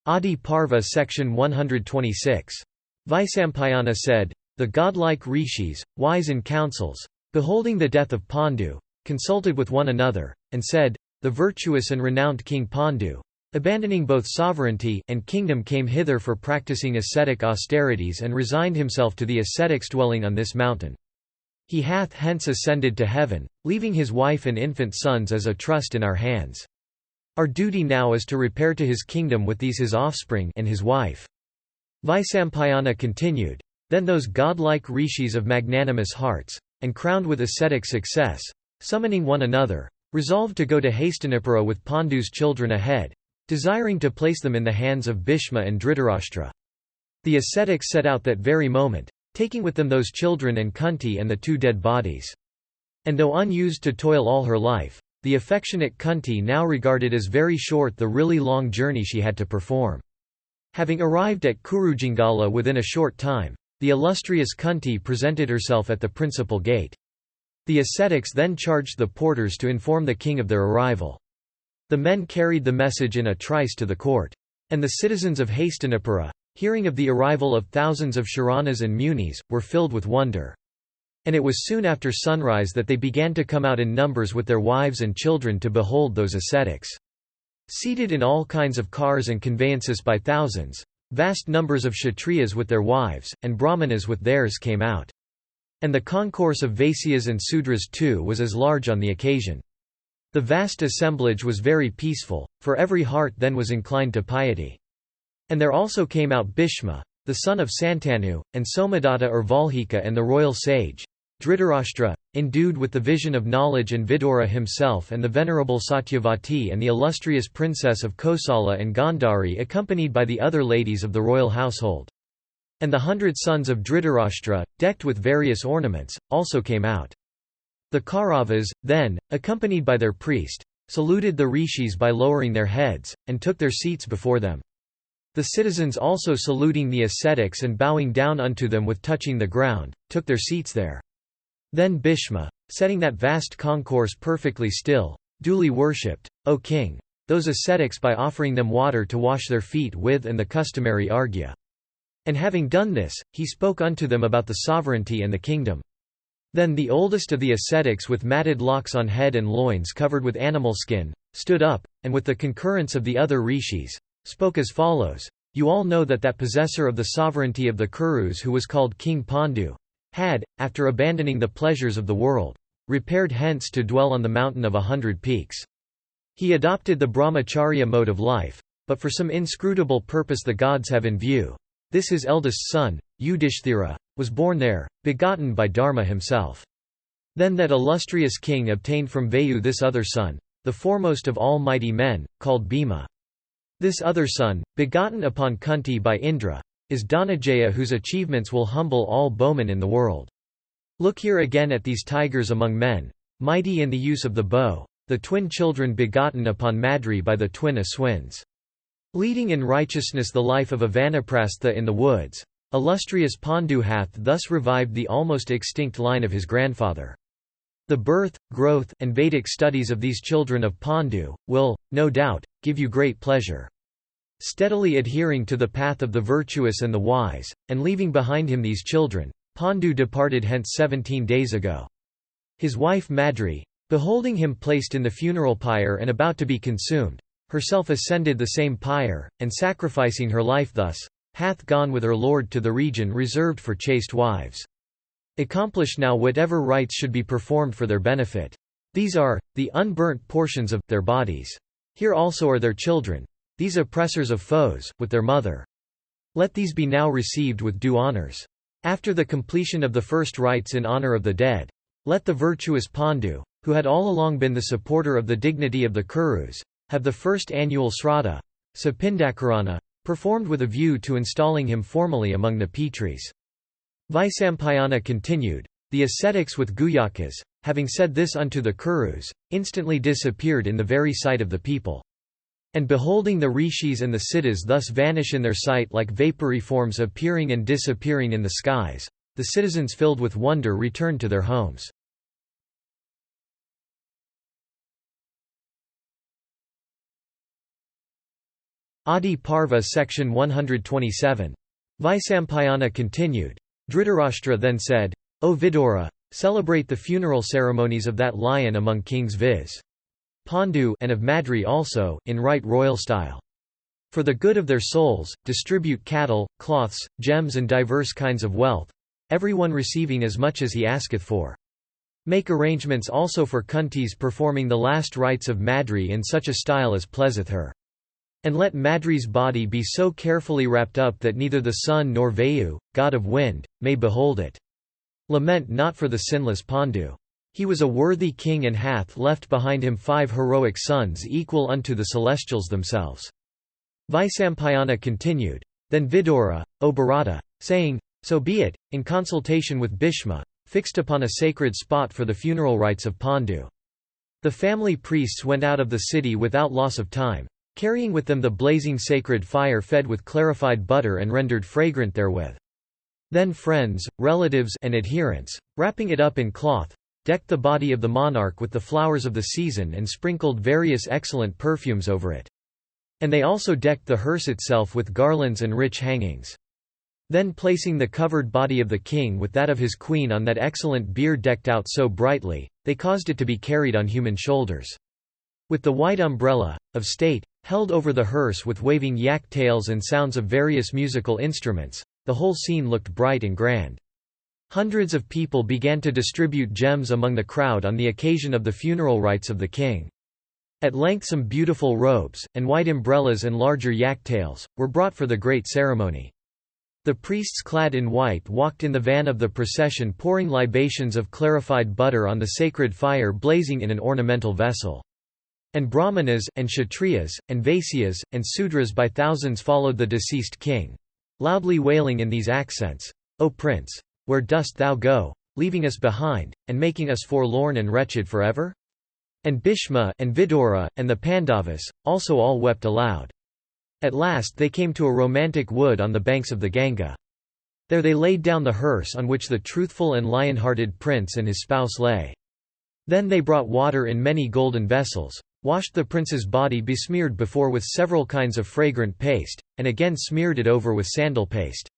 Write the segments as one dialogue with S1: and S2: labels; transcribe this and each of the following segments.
S1: Adiparva section 126. Vaisampayana said, "The godlike rishis, wise in councils, beholding the death of Pandu, consulted with one another, and said, 'The virtuous and renowned King Pandu, abandoning both sovereignty and kingdom, came hither for practicing ascetic austerities and resigned himself to the ascetics dwelling on this mountain. He hath hence ascended to heaven, leaving his wife and infant sons as a trust in our hands. Our duty now is to repair to his kingdom with these his offspring and his wife.'" Vaisampayana continued, "Then those godlike rishis of magnanimous hearts, and crowned with ascetic success, summoning one another, resolved to go to Hastinapura with Pandu's children ahead, desiring to place them in the hands of Bhishma and Dhritarashtra. The ascetics set out that very moment, taking with them those children and Kunti and the 2 dead bodies. And though unused to toil all her life, the affectionate Kunti now regarded as very short the really long journey she had to perform. Having arrived at Kurujingala within a short time, the illustrious Kunti presented herself at the principal gate. The ascetics then charged the porters to inform the king of their arrival. The men carried the message in a trice to the court. And the citizens of Hastinapura, hearing of the arrival of thousands of Sharanas and Munis, were filled with wonder. And it was soon after sunrise that they began to come out in numbers with their wives and children to behold those ascetics. Seated in all kinds of cars and conveyances by thousands, vast numbers of Kshatriyas with their wives, and Brahmanas with theirs came out. And the concourse of Vaisyas and Sudras too was as large on the occasion. The vast assemblage was very peaceful, for every heart then was inclined to piety. And there also came out Bhishma, the son of Santanu, and Somadatta or Valhika, and the royal sage, Dhritarashtra, endued with the vision of knowledge, and Vidura himself, and the venerable Satyavati, and the illustrious princess of Kosala and Gandhari, accompanied by the other ladies of the royal household. And the 100 sons of Dhritarashtra, decked with various ornaments, also came out. The Kauravas, then, accompanied by their priest, saluted the rishis by lowering their heads, and took their seats before them. The citizens also saluting the ascetics and bowing down unto them with touching the ground, took their seats there. Then Bhishma, setting that vast concourse perfectly still, duly worshipped, "O king, those ascetics by offering them water to wash their feet with and the customary arghya." And having done this, he spoke unto them about the sovereignty and the kingdom. Then the oldest of the ascetics, with matted locks on head and loins covered with animal skin, stood up, and with the concurrence of the other rishis, spoke as follows: "You all know that possessor of the sovereignty of the Kurus, who was called King Pandu, had, after abandoning the pleasures of the world, repaired hence to dwell on the mountain of 100 peaks. He adopted the brahmacharya mode of life, but for some inscrutable purpose the gods have in view. This his eldest son, Yudhishthira, was born there, begotten by Dharma himself. Then that illustrious king obtained from Vayu this other son, the foremost of all mighty men, called Bhima. This other son, begotten upon Kunti by Indra, is Dhananjaya, whose achievements will humble all bowmen in the world. Look here again at these tigers among men, mighty in the use of the bow, the twin children begotten upon Madri by the twin Aswins. Leading in righteousness the life of a Vanaprastha in the woods, illustrious Pandu hath thus revived the almost extinct line of his grandfather. The birth, growth, and Vedic studies of these children of Pandu will, no doubt, give you great pleasure." Steadily adhering to the path of the virtuous and the wise, and leaving behind him these children, Pandu departed hence 17 days ago. His wife Madri, beholding him placed in the funeral pyre and about to be consumed, herself ascended the same pyre, and sacrificing her life thus, hath gone with her lord to the region reserved for chaste wives. Accomplish now whatever rites should be performed for their benefit. These are, the unburnt portions of their bodies. Here also are their children, these oppressors of foes, with their mother. Let these be now received with due honors. After the completion of the first rites in honor of the dead, let the virtuous Pandu, who had all along been the supporter of the dignity of the Kurus, have the first annual sraddha, Sapindakarana, performed with a view to installing him formally among the Pitris. Vaisampayana continued, "The ascetics with Guyakas, having said this unto the Kurus, instantly disappeared in the very sight of the people. And beholding the rishis and the siddhas thus vanish in their sight like vapory forms appearing and disappearing in the skies, the citizens filled with wonder returned to their homes." Adiparva section 127. Vaisampayana continued. Dhritarashtra then said, O Vidura, celebrate the funeral ceremonies of that lion among kings viz. Pandu and of Madri also, in right royal style. For the good of their souls, distribute cattle, cloths, gems and diverse kinds of wealth, everyone receiving as much as he asketh for. Make arrangements also for Kuntis performing the last rites of Madri in such a style as pleaseth her. And let Madri's body be so carefully wrapped up that neither the sun nor Vayu, god of wind, may behold it. Lament not for the sinless Pandu. He was a worthy king and hath left behind him 5 heroic sons equal unto the celestials themselves. Vaisampayana continued. Then Vidura, O Bharata, saying, So be it, in consultation with Bhishma, fixed upon a sacred spot for the funeral rites of Pandu. The family priests went out of the city without loss of time, carrying with them the blazing sacred fire fed with clarified butter and rendered fragrant therewith. Then friends, relatives and adherents, wrapping it up in cloth, decked the body of the monarch with the flowers of the season and sprinkled various excellent perfumes over it. And they also decked the hearse itself with garlands and rich hangings. Then placing the covered body of the king with that of his queen on that excellent bier decked out so brightly, they caused it to be carried on human shoulders. With the white umbrella, of state, held over the hearse with waving yak tails and sounds of various musical instruments, the whole scene looked bright and grand. Hundreds of people began to distribute gems among the crowd on the occasion of the funeral rites of the king. At length some beautiful robes, and white umbrellas and larger yak tails, were brought for the great ceremony. The priests clad in white walked in the van of the procession pouring libations of clarified butter on the sacred fire blazing in an ornamental vessel. And Brahmanas, and Kshatriyas, and Vaisyas, and Sudras by thousands followed the deceased king, loudly wailing in these accents, O Prince! Where dost thou go, leaving us behind, and making us forlorn and wretched forever? And Bhishma, and Vidura, and the Pandavas, also all wept aloud. At last they came to a romantic wood on the banks of the Ganga. There they laid down the hearse on which the truthful and lion-hearted prince and his spouse lay. Then they brought water in many golden vessels, washed the prince's body besmeared before with several kinds of fragrant paste, and again smeared it over with sandal paste.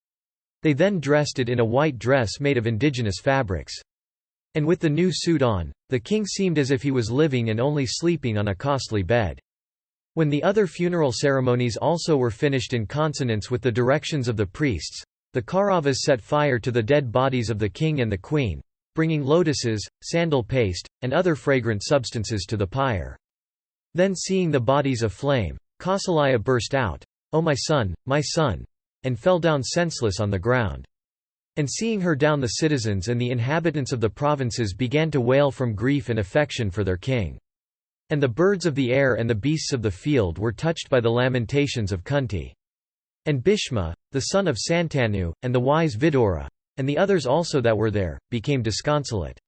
S1: They then dressed it in a white dress made of indigenous fabrics. And with the new suit on, the king seemed as if he was living and only sleeping on a costly bed. When the other funeral ceremonies also were finished in consonance with the directions of the priests, the Kauravas set fire to the dead bodies of the king and the queen, bringing lotuses, sandal paste, and other fragrant substances to the pyre. Then seeing the bodies aflame, Kausalya burst out, O my son, and fell down senseless on the ground. And seeing her down, the citizens and the inhabitants of the provinces began to wail from grief and affection for their king. And the birds of the air and the beasts of the field were touched by the lamentations of Kunti. And Bhishma, the son of Santanu, and the wise Vidura, and the others also that were there, became disconsolate.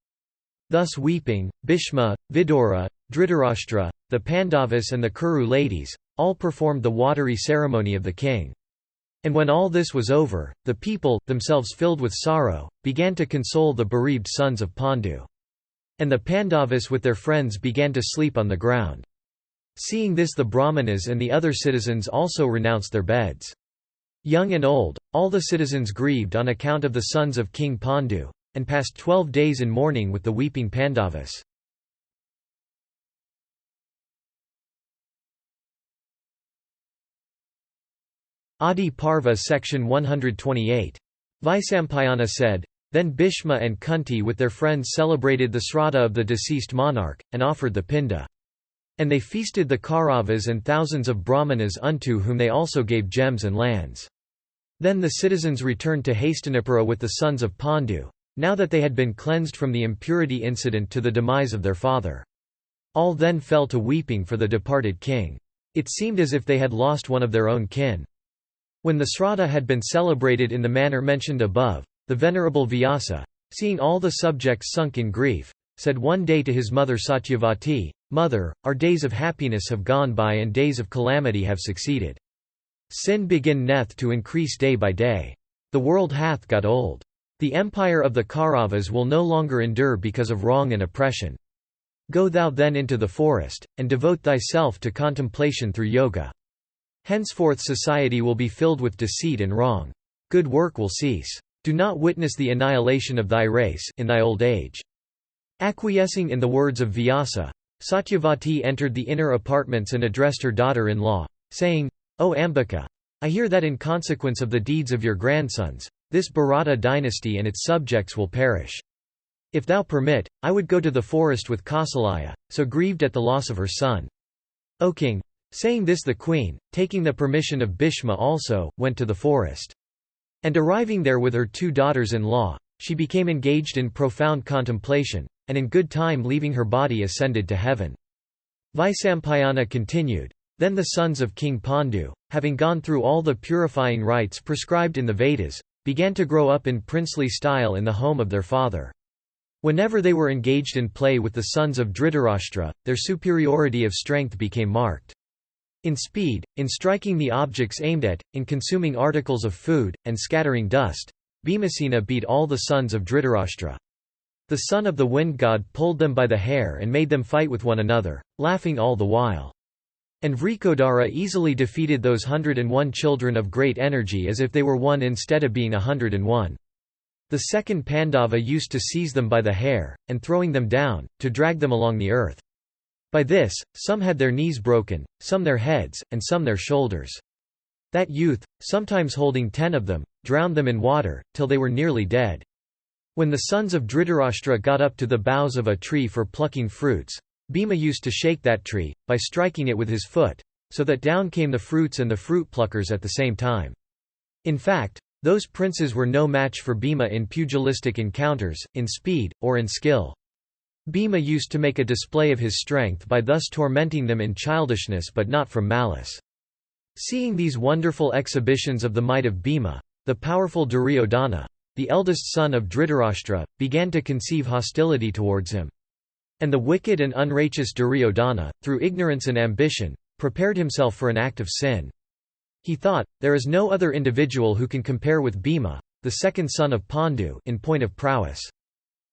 S1: Thus weeping, Bhishma, Vidura, Dhritarashtra, the Pandavas and the Kuru ladies, all performed the watery ceremony of the king. And when all this was over, the people, themselves filled with sorrow, began to console the bereaved sons of Pandu. And the Pandavas with their friends began to sleep on the ground. Seeing this, the Brahmanas and the other citizens also renounced their beds. Young and old, all the citizens grieved on account of the sons of King Pandu, and passed 12 days in mourning with the weeping Pandavas. Adiparva section 128. Vaisampayana said, Then Bhishma and Kunti with their friends celebrated the sraddha of the deceased monarch, and offered the pinda. And they feasted the Kauravas and thousands of Brahmanas unto whom they also gave gems and lands. Then the citizens returned to Hastinapura with the sons of Pandu, now that they had been cleansed from the impurity incident to the demise of their father. All then fell to weeping for the departed king. It seemed as if they had lost one of their own kin. When the sraddha had been celebrated in the manner mentioned above, the venerable Vyasa, seeing all the subjects sunk in grief, said one day to his mother Satyavati, Mother, our days of happiness have gone by and days of calamity have succeeded. Sin beginneth to increase day by day. The world hath got old. The empire of the Kauravas will no longer endure because of wrong and oppression. Go thou then into the forest, and devote thyself to contemplation through yoga. Henceforth society will be filled with deceit and wrong. Good work will cease. Do not witness the annihilation of thy race in thy old age." Acquiescing in the words of Vyasa, Satyavati entered the inner apartments and addressed her daughter-in-law, saying, "O Ambika! I hear that in consequence of the deeds of your grandsons, this Bharata dynasty and its subjects will perish. If thou permit, I would go to the forest with Kausalya, so grieved at the loss of her son." "O king!" Saying this, the queen, taking the permission of Bhishma also, went to the forest. And arriving there with her 2 daughters-in-law, she became engaged in profound contemplation, and in good time leaving her body ascended to heaven. Vaisampayana continued, "Then the sons of King Pandu, having gone through all the purifying rites prescribed in the Vedas, began to grow up in princely style in the home of their father. Whenever they were engaged in play with the sons of Dhritarashtra, their superiority of strength became marked. In speed, in striking the objects aimed at, in consuming articles of food, and scattering dust, Bhimasena beat all the sons of Dhritarashtra. The son of the wind god pulled them by the hair and made them fight with one another, laughing all the while. And Vrikodara easily defeated those 101 children of great energy as if they were one instead of being 101. The second Pandava used to seize them by the hair, and throwing them down, to drag them along the earth. By this, some had their knees broken, some their heads, and some their shoulders. That youth, sometimes holding 10 of them, drowned them in water, till they were nearly dead. When the sons of Dhritarashtra got up to the boughs of a tree for plucking fruits, Bhima used to shake that tree, by striking it with his foot, so that down came the fruits and the fruit pluckers at the same time. In fact, those princes were no match for Bhima in pugilistic encounters, in speed, or in skill. Bhima used to make a display of his strength by thus tormenting them in childishness but not from malice. Seeing these wonderful exhibitions of the might of Bhima, the powerful Duryodhana, the eldest son of Dhritarashtra, began to conceive hostility towards him. And the wicked and unrighteous Duryodhana, through ignorance and ambition, prepared himself for an act of sin. He thought, there is no other individual who can compare with Bhima, the second son of Pandu, in point of prowess.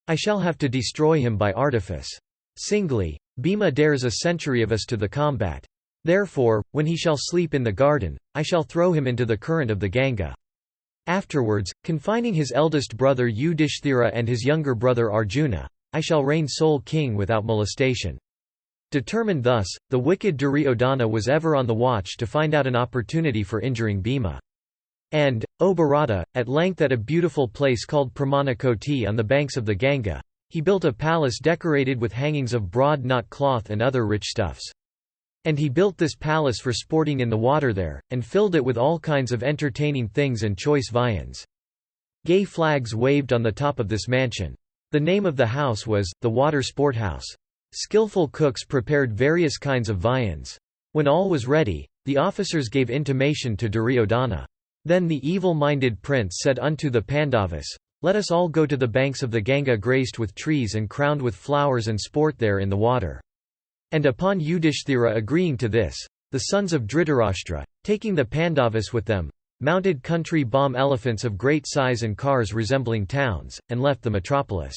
S1: I shall have to destroy him by artifice. Singly, Bhima dares a century of us to the combat. Therefore, when he shall sleep in the garden, I shall throw him into the current of the Ganga. Afterwards, confining his eldest brother Yudhishthira and his younger brother Arjuna, I shall reign sole king without molestation." Determined thus, the wicked Duryodhana was ever on the watch to find out an opportunity for injuring Bhima. And, O Bharata, at length at a beautiful place called Pramanakoti on the banks of the Ganga, he built a palace decorated with hangings of broad knot cloth and other rich stuffs. And he built this palace for sporting in the water there, and filled it with all kinds of entertaining things and choice viands. Gay flags waved on the top of this mansion. The name of the house was, the Water Sport House. Skillful cooks prepared various kinds of viands. When all was ready, the officers gave intimation to Duryodhana. Then the evil-minded prince said unto the Pandavas, "Let us all go to the banks of the Ganga graced with trees and crowned with flowers and sport there in the water." And upon Yudhishthira agreeing to this, the sons of Dhritarashtra, taking the Pandavas with them, mounted country bomb elephants of great size and cars resembling towns, and left the metropolis.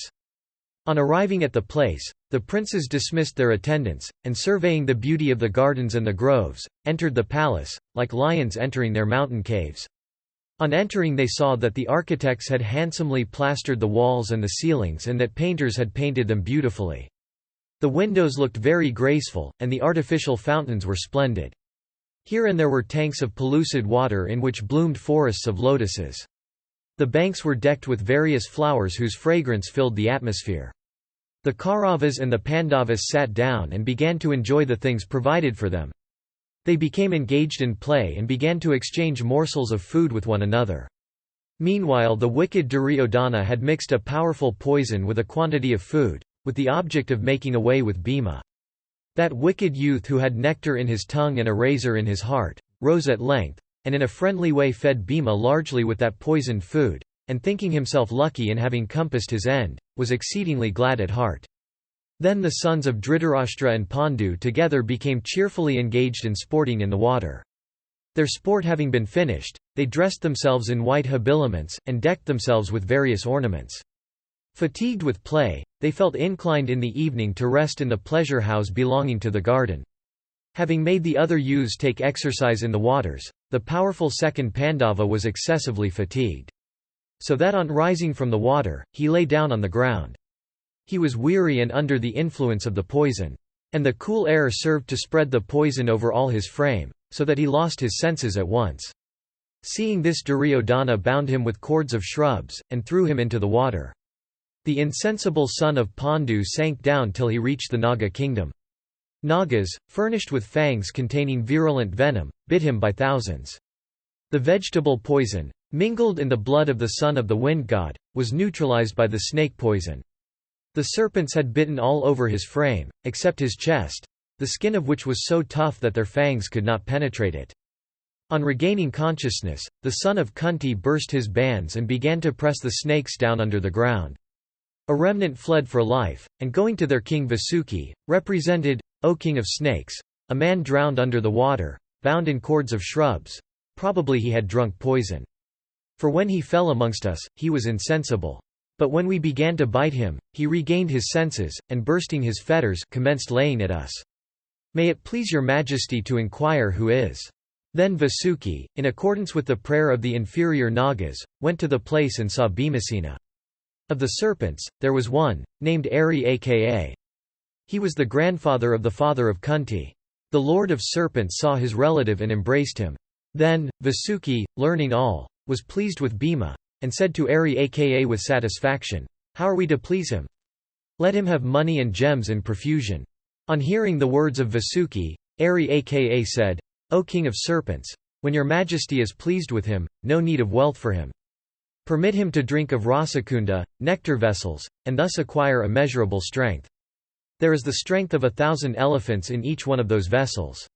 S1: On arriving at the place, the princes dismissed their attendants, and surveying the beauty of the gardens and the groves, entered the palace, like lions entering their mountain caves. On entering they saw that the architects had handsomely plastered the walls and the ceilings and that painters had painted them beautifully. The windows looked very graceful, and the artificial fountains were splendid. Here and there were tanks of pellucid water in which bloomed forests of lotuses. The banks were decked with various flowers whose fragrance filled the atmosphere. The Kauravas and the Pandavas sat down and began to enjoy the things provided for them. They became engaged in play and began to exchange morsels of food with one another. Meanwhile the wicked Duryodhana had mixed a powerful poison with a quantity of food, with the object of making away with Bhima. That wicked youth who had nectar in his tongue and a razor in his heart, rose at length, and in a friendly way fed Bhima largely with that poisoned food, and thinking himself lucky in having compassed his end, was exceedingly glad at heart. Then the sons of Dhritarashtra and Pandu together became cheerfully engaged in sporting in the water. Their sport having been finished, they dressed themselves in white habiliments, and decked themselves with various ornaments. Fatigued with play, they felt inclined in the evening to rest in the pleasure house belonging to the garden. Having made the other youths take exercise in the waters, the powerful second Pandava was excessively fatigued. So that on rising from the water, he lay down on the ground. He was weary and under the influence of the poison. And the cool air served to spread the poison over all his frame, so that he lost his senses at once. Seeing this, Duryodhana bound him with cords of shrubs, and threw him into the water. The insensible son of Pandu sank down till he reached the Naga kingdom. Nagas, furnished with fangs containing virulent venom, bit him by thousands. The vegetable poison, mingled in the blood of the son of the wind god, was neutralized by the snake poison. The serpents had bitten all over his frame, except his chest, the skin of which was so tough that their fangs could not penetrate it. On regaining consciousness, the son of Kunti burst his bands and began to press the snakes down under the ground. A remnant fled for life, and going to their king Vasuki, represented, "O king of snakes, a man drowned under the water, bound in cords of shrubs. Probably he had drunk poison. For when he fell amongst us, he was insensible. But when we began to bite him, he regained his senses, and bursting his fetters, commenced laying at us. May it please your majesty to inquire who is." Then Vasuki, in accordance with the prayer of the inferior Nagas, went to the place and saw Bhimasena. Of the serpents, there was one, named Ari aka. He was the grandfather of the father of Kunti. The lord of serpents saw his relative and embraced him. Then, Vasuki, learning all, was pleased with Bhima, and said to Ari aka with satisfaction, "How are we to please him? Let him have money and gems in profusion." On hearing the words of Vasuki, Ari aka said, "O king of serpents, when your majesty is pleased with him, no need of wealth for him. Permit him to drink of rasakunda, nectar vessels, and thus acquire immeasurable strength. There is the strength of 1,000 elephants in each one of those vessels.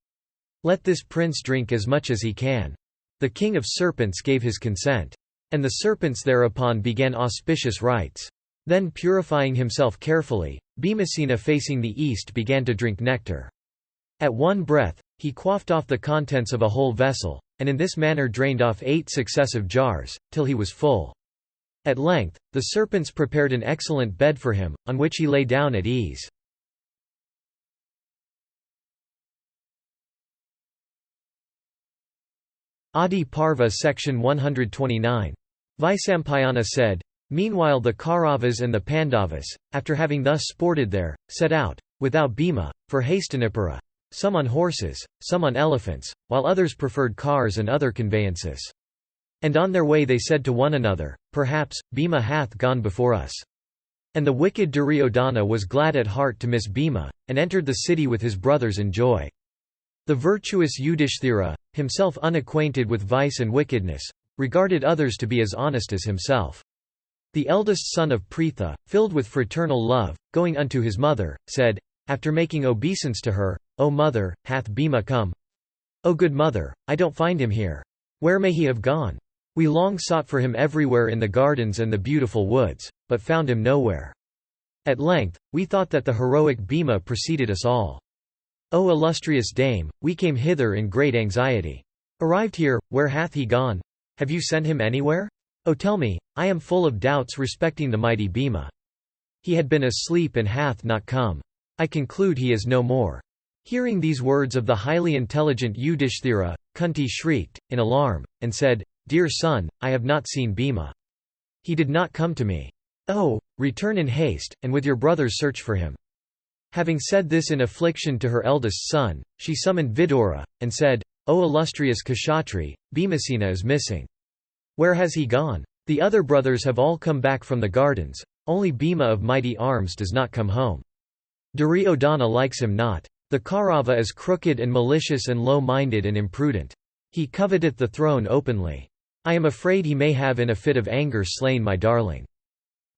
S1: Let this prince drink as much as he can." The king of serpents gave his consent. And the serpents thereupon began auspicious rites. Then purifying himself carefully, Bhimasena facing the east began to drink nectar. At one breath, he quaffed off the contents of a whole vessel, and in this manner drained off 8 successive jars, till he was full. At length, the serpents prepared an excellent bed for him, on which he lay down at ease. Adiparva section 129. Vaisampayana said, "Meanwhile the Kauravas and the Pandavas, after having thus sported there, set out, without Bhima, for Hastinapura, some on horses, some on elephants, while others preferred cars and other conveyances. And on their way they said to one another, 'Perhaps, Bhima hath gone before us.' And the wicked Duryodhana was glad at heart to miss Bhima, and entered the city with his brothers in joy. The virtuous Yudhishthira, himself unacquainted with vice and wickedness, regarded others to be as honest as himself. The eldest son of Pritha, filled with fraternal love, going unto his mother, said, after making obeisance to her, 'O mother, hath Bhima come?' 'O good mother, I don't find him here. Where may he have gone? We long sought for him everywhere in the gardens and the beautiful woods, but found him nowhere. At length, we thought that the heroic Bhima preceded us all. O illustrious dame, we came hither in great anxiety. Arrived here, where hath he gone? Have you sent him anywhere? O tell me, I am full of doubts respecting the mighty Bhima. He had been asleep and hath not come. I conclude he is no more.'" Hearing these words of the highly intelligent Yudhishthira, Kunti shrieked, in alarm, and said, "Dear son, I have not seen Bhima. He did not come to me. Oh, return in haste, and with your brothers search for him." Having said this in affliction to her eldest son, she summoned Vidura, and said, "O illustrious Kshatri, Bhimasena is missing. Where has he gone? The other brothers have all come back from the gardens, only Bhima of mighty arms does not come home. Duryodhana likes him not. The Kaurava is crooked and malicious and low-minded and imprudent. He coveteth the throne openly. I am afraid he may have in a fit of anger slain my darling.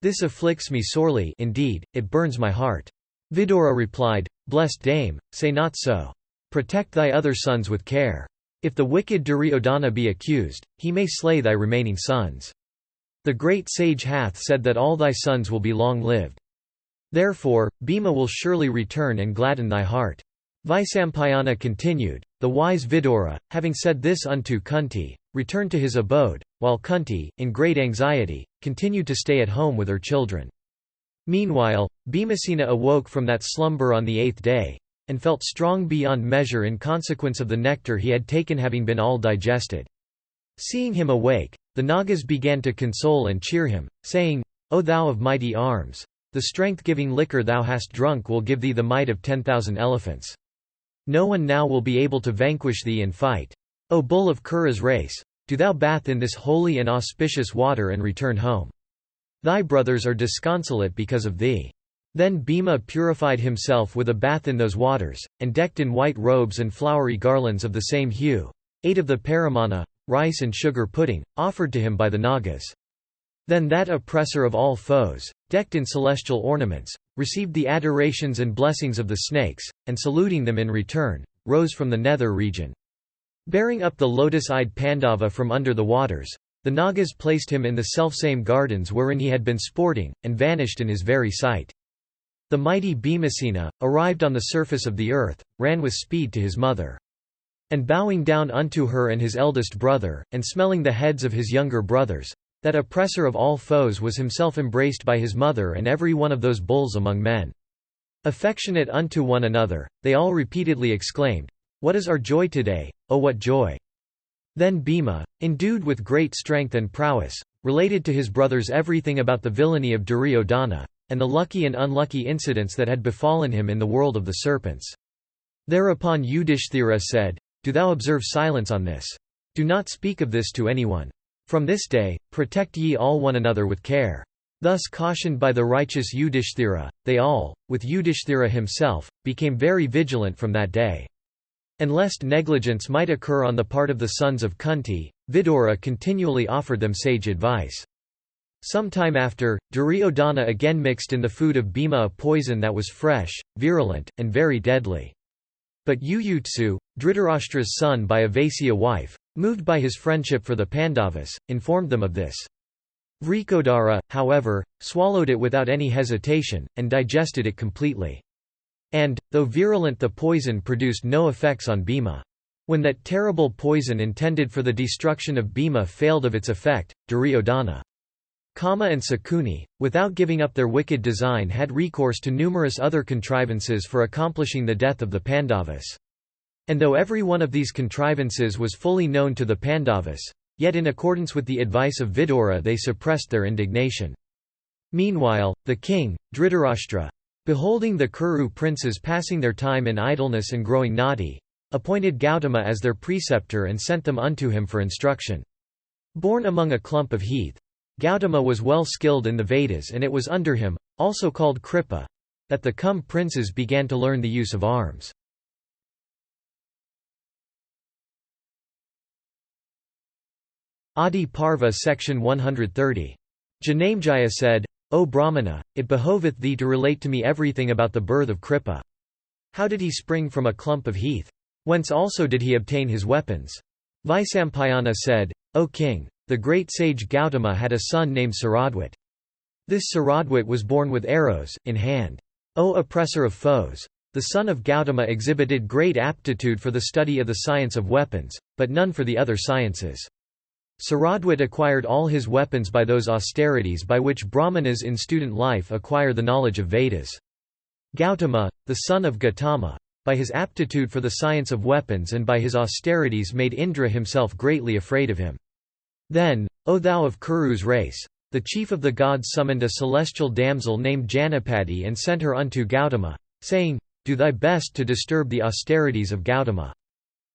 S1: This afflicts me sorely, indeed, it burns my heart." Vidura replied, "Blessed dame, say not so. Protect thy other sons with care. If the wicked Duryodhana be accused, he may slay thy remaining sons. The great sage hath said that all thy sons will be long-lived. Therefore, Bhima will surely return and gladden thy heart." Vaisampayana continued, "The wise Vidura, having said this unto Kunti, returned to his abode, while Kunti, in great anxiety, continued to stay at home with her children. Meanwhile, Bhimasena awoke from that slumber on the 8th day, and felt strong beyond measure in consequence of the nectar he had taken having been all digested. Seeing him awake, the Nagas began to console and cheer him, saying, "O thou of mighty arms! The strength-giving liquor thou hast drunk will give thee the might of 10,000 elephants. No one now will be able to vanquish thee in fight. O bull of Kura's race! Do thou bath in this holy and auspicious water and return home. Thy brothers are disconsolate because of thee." Then Bhima purified himself with a bath in those waters, and decked in white robes and flowery garlands of the same hue, ate of the paramana, rice and sugar pudding, offered to him by the Nagas. Then that oppressor of all foes, decked in celestial ornaments, received the adorations and blessings of the snakes, and saluting them in return, rose from the nether region. Bearing up the lotus-eyed Pandava from under the waters, the Nagas placed him in the selfsame gardens wherein he had been sporting, and vanished in his very sight. The mighty Bhimasena, arrived on the surface of the earth, ran with speed to his mother. And bowing down unto her and his eldest brother, and smelling the heads of his younger brothers, that oppressor of all foes was himself embraced by his mother and every one of those bulls among men. Affectionate unto one another, they all repeatedly exclaimed, "What is our joy today, oh what joy!" Then Bhima, endued with great strength and prowess, related to his brothers everything about the villainy of Duryodhana, and the lucky and unlucky incidents that had befallen him in the world of the serpents. Thereupon Yudhishthira said, "Do thou observe silence on this. Do not speak of this to anyone. From this day, protect ye all one another with care." Thus cautioned by the righteous Yudhishthira, they all, with Yudhishthira himself, became very vigilant from that day. And lest negligence might occur on the part of the sons of Kunti, Vidura continually offered them sage advice. Some time after, Duryodhana again mixed in the food of Bhima a poison that was fresh, virulent, and very deadly. But Yuyutsu, Dhritarashtra's son by a Vaisya wife, moved by his friendship for the Pandavas, informed them of this. Vrikodara, however, swallowed it without any hesitation, and digested it completely. And, though virulent, the poison produced no effects on Bhima. When that terrible poison intended for the destruction of Bhima failed of its effect, Duryodhana, Kama and Sakuni, without giving up their wicked design, had recourse to numerous other contrivances for accomplishing the death of the Pandavas. And though every one of these contrivances was fully known to the Pandavas, yet in accordance with the advice of Vidura they suppressed their indignation. Meanwhile, the king, Dhritarashtra, beholding the Kuru princes passing their time in idleness and growing naughty, appointed Gautama as their preceptor and sent them unto him for instruction. Born among a clump of heath, Gautama was well skilled in the Vedas, and it was under him, also called Kripa, that the Kum princes began to learn the use of arms. Adiparva section 130. Janamejaya said, "O Brahmana, it behoveth thee to relate to me everything about the birth of Kripa. How did he spring from a clump of heath? Whence also did he obtain his weapons?" Vaisampayana said, "O king, the great sage Gautama had a son named Saradwat. This Saradwat was born with arrows in hand. O oppressor of foes! The son of Gautama exhibited great aptitude for the study of the science of weapons, but none for the other sciences. Saradwat acquired all his weapons by those austerities by which Brahmanas in student life acquire the knowledge of Vedas. Gautama, the son of Gautama, by his aptitude for the science of weapons and by his austerities made Indra himself greatly afraid of him. Then, O thou of Kuru's race, the chief of the gods summoned a celestial damsel named Janapati and sent her unto Gautama, saying, Do thy best to disturb the austerities of Gautama.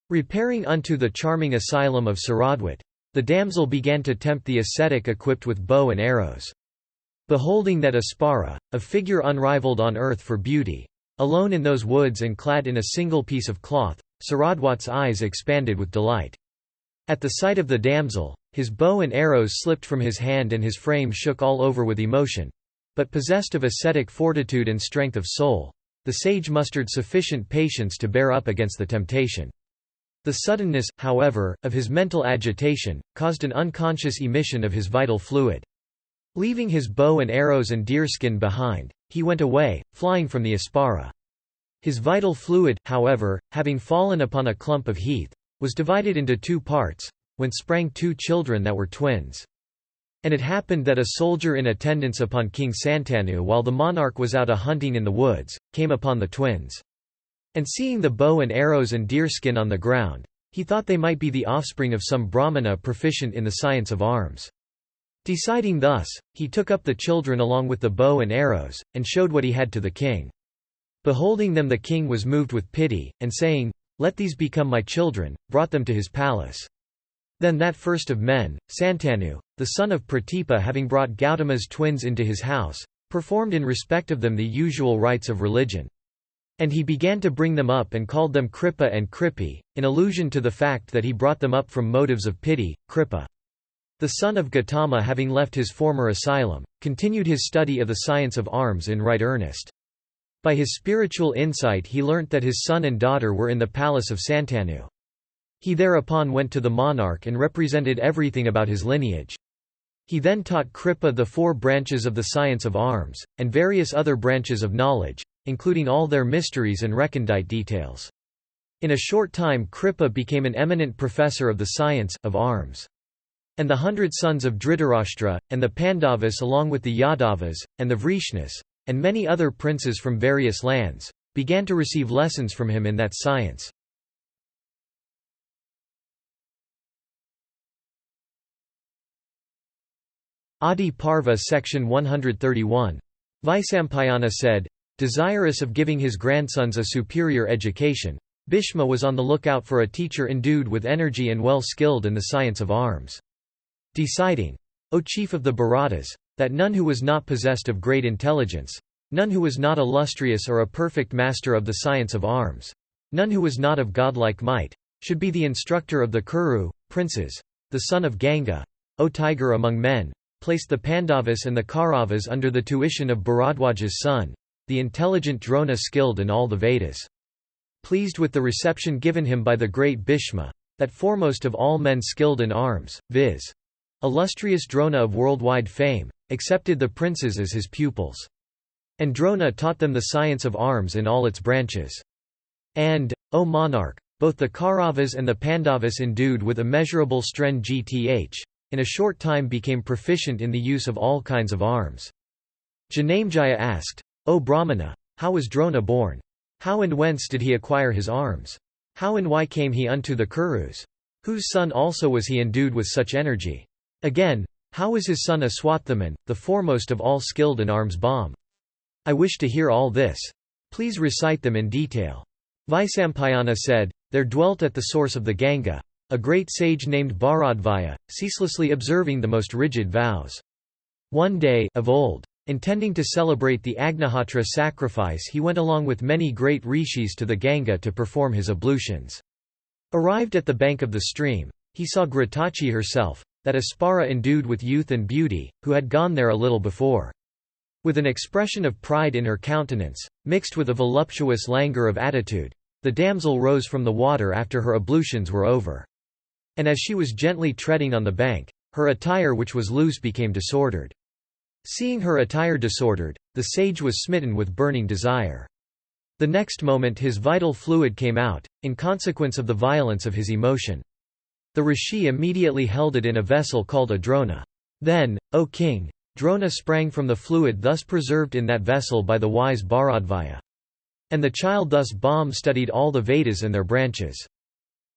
S1: Repairing unto the charming asylum of Saradwat, the damsel began to tempt the ascetic equipped with bow and arrows. Beholding that Aspara, a figure unrivaled on earth for beauty, alone in those woods and clad in a single piece of cloth, Saradwat's eyes expanded with delight. At the sight of the damsel, his bow and arrows slipped from his hand and his frame shook all over with emotion. But possessed of ascetic fortitude and strength of soul, the sage mustered sufficient patience to bear up against the temptation. The suddenness, however, of his mental agitation, caused an unconscious emission of his vital fluid. Leaving his bow and arrows and deerskin behind, he went away, flying from the Aspara. His vital fluid, however, having fallen upon a clump of heath, was divided into two parts, whence sprang two children that were twins. And it happened that a soldier in attendance upon King Santanu while the monarch was out a-hunting in the woods, came upon the twins. And seeing the bow and arrows and deerskin on the ground, he thought they might be the offspring of some Brahmana proficient in the science of arms. Deciding thus, he took up the children along with the bow and arrows, and showed what he had to the king. Beholding them, the king was moved with pity, and saying, "Let these become my children," brought them to his palace. Then that first of men, Santanu, the son of Pratipa, having brought Gautama's twins into his house, performed in respect of them the usual rites of religion. And he began to bring them up and called them Kripa and Kripi, in allusion to the fact that he brought them up from motives of pity, Kripa. The son of Gautama, having left his former asylum, continued his study of the science of arms in right earnest. By his spiritual insight he learnt that his son and daughter were in the palace of Santanu. He thereupon went to the monarch and represented everything about his lineage. He then taught Kripa the 4 branches of the science of arms, and various other branches of knowledge, including all their mysteries and recondite details. In a short time Kripa became an eminent professor of the science of arms. And the 100 sons of Dhritarashtra, and the Pandavas along with the Yadavas, and the Vrishnas, and many other princes from various lands, began to receive lessons from him in that science. Adiparva section 131. Vaisampayana said, desirous of giving his grandsons a superior education, Bhishma was on the lookout for a teacher endued with energy and well skilled in the science of arms. Deciding, O chief of the Bharatas, that none who was not possessed of great intelligence, none who was not illustrious or a perfect master of the science of arms, none who was not of godlike might, should be the instructor of the Kuru, princes, the son of Ganga, O tiger among men, placed the Pandavas and the Kauravas under the tuition of Bharadwaja's son, the intelligent Drona skilled in all the Vedas. Pleased with the reception given him by the great Bhishma, that foremost of all men skilled in arms, viz. illustrious Drona of worldwide fame, accepted the princes as his pupils. And Drona taught them the science of arms in all its branches. And, O monarch, both the Kauravas and the Pandavas endued with immeasurable strength in a short time became proficient in the use of all kinds of arms. Janamejaya asked, O Brahmana, how was Drona born? How and whence did he acquire his arms? How and why came he unto the Kurus? Whose son also was he endued with such energy? Again, how was his son Aswathaman, the foremost of all skilled in arms bomb? I wish to hear all this. Please recite them in detail. Vaisampayana said, there dwelt at the source of the Ganga a great sage named Bharadvaja, ceaselessly observing the most rigid vows. One day of old, intending to celebrate the Agnihotra sacrifice, he went along with many great rishis to the Ganga to perform his ablutions. Arrived at the bank of the stream, he saw Gratachi herself, that Aspara endued with youth and beauty, who had gone there a little before. With an expression of pride in her countenance, mixed with a voluptuous languor of attitude, the damsel rose from the water after her ablutions were over. And as she was gently treading on the bank, her attire which was loose became disordered. Seeing her attire disordered, the sage was smitten with burning desire. The next moment his vital fluid came out, in consequence of the violence of his emotion. The rishi immediately held it in a vessel called a drona. Then, O king, Drona sprang from the fluid thus preserved in that vessel by the wise Bharadvaja. And the child thus studied all the Vedas and their branches.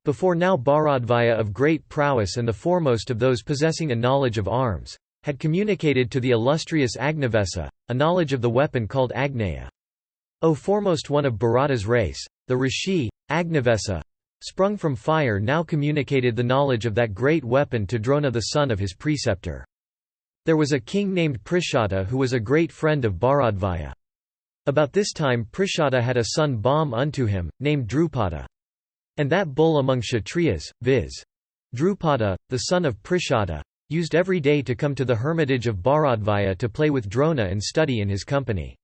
S1: Before now Bharadvaja of great prowess and the foremost of those possessing a knowledge of arms, had communicated to the illustrious Agnavesa, a knowledge of the weapon called Agneya. O foremost one of Bharata's race, the rishi, Agnavesa, sprung from fire, now communicated the knowledge of that great weapon to Drona the son of his preceptor. There was a king named Prishata who was a great friend of Bharadvaja. About this time Prishata had a son unto him, named Drupada. And that bull among Kshatriyas, viz. Drupada, the son of Prishata, used every day to come to the hermitage of Bharadvaja to play with Drona and study in his company.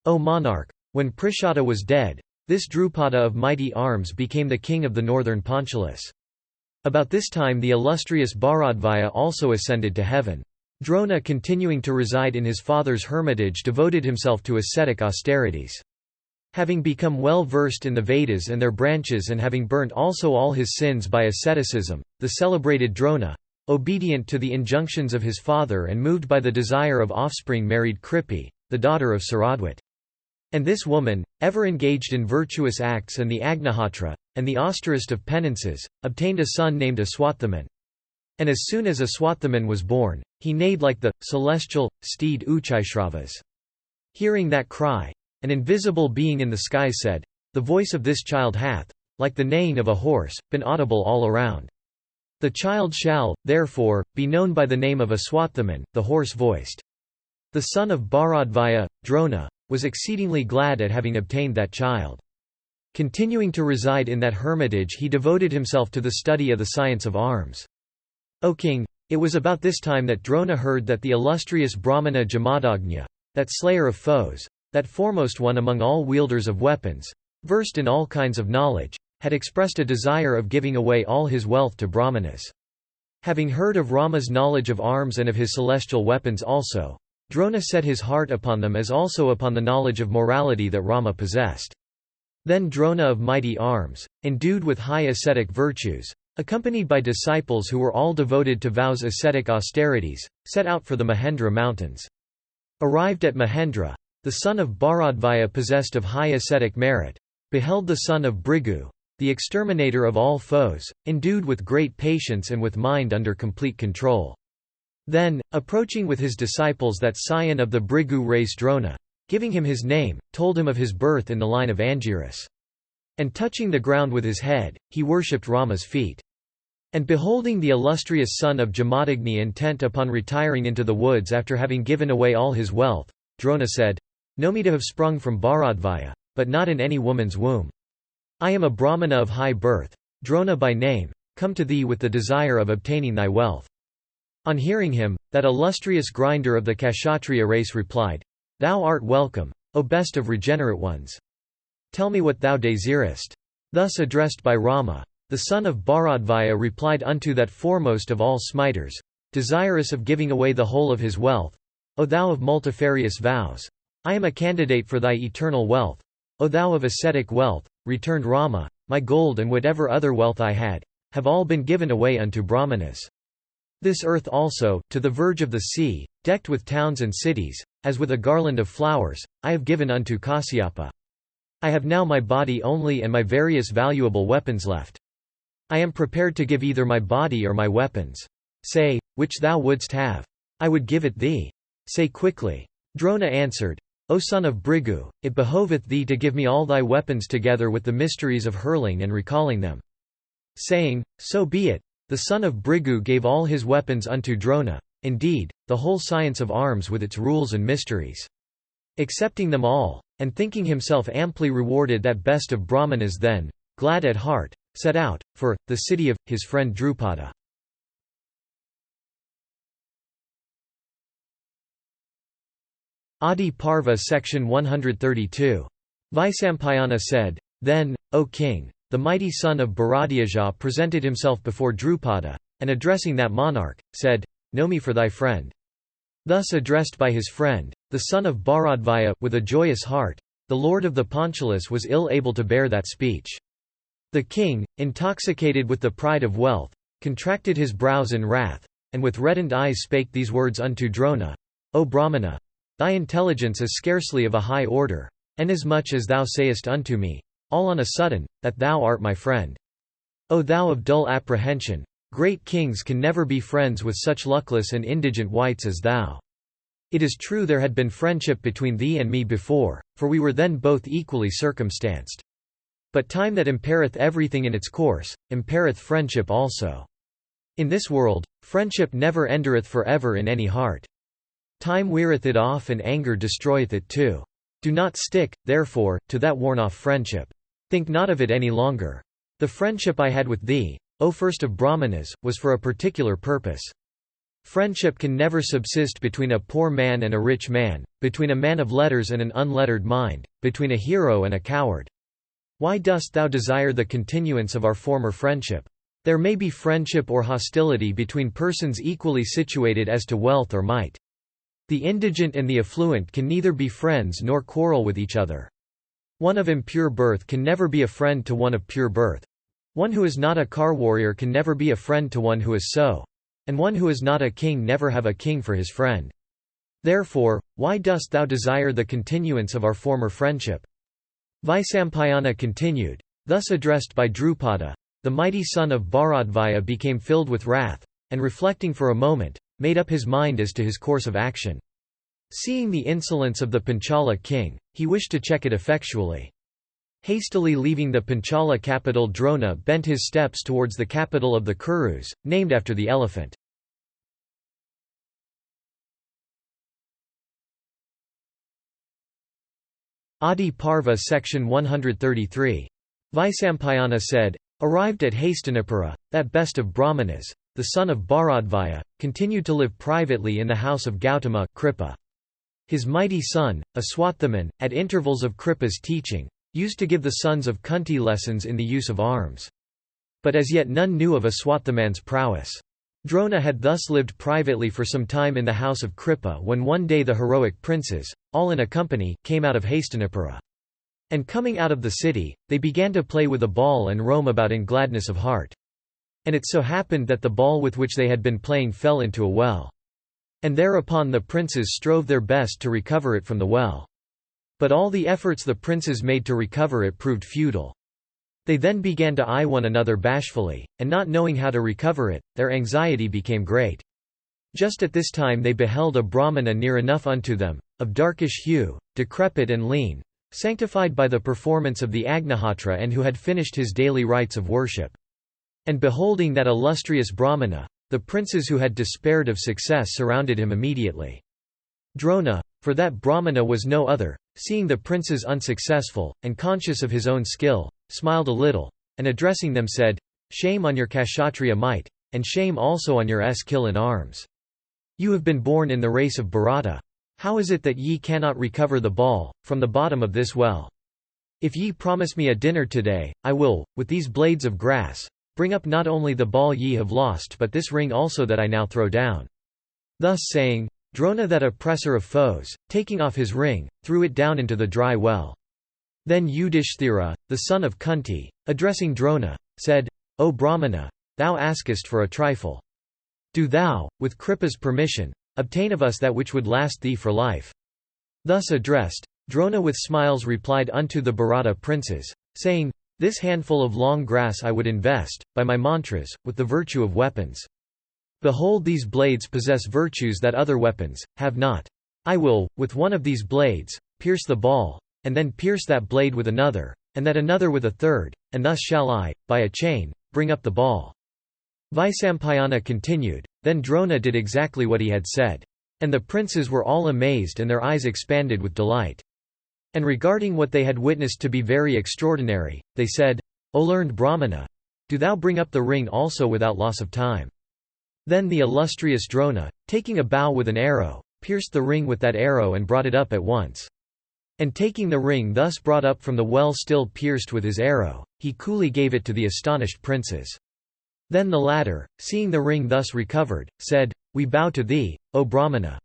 S1: O monarch, when Prishata was dead, this Drupada of mighty arms became the king of the northern Panchalas. About this time the illustrious Bharadvaja also ascended to heaven. Drona, continuing to reside in his father's hermitage, devoted himself to ascetic austerities. Having become well versed in the Vedas and their branches, and having burnt also all his sins by asceticism, the celebrated Drona, obedient to the injunctions of his father and moved by the desire of offspring, married Kripi, the daughter of Saradwat. And this woman, ever engaged in virtuous acts, and the Agnihotra, and the austerest of penances, obtained a son named Aswathaman. And as soon as Aswathaman was born, he neighed like the celestial steed Uchaishravas. Hearing that cry, an invisible being in the sky said, "The voice of this child hath, like the neighing of a horse, been audible all around. The child shall, therefore, be known by the name of Aswathaman, the horse-voiced." The son of Bharadvaja, Drona, was exceedingly glad at having obtained that child. Continuing to reside in that hermitage, he devoted himself to the study of the science of arms. O king, it was about this time that Drona heard that the illustrious Brahmana Jamadagnya, that slayer of foes, that foremost one among all wielders of weapons, versed in all kinds of knowledge, had expressed a desire of giving away all his wealth to Brahmanas. Having heard of Rama's knowledge of arms and of his celestial weapons also, Drona set his heart upon them as also upon the knowledge of morality that Rama possessed. Then Drona of mighty arms, endued with high ascetic virtues, accompanied by disciples who were all devoted to vows ascetic austerities, set out for the Mahendra mountains. Arrived at Mahendra, the son of Bharadvaja, possessed of high ascetic merit, beheld the son of Bhrigu, the exterminator of all foes, endued with great patience and with mind under complete control. Then, approaching with his disciples that scion of the Bhrigu race Drona, giving him his name, told him of his birth in the line of Angiras. And touching the ground with his head, he worshipped Rama's feet. And beholding the illustrious son of Jamadagni intent upon retiring into the woods after having given away all his wealth, Drona said, "Know me to have sprung from Bharadvaja, but not in any woman's womb. I am a Brahmana of high birth, Drona by name, come to thee with the desire of obtaining thy wealth." On hearing him, that illustrious grinder of the Kshatriya race replied, "Thou art welcome, O best of regenerate ones. Tell me what thou desirest." Thus addressed by Rama, the son of Bharadvaja replied unto that foremost of all smiters, desirous of giving away the whole of his wealth, "O thou of multifarious vows, I am a candidate for thy eternal wealth. O thou of ascetic wealth," returned Rama, "my gold and whatever other wealth I had, have all been given away unto Brahmanas. This earth also, to the verge of the sea, decked with towns and cities, as with a garland of flowers, I have given unto Kasyapa. I have now my body only and my various valuable weapons left. I am prepared to give either my body or my weapons. Say, which thou wouldst have. I would give it thee. Say quickly." Drona answered, "O son of Bhrigu, it behoveth thee to give me all thy weapons together with the mysteries of hurling and recalling them." Saying, "So be it," the son of Bhrigu gave all his weapons unto Drona, indeed, the whole science of arms with its rules and mysteries. Accepting them all, and thinking himself amply rewarded, that best of Brahmanas then, glad at heart, set out, for, the city of, his friend Drupada. Adiparva section 132. Vaisampayana said, "Then, O king, the mighty son of Bharadvaja presented himself before Drupada, and addressing that monarch, said, 'Know me for thy friend.' Thus addressed by his friend, the son of Bharadvaja, with a joyous heart, the lord of the Panchalas was ill able to bear that speech. The king, intoxicated with the pride of wealth, contracted his brows in wrath, and with reddened eyes spake these words unto Drona, "O Brahmana! Thy intelligence is scarcely of a high order, inasmuch as thou sayest unto me, all on a sudden, that thou art my friend. O thou of dull apprehension! Great kings can never be friends with such luckless and indigent wights as thou. It is true there had been friendship between thee and me before, for we were then both equally circumstanced. But time that impaireth everything in its course, impaireth friendship also. In this world, friendship never endureth for ever in any heart. Time weareth it off, and anger destroyeth it too. Do not stick, therefore, to that worn-off friendship. Think not of it any longer. The friendship I had with thee, O first of Brahmanas, was for a particular purpose. Friendship can never subsist between a poor man and a rich man, between a man of letters and an unlettered mind, between a hero and a coward. Why dost thou desire the continuance of our former friendship? There may be friendship or hostility between persons equally situated as to wealth or might. The indigent and the affluent can neither be friends nor quarrel with each other. One of impure birth can never be a friend to one of pure birth. One who is not a car warrior can never be a friend to one who is so. And one who is not a king never have a king for his friend. Therefore, why dost thou desire the continuance of our former friendship? Vaisampayana continued, thus addressed by Drupada, the mighty son of Bharadvaya became filled with wrath, and reflecting for a moment, made up his mind as to his course of action. Seeing the insolence of the Panchala king, he wished to check it effectually. Hastily leaving the Panchala capital, Drona bent his steps towards the capital of the Kurus, named after the elephant. Adiparva section 133. Vaisampayana said, arrived at Hastinapura, that best of Brahmanas, the son of Bharadvaya, continued to live privately in the house of Gautama Kripa. His mighty son, Aswathaman, at intervals of Kripa's teaching, used to give the sons of Kunti lessons in the use of arms. But as yet none knew of Aswathaman's prowess. Drona had thus lived privately for some time in the house of Kripa when one day the heroic princes, all in a company, came out of Hastinapura. And coming out of the city, they began to play with a ball and roam about in gladness of heart. And it so happened that the ball with which they had been playing fell into a well. And thereupon the princes strove their best to recover it from the well. But all the efforts the princes made to recover it proved futile. They then began to eye one another bashfully, and not knowing how to recover it, their anxiety became great. Just at this time they beheld a Brahmana near enough unto them, of darkish hue, decrepit and lean, sanctified by the performance of the Agnihotra and who had finished his daily rites of worship. And beholding that illustrious Brahmana, the princes who had despaired of success surrounded him immediately. Drona, for that Brahmana was no other, seeing the princes unsuccessful, and conscious of his own skill, smiled a little, and addressing them said, shame on your Kshatriya might, and shame also on your skill in arms. You have been born in the race of Bharata. How is it that ye cannot recover the ball, from the bottom of this well? If ye promise me a dinner today, I will, with these blades of grass, bring up not only the ball ye have lost but this ring also that I now throw down. Thus saying, Drona, that oppressor of foes, taking off his ring, threw it down into the dry well. Then Yudhishthira, the son of Kunti, addressing Drona, said, O Brahmana, thou askest for a trifle. Do thou, with Kripa's permission, obtain of us that which would last thee for life. Thus addressed, Drona with smiles replied unto the Bharata princes, saying, this handful of long grass I would invest, by my mantras, with the virtue of weapons. Behold, these blades possess virtues that other weapons have not. I will, with one of these blades, pierce the ball, and then pierce that blade with another, and that another with a third, and thus shall I, by a chain, bring up the ball. Vaisampayana continued, then Drona did exactly what he had said. And the princes were all amazed and their eyes expanded with delight. And regarding what they had witnessed to be very extraordinary, they said, O learned Brahmana, do thou bring up the ring also without loss of time. Then the illustrious Drona, taking a bow with an arrow, pierced the ring with that arrow and brought it up at once. And taking the ring thus brought up from the well still pierced with his arrow, he coolly gave it to the astonished princes. Then the latter, seeing the ring thus recovered, said, We bow to thee, O Brahmana.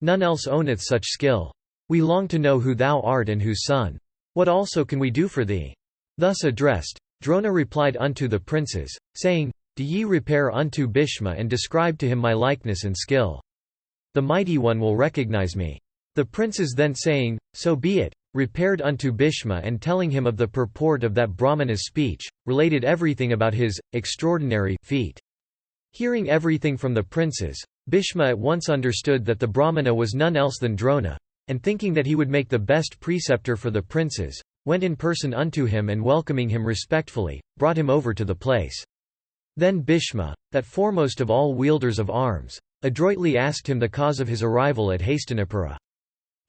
S1: None else owneth such skill. We long to know who thou art and whose son. What also can we do for thee? Thus addressed, Drona replied unto the princes, saying, Do ye repair unto Bhishma and describe to him my likeness and skill. The mighty one will recognize me. The princes then saying, So be it, repaired unto Bhishma and telling him of the purport of that Brahmana's speech, related everything about his extraordinary feat. Hearing everything from the princes, Bhishma at once understood that the Brahmana was none else than Drona, and thinking that he would make the best preceptor for the princes, went in person unto him and welcoming him respectfully, brought him over to the place. Then Bhishma, that foremost of all wielders of arms, adroitly asked him the cause of his arrival at Hastinapura.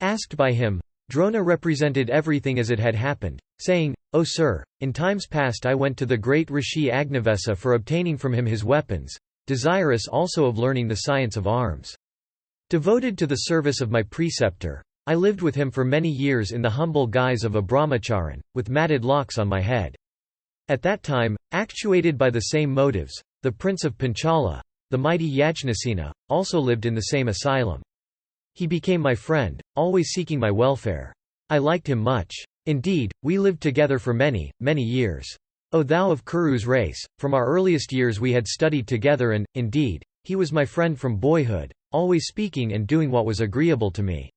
S1: Asked by him, Drona represented everything as it had happened, saying, O sir, in times past I went to the great Rishi Agnivesa for obtaining from him his weapons, desirous also of learning the science of arms. Devoted to the service of my preceptor, I lived with him for many years in the humble guise of a brahmacharan, with matted locks on my head. At that time, actuated by the same motives, the prince of Panchala, the mighty Yajnasena, also lived in the same asylum. He became my friend, always seeking my welfare. I liked him much. Indeed, we lived together for many, many years. O thou of Kuru's race, from our earliest years we had studied together and, indeed, he was my friend from boyhood, always speaking and doing what was agreeable to me.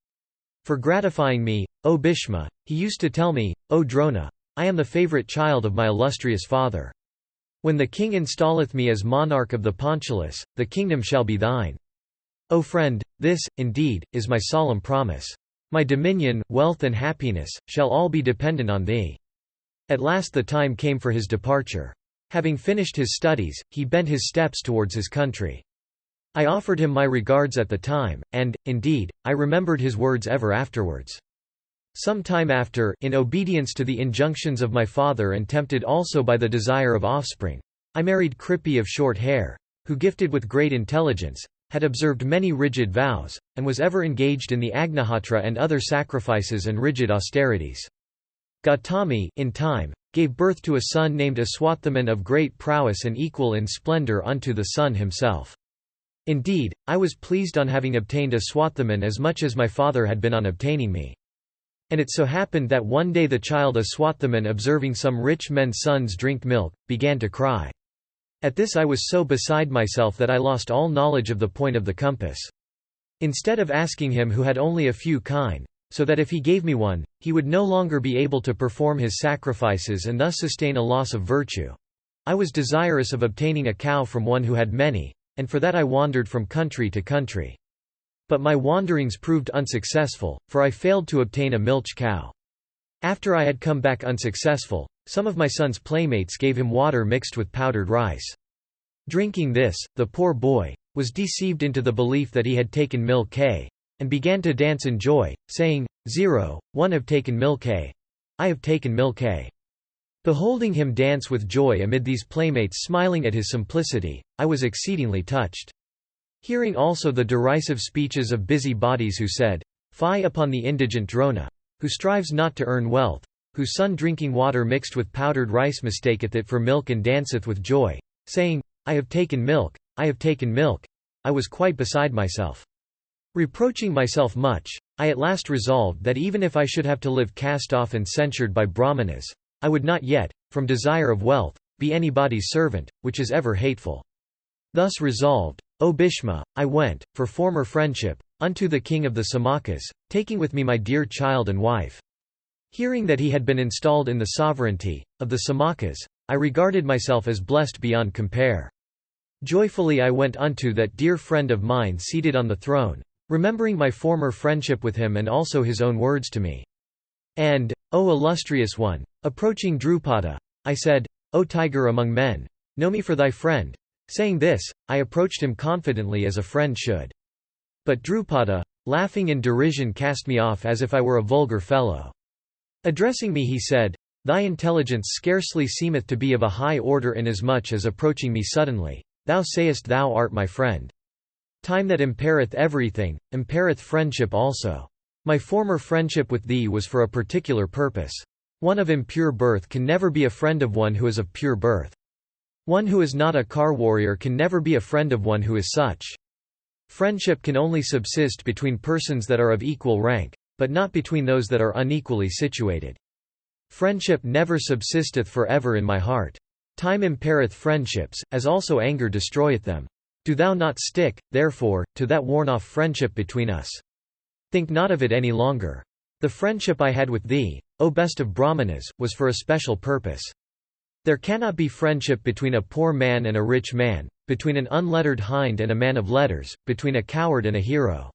S1: For gratifying me, O Bhishma, he used to tell me, O Drona, I am the favourite child of my illustrious father. When the king installeth me as monarch of the Panchalas, the kingdom shall be thine. O friend, this, indeed, is my solemn promise. My dominion, wealth and happiness, shall all be dependent on thee." At last the time came for his departure. Having finished his studies, he bent his steps towards his country. I offered him my regards at the time, and, indeed, I remembered his words ever afterwards. Some time after, in obedience to the injunctions of my father and tempted also by the desire of offspring, I married Kripi of short hair, who, gifted with great intelligence, had observed many rigid vows, and was ever engaged in the Agnihotra and other sacrifices and rigid austerities. Gautami, in time, gave birth to a son named Aswathaman of great prowess and equal in splendour unto the sun himself. Indeed, I was pleased on having obtained Aswathaman as much as my father had been on obtaining me. And it so happened that one day the child Aswathaman, observing some rich men's sons drink milk, began to cry. At this I was so beside myself that I lost all knowledge of the point of the compass. Instead of asking him who had only a few kine, so that if he gave me one, he would no longer be able to perform his sacrifices and thus sustain a loss of virtue, I was desirous of obtaining a cow from one who had many, and for that I wandered from country to country. But my wanderings proved unsuccessful, for I failed to obtain a milch cow. After I had come back unsuccessful, some of my son's playmates gave him water mixed with powdered rice. Drinking this, the poor boy was deceived into the belief that he had taken milk, and began to dance in joy, saying, 1 have taken milk, I have taken milk. Beholding him dance with joy amid these playmates smiling at his simplicity, I was exceedingly touched. Hearing also the derisive speeches of busy bodies who said, "Fie upon the indigent Drona, who strives not to earn wealth, whose son drinking water mixed with powdered rice mistaketh it for milk and danceth with joy, saying, I have taken milk, I have taken milk," I was quite beside myself. Reproaching myself much, I at last resolved that even if I should have to live cast off and censured by Brahmanas, I would not yet, from desire of wealth, be anybody's servant, which is ever hateful. Thus resolved, O Bhishma, I went, for former friendship, unto the king of the Samakas, taking with me my dear child and wife. Hearing that he had been installed in the sovereignty of the Samakas, I regarded myself as blessed beyond compare. Joyfully I went unto that dear friend of mine seated on the throne, remembering my former friendship with him and also his own words to me. And, O illustrious one, approaching Drupada, I said, O tiger among men, know me for thy friend. Saying this, I approached him confidently as a friend should. But Drupada, laughing in derision, cast me off as if I were a vulgar fellow. Addressing me he said, Thy intelligence scarcely seemeth to be of a high order, inasmuch as approaching me suddenly, thou sayest thou art my friend. Time that impaireth everything, impaireth friendship also. My former friendship with thee was for a particular purpose. One of impure birth can never be a friend of one who is of pure birth. One who is not a car warrior can never be a friend of one who is such. Friendship can only subsist between persons that are of equal rank, but not between those that are unequally situated. Friendship never subsisteth for ever in my heart. Time impaireth friendships, as also anger destroyeth them. Do thou not stick, therefore, to that worn-off friendship between us. Think not of it any longer. The friendship I had with thee, O best of Brahmanas, was for a special purpose. There cannot be friendship between a poor man and a rich man, between an unlettered hind and a man of letters, between a coward and a hero.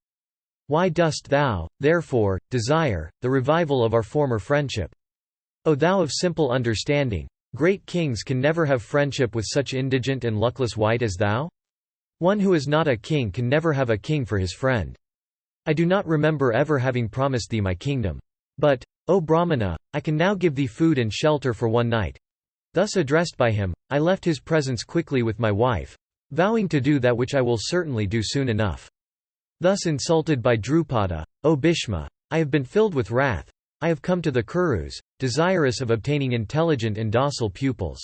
S1: Why dost thou, therefore, desire the revival of our former friendship? O thou of simple understanding, great kings can never have friendship with such indigent and luckless wight as thou? One who is not a king can never have a king for his friend. I do not remember ever having promised thee my kingdom. But, O Brahmana, I can now give thee food and shelter for one night. Thus addressed by him, I left his presence quickly with my wife, vowing to do that which I will certainly do soon enough. Thus insulted by Drupada, O Bhishma, I have been filled with wrath. I have come to the Kurus, desirous of obtaining intelligent and docile pupils.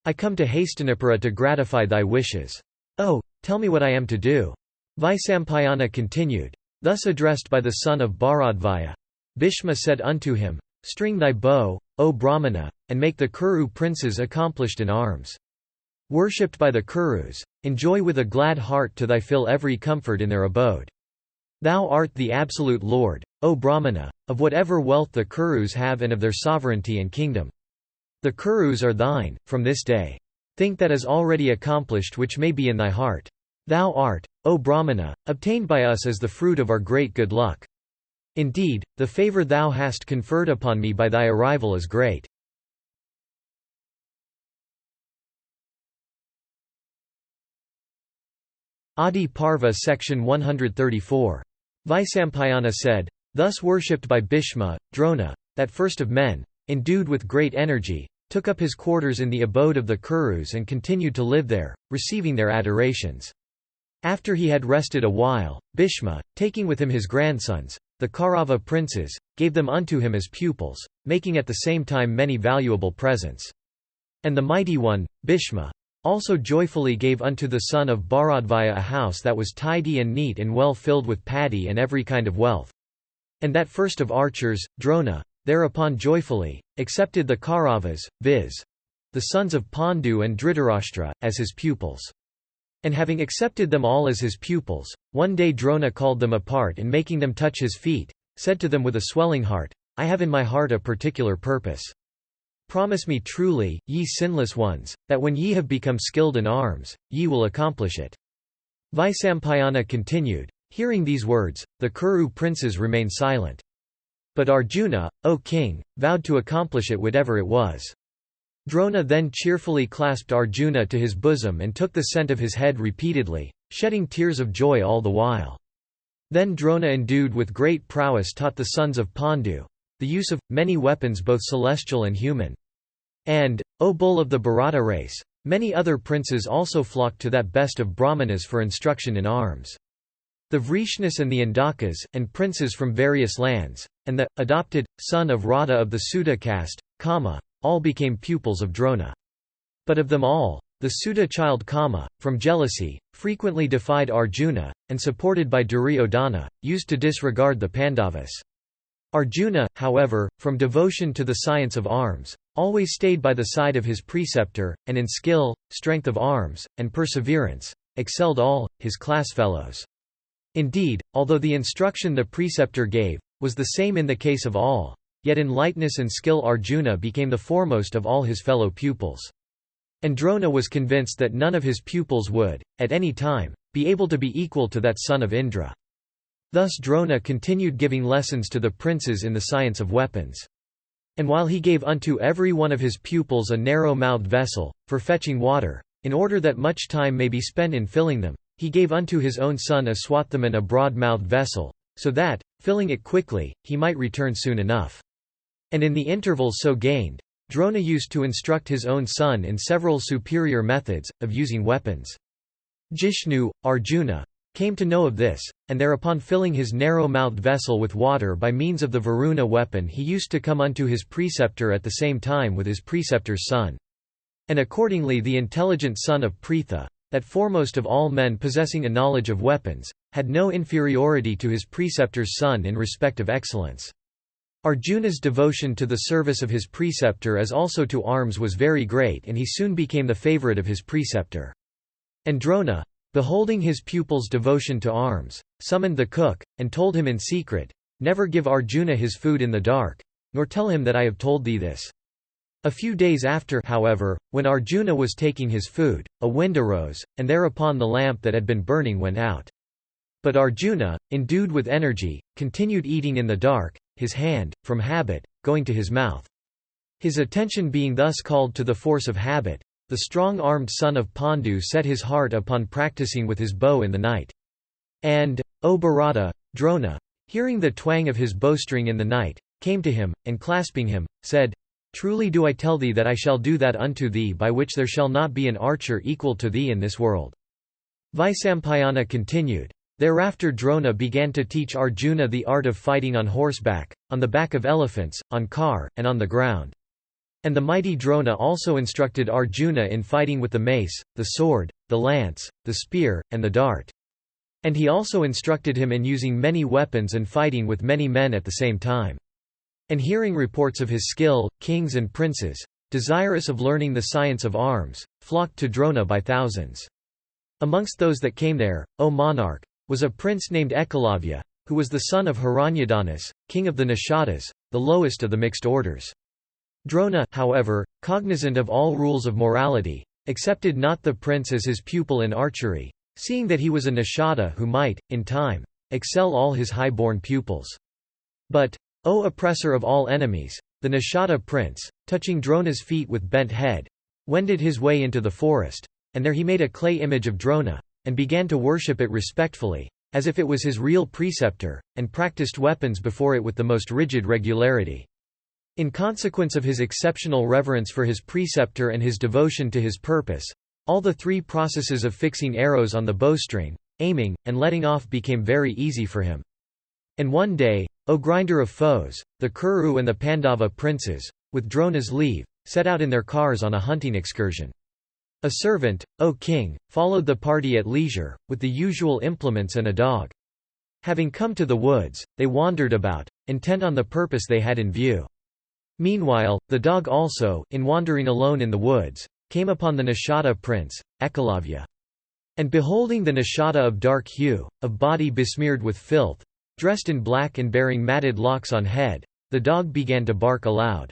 S1: I come to Hastinapura to gratify thy wishes. Oh, tell me what I am to do. Vaisampayana continued, thus addressed by the son of Bharadvaya. Bhishma said unto him, String thy bow, O Brahmana, and make the Kuru princes accomplished in arms. Worshipped by the Kurus, enjoy with a glad heart to thy fill every comfort in their abode. Thou art the absolute Lord, O Brahmana, of whatever wealth the Kurus have and of their sovereignty and kingdom. The Kurus are thine, from this day. Think that is already accomplished which may be in thy heart. Thou art, O Brahmana, obtained by us as the fruit of our great good luck. Indeed, the favour thou hast conferred upon me by thy arrival is great. Adiparva section 134. Vaisampayana said, thus worshipped by Bhishma, Drona, that first of men, endued with great energy, took up his quarters in the abode of the Kurus and continued to live there, receiving their adorations. After he had rested a while, Bhishma, taking with him his grandsons, the Kaurava princes, gave them unto him as pupils, making at the same time many valuable presents. And the mighty one, Bhishma, also joyfully gave unto the son of Bharadvaja a house that was tidy and neat and well filled with paddy and every kind of wealth. And that first of archers, Drona, thereupon joyfully, accepted the Kauravas, viz. the sons of Pandu and Dhritarashtra, as his pupils. And having accepted them all as his pupils, one day Drona called them apart and making them touch his feet, said to them with a swelling heart, I have in my heart a particular purpose. Promise me truly, ye sinless ones, that when ye have become skilled in arms, ye will accomplish it. Vaisampayana continued, hearing these words, the Kuru princes remained silent. But Arjuna, O king, vowed to accomplish it whatever it was. Drona then cheerfully clasped Arjuna to his bosom and took the scent of his head repeatedly, shedding tears of joy all the while. Then Drona endued with great prowess taught the sons of Pandu the use of many weapons both celestial and human. And, O bull of the Bharata race, many other princes also flocked to that best of Brahmanas for instruction in arms. The Vrishnas and the Andakas, and princes from various lands, and the adopted son of Radha of the Sudha caste, Kama, all became pupils of Drona. But of them all, the Sudha child Kama, from jealousy, frequently defied Arjuna, and supported by Duryodhana, used to disregard the Pandavas. Arjuna, however, from devotion to the science of arms, always stayed by the side of his preceptor, and in skill, strength of arms, and perseverance, excelled all his classfellows. Indeed, although the instruction the preceptor gave was the same in the case of all, yet in lightness and skill Arjuna became the foremost of all his fellow pupils. And Drona was convinced that none of his pupils would, at any time, be able to be equal to that son of Indra. Thus Drona continued giving lessons to the princes in the science of weapons. And while he gave unto every one of his pupils a narrow-mouthed vessel, for fetching water, in order that much time may be spent in filling them, he gave unto his own son Aswathaman a broad-mouthed vessel, so that, filling it quickly, he might return soon enough. And in the intervals so gained, Drona used to instruct his own son in several superior methods, of using weapons. Jishnu, Arjuna, came to know of this, and thereupon filling his narrow-mouthed vessel with water by means of the Varuna weapon he used to come unto his preceptor at the same time with his preceptor's son. And accordingly the intelligent son of Pritha, that foremost of all men possessing a knowledge of weapons, had no inferiority to his preceptor's son in respect of excellence. Arjuna's devotion to the service of his preceptor as also to arms was very great and he soon became the favourite of his preceptor. And Drona, beholding his pupil's devotion to arms, summoned the cook, and told him in secret, Never give Arjuna his food in the dark, nor tell him that I have told thee this. A few days after, however, when Arjuna was taking his food, a wind arose, and thereupon the lamp that had been burning went out. But Arjuna, endued with energy, continued eating in the dark, his hand, from habit, going to his mouth. His attention being thus called to the force of habit, the strong-armed son of Pandu set his heart upon practicing with his bow in the night. And, O Bharata, Drona, hearing the twang of his bowstring in the night, came to him, and clasping him, said, Truly do I tell thee that I shall do that unto thee by which there shall not be an archer equal to thee in this world. Vaisampayana continued, Thereafter Drona began to teach Arjuna the art of fighting on horseback, on the back of elephants, on car, and on the ground. And the mighty Drona also instructed Arjuna in fighting with the mace, the sword, the lance, the spear, and the dart. And he also instructed him in using many weapons and fighting with many men at the same time. And hearing reports of his skill, kings and princes, desirous of learning the science of arms, flocked to Drona by thousands. Amongst those that came there, O monarch, was a prince named Ekalavya, who was the son of Hiranyadanus, king of the Nishadas, the lowest of the mixed orders. Drona, however, cognizant of all rules of morality, accepted not the prince as his pupil in archery, seeing that he was a Nishada who might, in time, excel all his high-born pupils. But, O oppressor of all enemies, the Nishada prince, touching Drona's feet with bent head, wended his way into the forest, and there he made a clay image of Drona, and began to worship it respectfully, as if it was his real preceptor, and practiced weapons before it with the most rigid regularity. In consequence of his exceptional reverence for his preceptor and his devotion to his purpose, all the three processes of fixing arrows on the bowstring, aiming, and letting off became very easy for him. And one day, O grinder of foes, the Kuru and the Pandava princes, with Drona's leave, set out in their cars on a hunting excursion. A servant, O king, followed the party at leisure, with the usual implements and a dog. Having come to the woods, they wandered about, intent on the purpose they had in view. Meanwhile, the dog also, in wandering alone in the woods, came upon the Nishada prince, Ekalavya. And beholding the Nishada of dark hue, of body besmeared with filth, dressed in black and bearing matted locks on head, the dog began to bark aloud.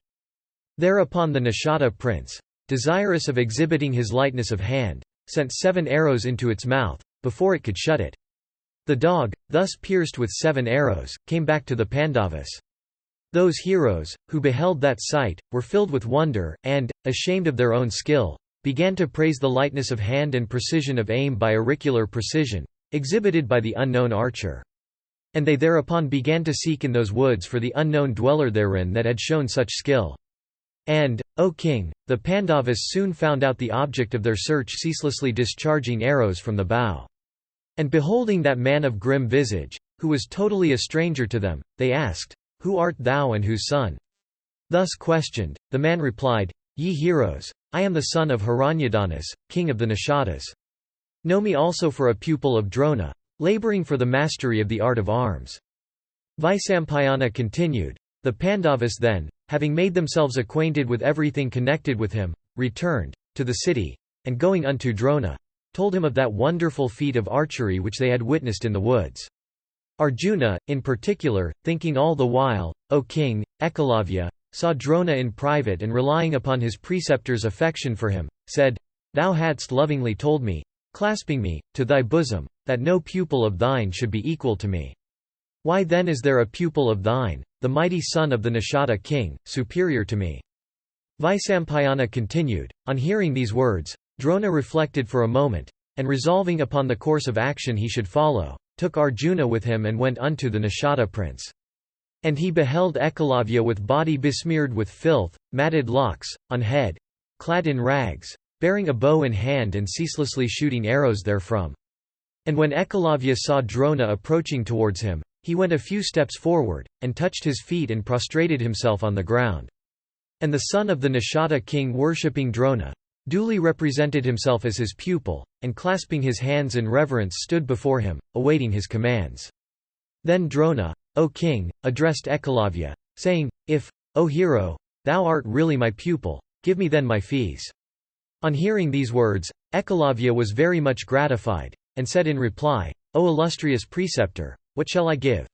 S1: Thereupon the Nishada prince, desirous of exhibiting his lightness of hand, sent 7 arrows into its mouth, before it could shut it. The dog, thus pierced with 7 arrows, came back to the Pandavas. Those heroes, who beheld that sight, were filled with wonder, and, ashamed of their own skill, began to praise the lightness of hand and precision of aim by auricular precision, exhibited by the unknown archer. And they thereupon began to seek in those woods for the unknown dweller therein that had shown such skill. And, O king, the Pandavas soon found out the object of their search, ceaselessly discharging arrows from the bow. And beholding that man of grim visage, who was totally a stranger to them, they asked, "Who art thou and whose son?" Thus questioned, the man replied, "Ye heroes, I am the son of Hiranyadanus, king of the Nishadas. Know me also for a pupil of Drona, laboring for the mastery of the art of arms." Vaisampayana continued, the Pandavas then, having made themselves acquainted with everything connected with him, returned to the city, and going unto Drona, told him of that wonderful feat of archery which they had witnessed in the woods. Arjuna, in particular, thinking all the while, O king, Ekalavya, saw Drona in private and relying upon his preceptor's affection for him, said, "Thou hadst lovingly told me, clasping me, to thy bosom, that no pupil of thine should be equal to me. Why then is there a pupil of thine, the mighty son of the Nishada king, superior to me?" Vaisampayana continued, on hearing these words, Drona reflected for a moment, and resolving upon the course of action he should follow, took Arjuna with him and went unto the Nishada prince. And he beheld Ekalavya with body besmeared with filth, matted locks, on head, clad in rags, bearing a bow in hand and ceaselessly shooting arrows therefrom. And when Ekalavya saw Drona approaching towards him, he went a few steps forward, and touched his feet and prostrated himself on the ground. And the son of the Nishada king worshipping Drona, duly represented himself as his pupil, and clasping his hands in reverence stood before him, awaiting his commands. Then Drona, O king, addressed Ekalavya, saying, "If, O hero, thou art really my pupil, give me then my fees." On hearing these words, Ekalavya was very much gratified, and said in reply, "O illustrious preceptor, what shall I give?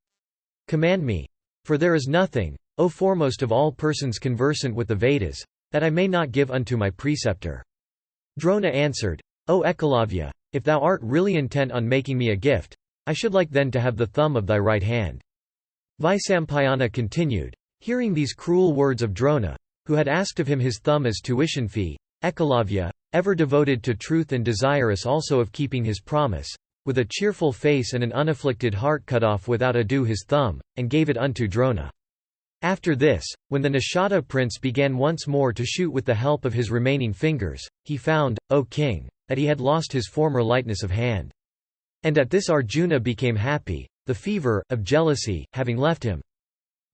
S1: Command me. For there is nothing, O foremost of all persons conversant with the Vedas, that I may not give unto my preceptor." Drona answered, "O Ekalavya, if thou art really intent on making me a gift, I should like then to have the thumb of thy right hand." Vaisampayana continued, hearing these cruel words of Drona, who had asked of him his thumb as tuition fee, Ekalavya, ever devoted to truth and desirous also of keeping his promise, with a cheerful face and an unafflicted heart cut off without ado his thumb, and gave it unto Drona. After this, when the Nishada prince began once more to shoot with the help of his remaining fingers, he found, O king, that he had lost his former lightness of hand. And at this Arjuna became happy, the fever of jealousy having left him.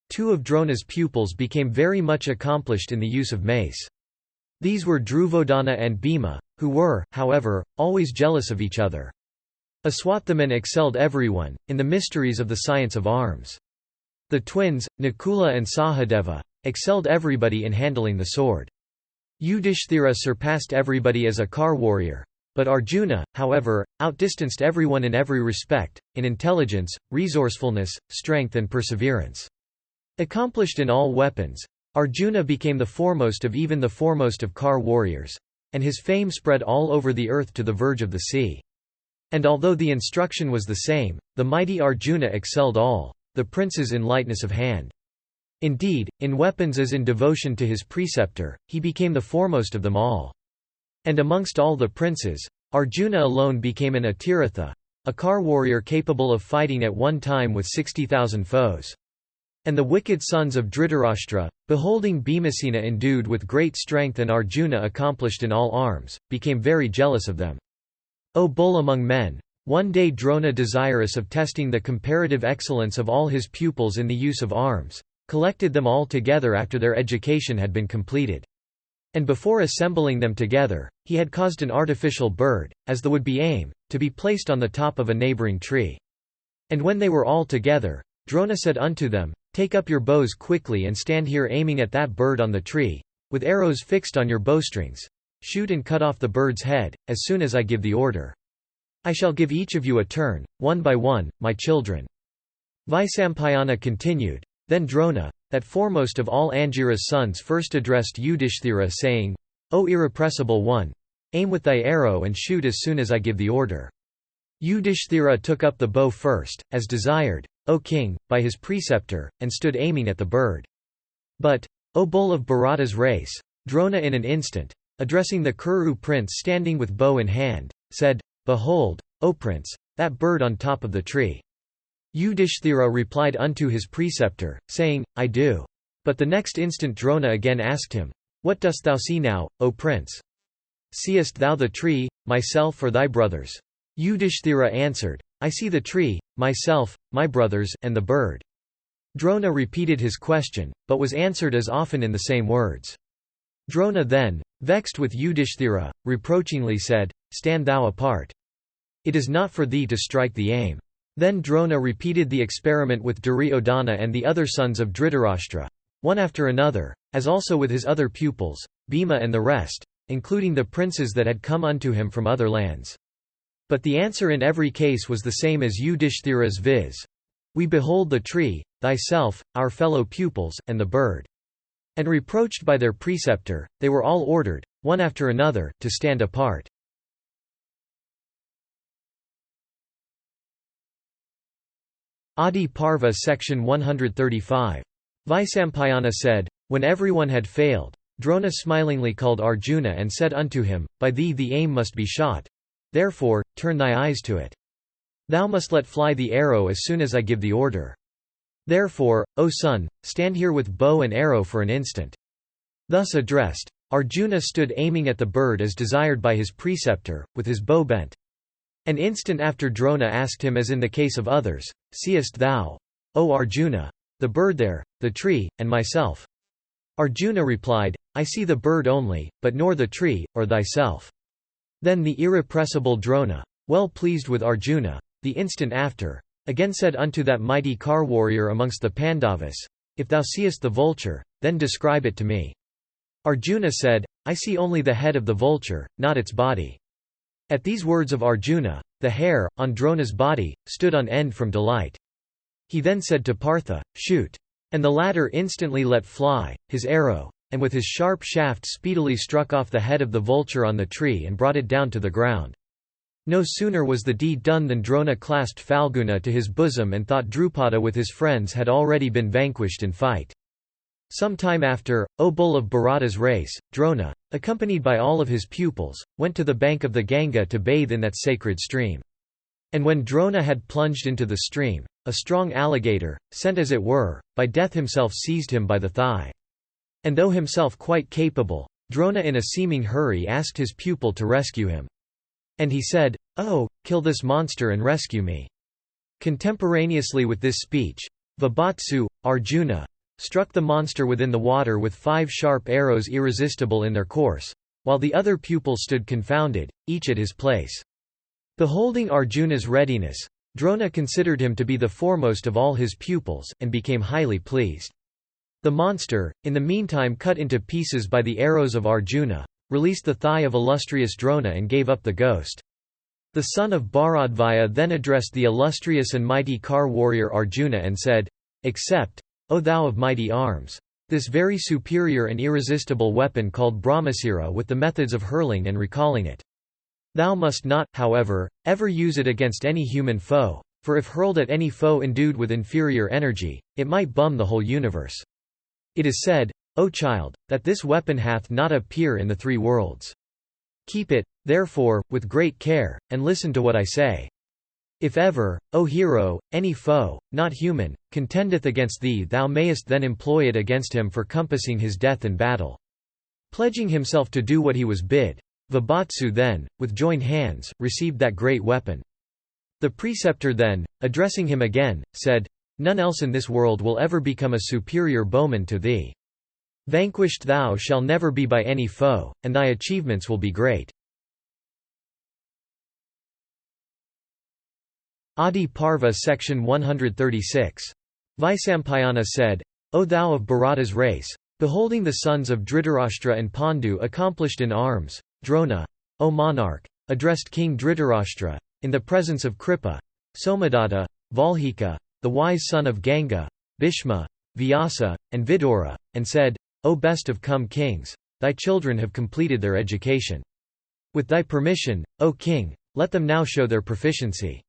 S1: 2 of Drona's pupils became very much accomplished in the use of mace. These were Druvodana and Bhima, who were, however, always jealous of each other. Aswathaman excelled everyone, in the mysteries of the science of arms. The twins, Nakula and Sahadeva, excelled everybody in handling the sword. Yudhishthira surpassed everybody as a car warrior. But Arjuna, however, outdistanced everyone in every respect, in intelligence, resourcefulness, strength and perseverance. Accomplished in all weapons, Arjuna became the foremost of even the foremost of Kar warriors, and his fame spread all over the earth to the verge of the sea. And although the instruction was the same, the mighty Arjuna excelled all the princes in lightness of hand. Indeed, in weapons as in devotion to his preceptor, he became the foremost of them all. And amongst all the princes, Arjuna alone became an Atiratha, a Kar warrior capable of fighting at one time with 60,000 foes. And the wicked sons of Dhritarashtra, beholding Bhimasena endued with great strength and Arjuna accomplished in all arms, became very jealous of them. O bull among men! One day Drona, desirous of testing the comparative excellence of all his pupils in the use of arms, collected them all together after their education had been completed. And before assembling them together, he had caused an artificial bird, as the would-be aim, to be placed on the top of a neighboring tree. And when they were all together, Drona said unto them, "Take up your bows quickly and stand here aiming at that bird on the tree, with arrows fixed on your bowstrings. Shoot and cut off the bird's head, as soon as I give the order. I shall give each of you a turn, one by one, my children." Vaisampayana continued. Then Drona, that foremost of all Angira's sons, first addressed Yudhishthira saying, "O irrepressible one! Aim with thy arrow and shoot as soon as I give the order." Yudhishthira took up the bow first, as desired, O king, by his preceptor, and stood aiming at the bird. But, O bull of Bharata's race, Drona in an instant, addressing the Kuru prince standing with bow in hand, said, "Behold, O prince, that bird on top of the tree." Yudhishthira replied unto his preceptor, saying, "I do." But the next instant Drona again asked him, "What dost thou see now, O prince? Seest thou the tree, myself or thy brothers?" Yudhishthira answered, "I see the tree, myself, my brothers, and the bird." Drona repeated his question, but was answered as often in the same words. Drona then, vexed with Yudhishthira, reproachingly said, "Stand thou apart. It is not for thee to strike the aim." Then Drona repeated the experiment with Duryodhana and the other sons of Dhritarashtra, one after another, as also with his other pupils, Bhima and the rest, including the princes that had come unto him from other lands. But the answer in every case was the same as Yudhishthira's, viz. "We behold the tree, thyself, our fellow pupils, and the bird." And reproached by their preceptor, they were all ordered, one after another, to stand apart. Adiparva section 135. Vaisampayana said, when everyone had failed, Drona smilingly called Arjuna and said unto him, "By thee the aim must be shot. Therefore, turn thy eyes to it. Thou must let fly the arrow as soon as I give the order. Therefore, O son, stand here with bow and arrow for an instant." Thus addressed, Arjuna stood aiming at the bird as desired by his preceptor, with his bow bent. An instant after Drona asked him, as in the case of others, "Seest thou, O Arjuna, the bird there, the tree, and myself?" Arjuna replied, "I see the bird only, but nor the tree, or thyself." Then the irrepressible Drona, well pleased with Arjuna, the instant after, again said unto that mighty Kar warrior amongst the Pandavas, "If thou seest the vulture, then describe it to me." Arjuna said, "I see only the head of the vulture, not its body." At these words of Arjuna, the hair, on Drona's body, stood on end from delight. He then said to Partha, "Shoot." And the latter instantly let fly his arrow, and with his sharp shaft speedily struck off the head of the vulture on the tree and brought it down to the ground. No sooner was the deed done than Drona clasped Falguna to his bosom and thought Drupada with his friends had already been vanquished in fight. Some time after, O bull of Bharata's race, Drona, accompanied by all of his pupils, went to the bank of the Ganga to bathe in that sacred stream. And when Drona had plunged into the stream, a strong alligator, sent as it were, by death himself, seized him by the thigh. And though himself quite capable, Drona in a seeming hurry asked his pupil to rescue him. And he said, "Oh, kill this monster and rescue me." Contemporaneously with this speech, Vabatsu, Arjuna, struck the monster within the water with 5 sharp arrows irresistible in their course, while the other pupils stood confounded, each at his place. Beholding Arjuna's readiness, Drona considered him to be the foremost of all his pupils, and became highly pleased. The monster, in the meantime cut into pieces by the arrows of Arjuna, released the thigh of illustrious Drona and gave up the ghost. The son of Bharadvaja then addressed the illustrious and mighty car warrior Arjuna and said, "Accept, O thou of mighty arms, this very superior and irresistible weapon called Brahmasira with the methods of hurling and recalling it. Thou must not, however, ever use it against any human foe, for if hurled at any foe endued with inferior energy, it might bum the whole universe. It is said, O child, that this weapon hath not a peer in the three worlds. Keep it, therefore, with great care, and listen to what I say. If ever, O hero, any foe, not human, contendeth against thee, thou mayest then employ it against him for compassing his death in battle." Pledging himself to do what he was bid, Vibhatsu then, with joined hands, received that great weapon. The preceptor then, addressing him again, said, "None else in this world will ever become a superior bowman to thee. Vanquished thou shall never be by any foe, and thy achievements will be great." Adiparva section 136. Vaisampayana said, "O thou of Bharata's race, beholding the sons of Dhritarashtra and Pandu accomplished in arms, Drona, O monarch, addressed King Dhritarashtra, in the presence of Kripa, Somadatta, Valhika, the wise son of Ganga, Bhishma, Vyasa, and Vidura, and said, O best of kings, thy children have completed their education. With thy permission, O king, let them now show their proficiency."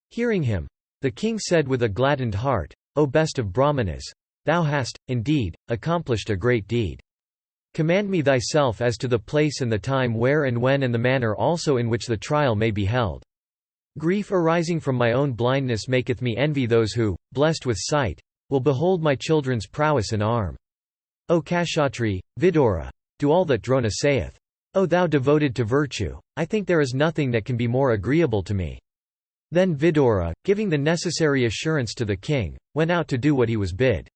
S1: Hearing him, the king said with a gladdened heart, O best of Brahmanas, thou hast, indeed, accomplished a great deed. Command me thyself as to the place and the time where and when and the manner also in which the trial may be held. Grief arising from my own blindness maketh me envy those who, blessed with sight, will behold my children's prowess in arm. O Kshatri, Vidura, do all that Drona saith. O thou devoted to virtue, I think there is nothing that can be more agreeable to me. Then Vidura, giving the necessary assurance to the king, went out to do what he was bid.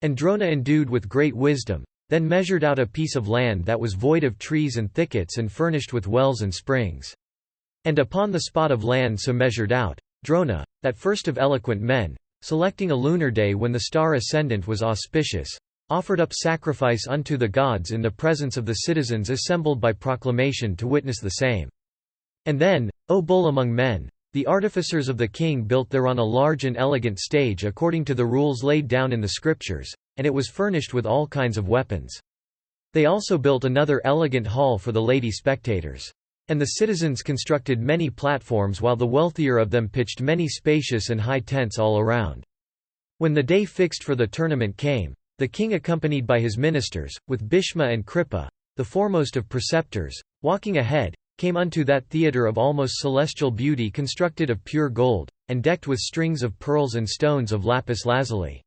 S1: And Drona, endued with great wisdom, then measured out a piece of land that was void of trees and thickets and furnished with wells and springs. And upon the spot of land so measured out, Drona, that first of eloquent men, selecting a lunar day when the star ascendant was auspicious, offered up sacrifice unto the gods in the presence of the citizens assembled by proclamation to witness the same. And then, O bull among men, the artificers of the king built thereon a large and elegant stage according to the rules laid down in the scriptures, and it was furnished with all kinds of weapons. They also built another elegant hall for the lady spectators. And the citizens constructed many platforms while the wealthier of them pitched many spacious and high tents all around. When the day fixed for the tournament came, the king accompanied by his ministers, with Bhishma and Kripa, the foremost of preceptors, walking ahead, came unto that theatre of almost celestial beauty constructed of pure gold, and decked with strings of pearls and stones of lapis lazuli.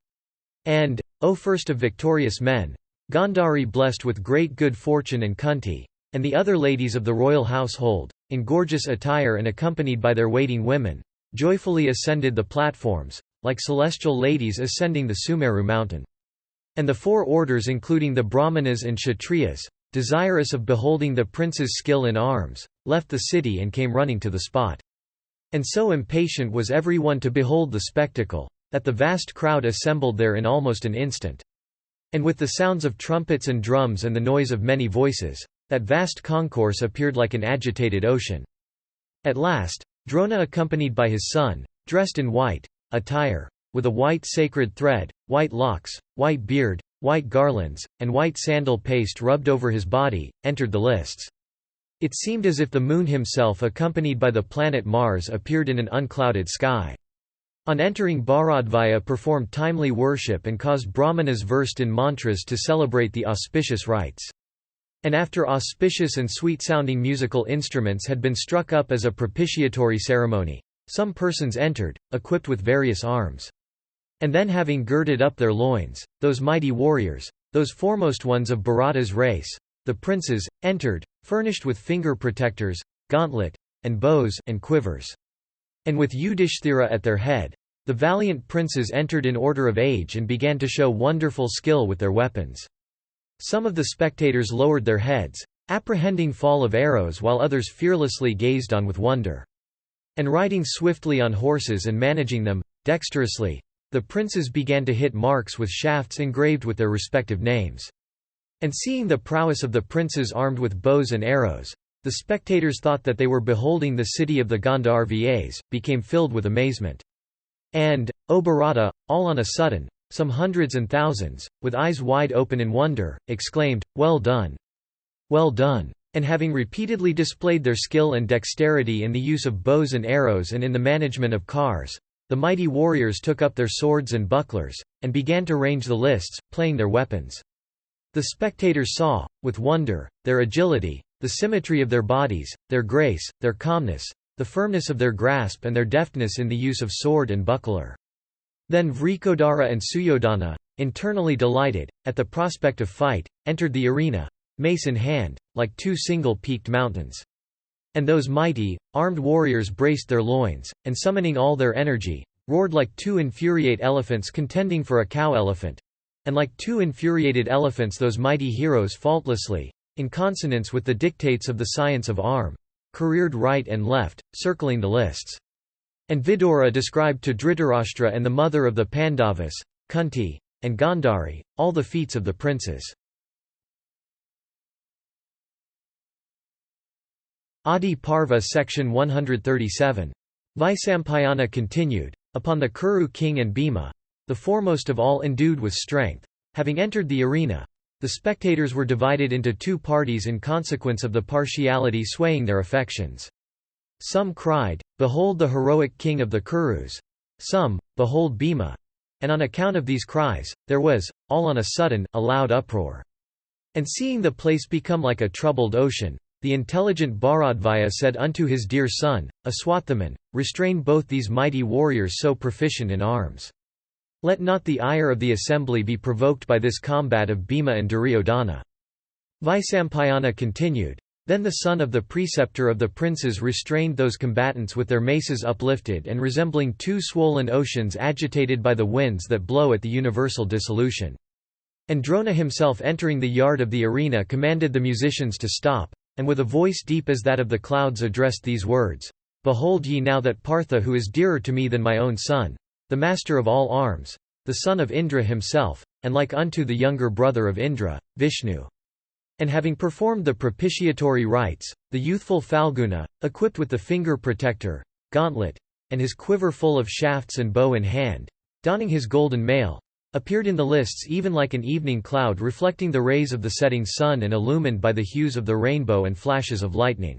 S1: And, O first of victorious men, Gandhari blessed with great good fortune and Kunti, and the other ladies of the royal household, in gorgeous attire and accompanied by their waiting women, joyfully ascended the platforms, like celestial ladies ascending the Sumeru mountain. And the four orders including the Brahmanas and Kshatriyas, desirous of beholding the prince's skill in arms, left the city and came running to the spot. And so impatient was every one to behold the spectacle, that the vast crowd assembled there in almost an instant. And with the sounds of trumpets and drums and the noise of many voices, that vast concourse appeared like an agitated ocean. At last, Drona accompanied by his son, dressed in white attire, with a white sacred thread, white locks, white beard, white garlands, and white sandal paste rubbed over his body, entered the lists. It seemed as if the moon himself accompanied by the planet Mars appeared in an unclouded sky. On entering, Bharadvaja performed timely worship and caused Brahmanas versed in mantras to celebrate the auspicious rites. And after auspicious and sweet-sounding musical instruments had been struck up as a propitiatory ceremony, some persons entered, equipped with various arms. And then having girded up their loins, those mighty warriors, those foremost ones of Bharata's race, the princes, entered, furnished with finger protectors, gauntlet, and bows and quivers. And with Yudhishthira at their head, the valiant princes entered in order of age and began to show wonderful skill with their weapons. Some of the spectators lowered their heads, apprehending fall of arrows, while others fearlessly gazed on with wonder. And riding swiftly on horses and managing them, dexterously, the princes began to hit marks with shafts engraved with their respective names. And seeing the prowess of the princes armed with bows and arrows, the spectators thought that they were beholding the city of the Gandharvas, became filled with amazement. And, O Bharata, all on a sudden, some hundreds and thousands, with eyes wide open in wonder, exclaimed, "Well done! Well done!" And having repeatedly displayed their skill and dexterity in the use of bows and arrows and in the management of cars, the mighty warriors took up their swords and bucklers, and began to range the lists, playing their weapons. The spectators saw, with wonder, their agility, the symmetry of their bodies, their grace, their calmness, the firmness of their grasp and their deftness in the use of sword and buckler. Then Vrikodara and Suyodhana, internally delighted, at the prospect of fight, entered the arena, mace in hand, like two single-peaked mountains. And those mighty, armed warriors braced their loins, and summoning all their energy, roared like two infuriate elephants contending for a cow-elephant. And like two infuriated elephants those mighty heroes faultlessly, in consonance with the dictates of the science of arm, careered right and left, circling the lists. And Vidura described to Dhritarashtra and the mother of the Pandavas, Kunti, and Gandhari, all the feats of the princes. Adiparva section 137. Vaisampayana continued, upon the Kuru king and Bhima, the foremost of all endued with strength, having entered the arena, the spectators were divided into two parties in consequence of the partiality swaying their affections. Some cried, "Behold the heroic king of the Kurus!" Some, "Behold Bhima!" And on account of these cries, there was, all on a sudden, a loud uproar. And seeing the place become like a troubled ocean, the intelligent Bharadvaya said unto his dear son, Aswathaman, "Restrain both these mighty warriors so proficient in arms. Let not the ire of the assembly be provoked by this combat of Bhima and Duryodhana." Vaisampayana continued, "Then the son of the preceptor of the princes restrained those combatants with their maces uplifted and resembling two swollen oceans agitated by the winds that blow at the universal dissolution. And Drona himself entering the yard of the arena commanded the musicians to stop, and with a voice deep as that of the clouds addressed these words, Behold ye now that Partha who is dearer to me than my own son, the master of all arms, the son of Indra himself, and like unto the younger brother of Indra, Vishnu." And having performed the propitiatory rites, the youthful Falguna, equipped with the finger protector, gauntlet, and his quiver full of shafts and bow in hand, donning his golden mail, appeared in the lists even like an evening cloud reflecting the rays of the setting sun and illumined by the hues of the rainbow and flashes of lightning.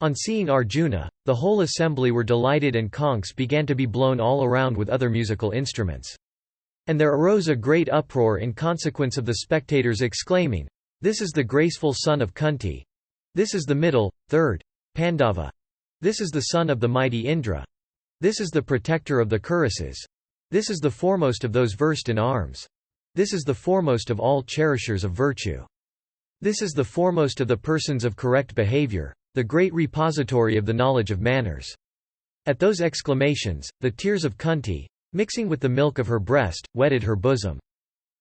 S1: On seeing Arjuna, the whole assembly were delighted and conchs began to be blown all around with other musical instruments. And there arose a great uproar in consequence of the spectators exclaiming, "This is the graceful son of Kunti. This is the middle, third, Pandava. This is the son of the mighty Indra. This is the protector of the Kuruses. This is the foremost of those versed in arms. This is the foremost of all cherishers of virtue. This is the foremost of the persons of correct behavior, the great repository of the knowledge of manners." At those exclamations, the tears of Kunti, mixing with the milk of her breast, wetted her bosom.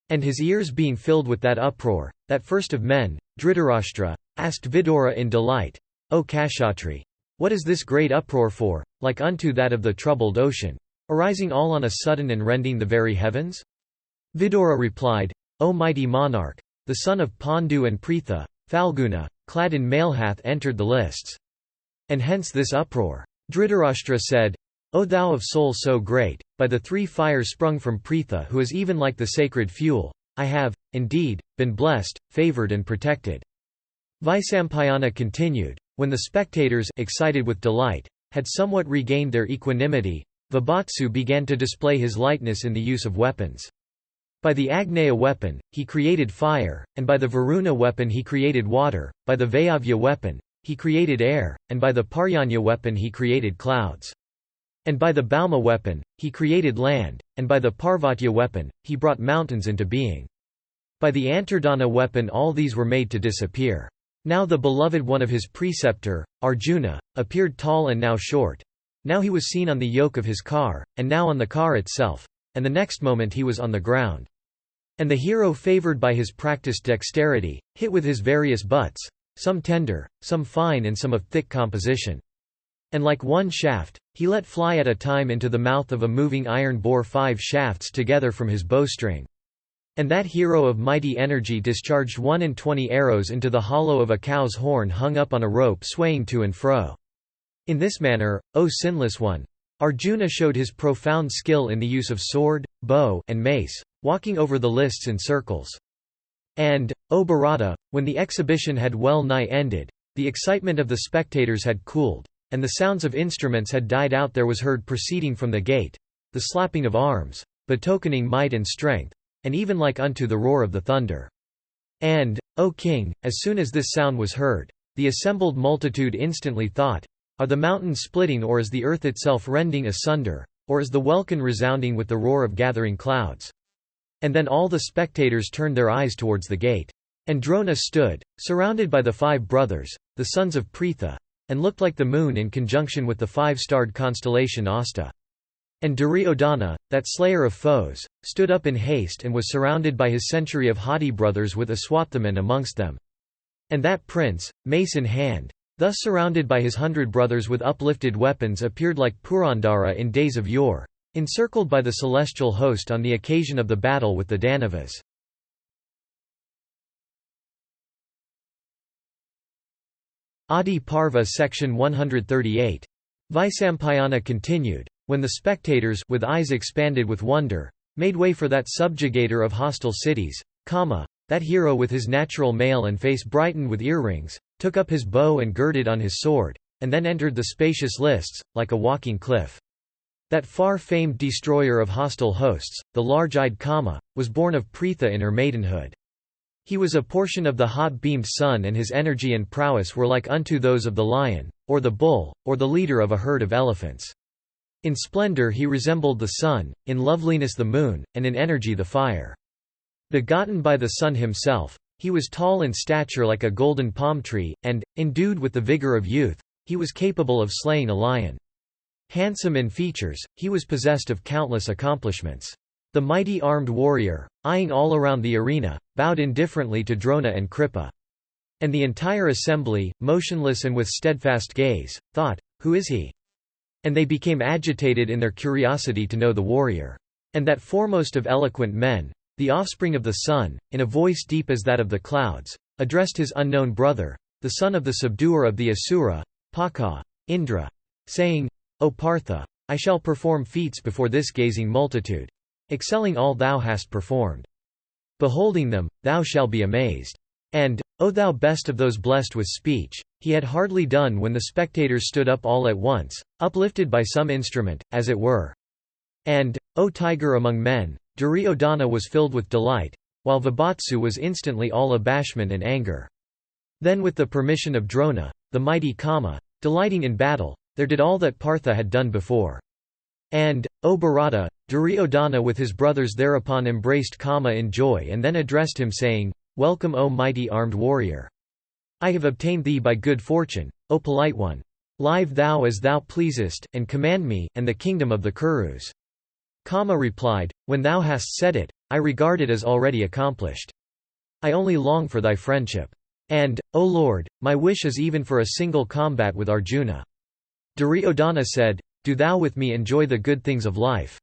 S1: And his ears being filled with that uproar, that first of men, Dhritarashtra, asked Vidura in delight, "O Kshatri, what is this great uproar for, like unto that of the troubled ocean, arising all on a sudden and rending the very heavens?" Vidura replied, "O mighty monarch, the son of Pandu and Pritha, Falguna, clad in mail hath entered the lists. And hence this uproar." Dhritarashtra said, "O thou of soul so great, by the three fires sprung from Pritha who is even like the sacred fuel, I have, indeed, been blessed, favoured and protected." Vaisampayana continued, "When the spectators, excited with delight, had somewhat regained their equanimity, Vibhatsu began to display his lightness in the use of weapons. By the Agneya weapon, he created fire, and by the Varuna weapon he created water, by the Vayavya weapon, he created air, and by the Paryanya weapon he created clouds. And by the Bhauma weapon, he created land, and by the Parvatya weapon, he brought mountains into being. By the Antardana weapon all these were made to disappear. Now the beloved one of his preceptor, Arjuna, appeared tall and now short. Now he was seen on the yoke of his car, and now on the car itself, and the next moment he was on the ground. And the hero favoured by his practised dexterity, hit with his various butts, some tender, some fine and some of thick composition. And like one shaft, he let fly at a time into the mouth of a moving iron bore 5 shafts together from his bowstring. And that hero of mighty energy discharged 21 arrows into the hollow of a cow's horn hung up on a rope swaying to and fro. In this manner, O sinless one, Arjuna showed his profound skill in the use of sword, bow, and mace, walking over the lists in circles. And, O Bharata, when the exhibition had well nigh ended, the excitement of the spectators had cooled, and the sounds of instruments had died out, there was heard proceeding from the gate the slapping of arms, betokening might and strength, and even like unto the roar of the thunder. And, O king, as soon as this sound was heard, the assembled multitude instantly thought, are the mountains splitting, or is the earth itself rending asunder, or is the welkin resounding with the roar of gathering clouds? And then all the spectators turned their eyes towards the gate. And Drona stood, surrounded by the 5 brothers, the sons of Pritha, and looked like the moon in conjunction with the 5-starred constellation Asta. And Duryodhana, that slayer of foes, stood up in haste and was surrounded by his century of haughty brothers with Aswathaman amongst them. And that prince, mace in hand, thus surrounded by his 100 brothers with uplifted weapons, appeared like Purandara in days of yore, encircled by the celestial host on the occasion of the battle with the Danavas. Adiparva section 138. Vaisampayana continued, when the spectators, with eyes expanded with wonder, made way for that subjugator of hostile cities, Kama, that hero with his natural mail and face brightened with earrings, took up his bow and girded on his sword, and then entered the spacious lists, like a walking cliff. That far-famed destroyer of hostile hosts, the large-eyed Kama, was born of Pritha in her maidenhood. He was a portion of the hot-beamed sun, and his energy and prowess were like unto those of the lion, or the bull, or the leader of a herd of elephants. In splendor he resembled the sun, in loveliness the moon, and in energy the fire. Begotten by the sun himself, he was tall in stature like a golden palm tree, and, endued with the vigor of youth, he was capable of slaying a lion. Handsome in features, he was possessed of countless accomplishments. The mighty armed warrior, eyeing all around the arena, bowed indifferently to Drona and Kripa. And the entire assembly, motionless and with steadfast gaze, thought, "Who is he?" And they became agitated in their curiosity to know the warrior. And that foremost of eloquent men, the offspring of the sun, in a voice deep as that of the clouds, addressed his unknown brother, the son of the subduer of the Asura, Paka, Indra, saying, "O Partha, I shall perform feats before this gazing multitude, excelling all thou hast performed. Beholding them, thou shalt be amazed. And, O thou best of those blessed with speech," he had hardly done when the spectators stood up all at once, uplifted by some instrument, as it were. And, O tiger among men, Duryodhana was filled with delight, while Vibhatsu was instantly all abashment and anger. Then with the permission of Drona, the mighty Kama, delighting in battle, there did all that Partha had done before. And, O Bharata, Duryodhana with his brothers thereupon embraced Kama in joy and then addressed him saying, "Welcome, O mighty armed warrior. I have obtained thee by good fortune, O polite one. Live thou as thou pleasest, and command me, and the kingdom of the Kurus." Kama replied, "When thou hast said it, I regard it as already accomplished. I only long for thy friendship. And, O Lord, my wish is even for a single combat with Arjuna." Duryodhana said, "Do thou with me enjoy the good things of life.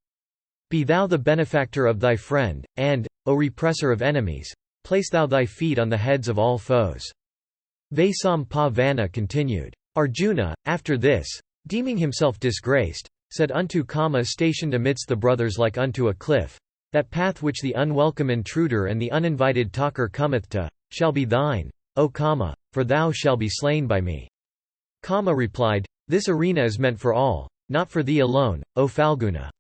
S1: Be thou the benefactor of thy friend, and, O repressor of enemies, place thou thy feet on the heads of all foes." Vaisampayana continued. Arjuna, after this, deeming himself disgraced, said unto Kama stationed amidst the brothers like unto a cliff, "That path which the unwelcome intruder and the uninvited talker cometh to, shall be thine, O Kama, for thou shalt be slain by me." Kama replied, "This arena is meant for all, not for thee alone, O Falguna.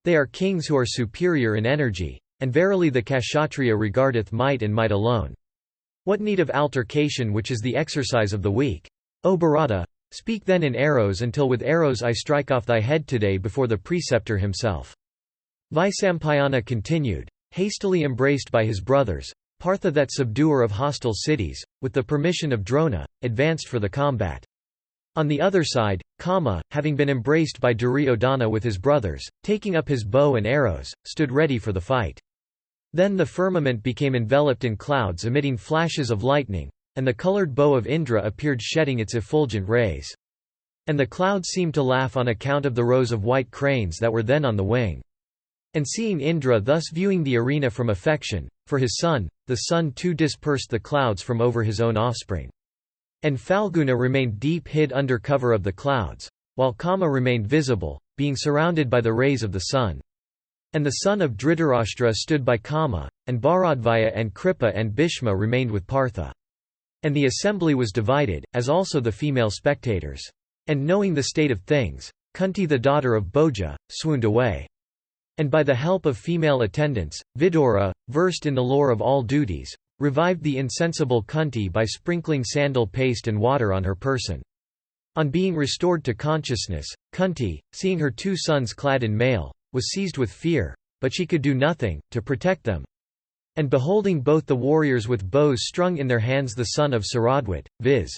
S1: They are kings who are superior in energy, and verily the Kshatriya regardeth might and might alone. What need of altercation which is the exercise of the weak? O Bharata, speak then in arrows until with arrows I strike off thy head today before the preceptor himself." Vaisampayana continued, hastily embraced by his brothers, Partha that subduer of hostile cities, with the permission of Drona, advanced for the combat. On the other side, Kama, having been embraced by Duryodhana with his brothers, taking up his bow and arrows, stood ready for the fight. Then the firmament became enveloped in clouds emitting flashes of lightning, and the coloured bow of Indra appeared shedding its effulgent rays. And the clouds seemed to laugh on account of the rows of white cranes that were then on the wing. And seeing Indra thus viewing the arena from affection for his son, the sun too dispersed the clouds from over his own offspring. And Falguna remained deep hid under cover of the clouds, while Kama remained visible, being surrounded by the rays of the sun. And the son of Dhritarashtra stood by Kama, and Bharadvaya and Kripa and Bhishma remained with Partha. And the assembly was divided, as also the female spectators. And knowing the state of things, Kunti the daughter of Bhoja, swooned away. And by the help of female attendants, Vidura, versed in the lore of all duties, revived the insensible Kunti by sprinkling sandal paste and water on her person. On being restored to consciousness, Kunti, seeing her 2 sons clad in mail, was seized with fear, but she could do nothing to protect them. And beholding both the warriors with bows strung in their hands, the son of Saradwat, viz.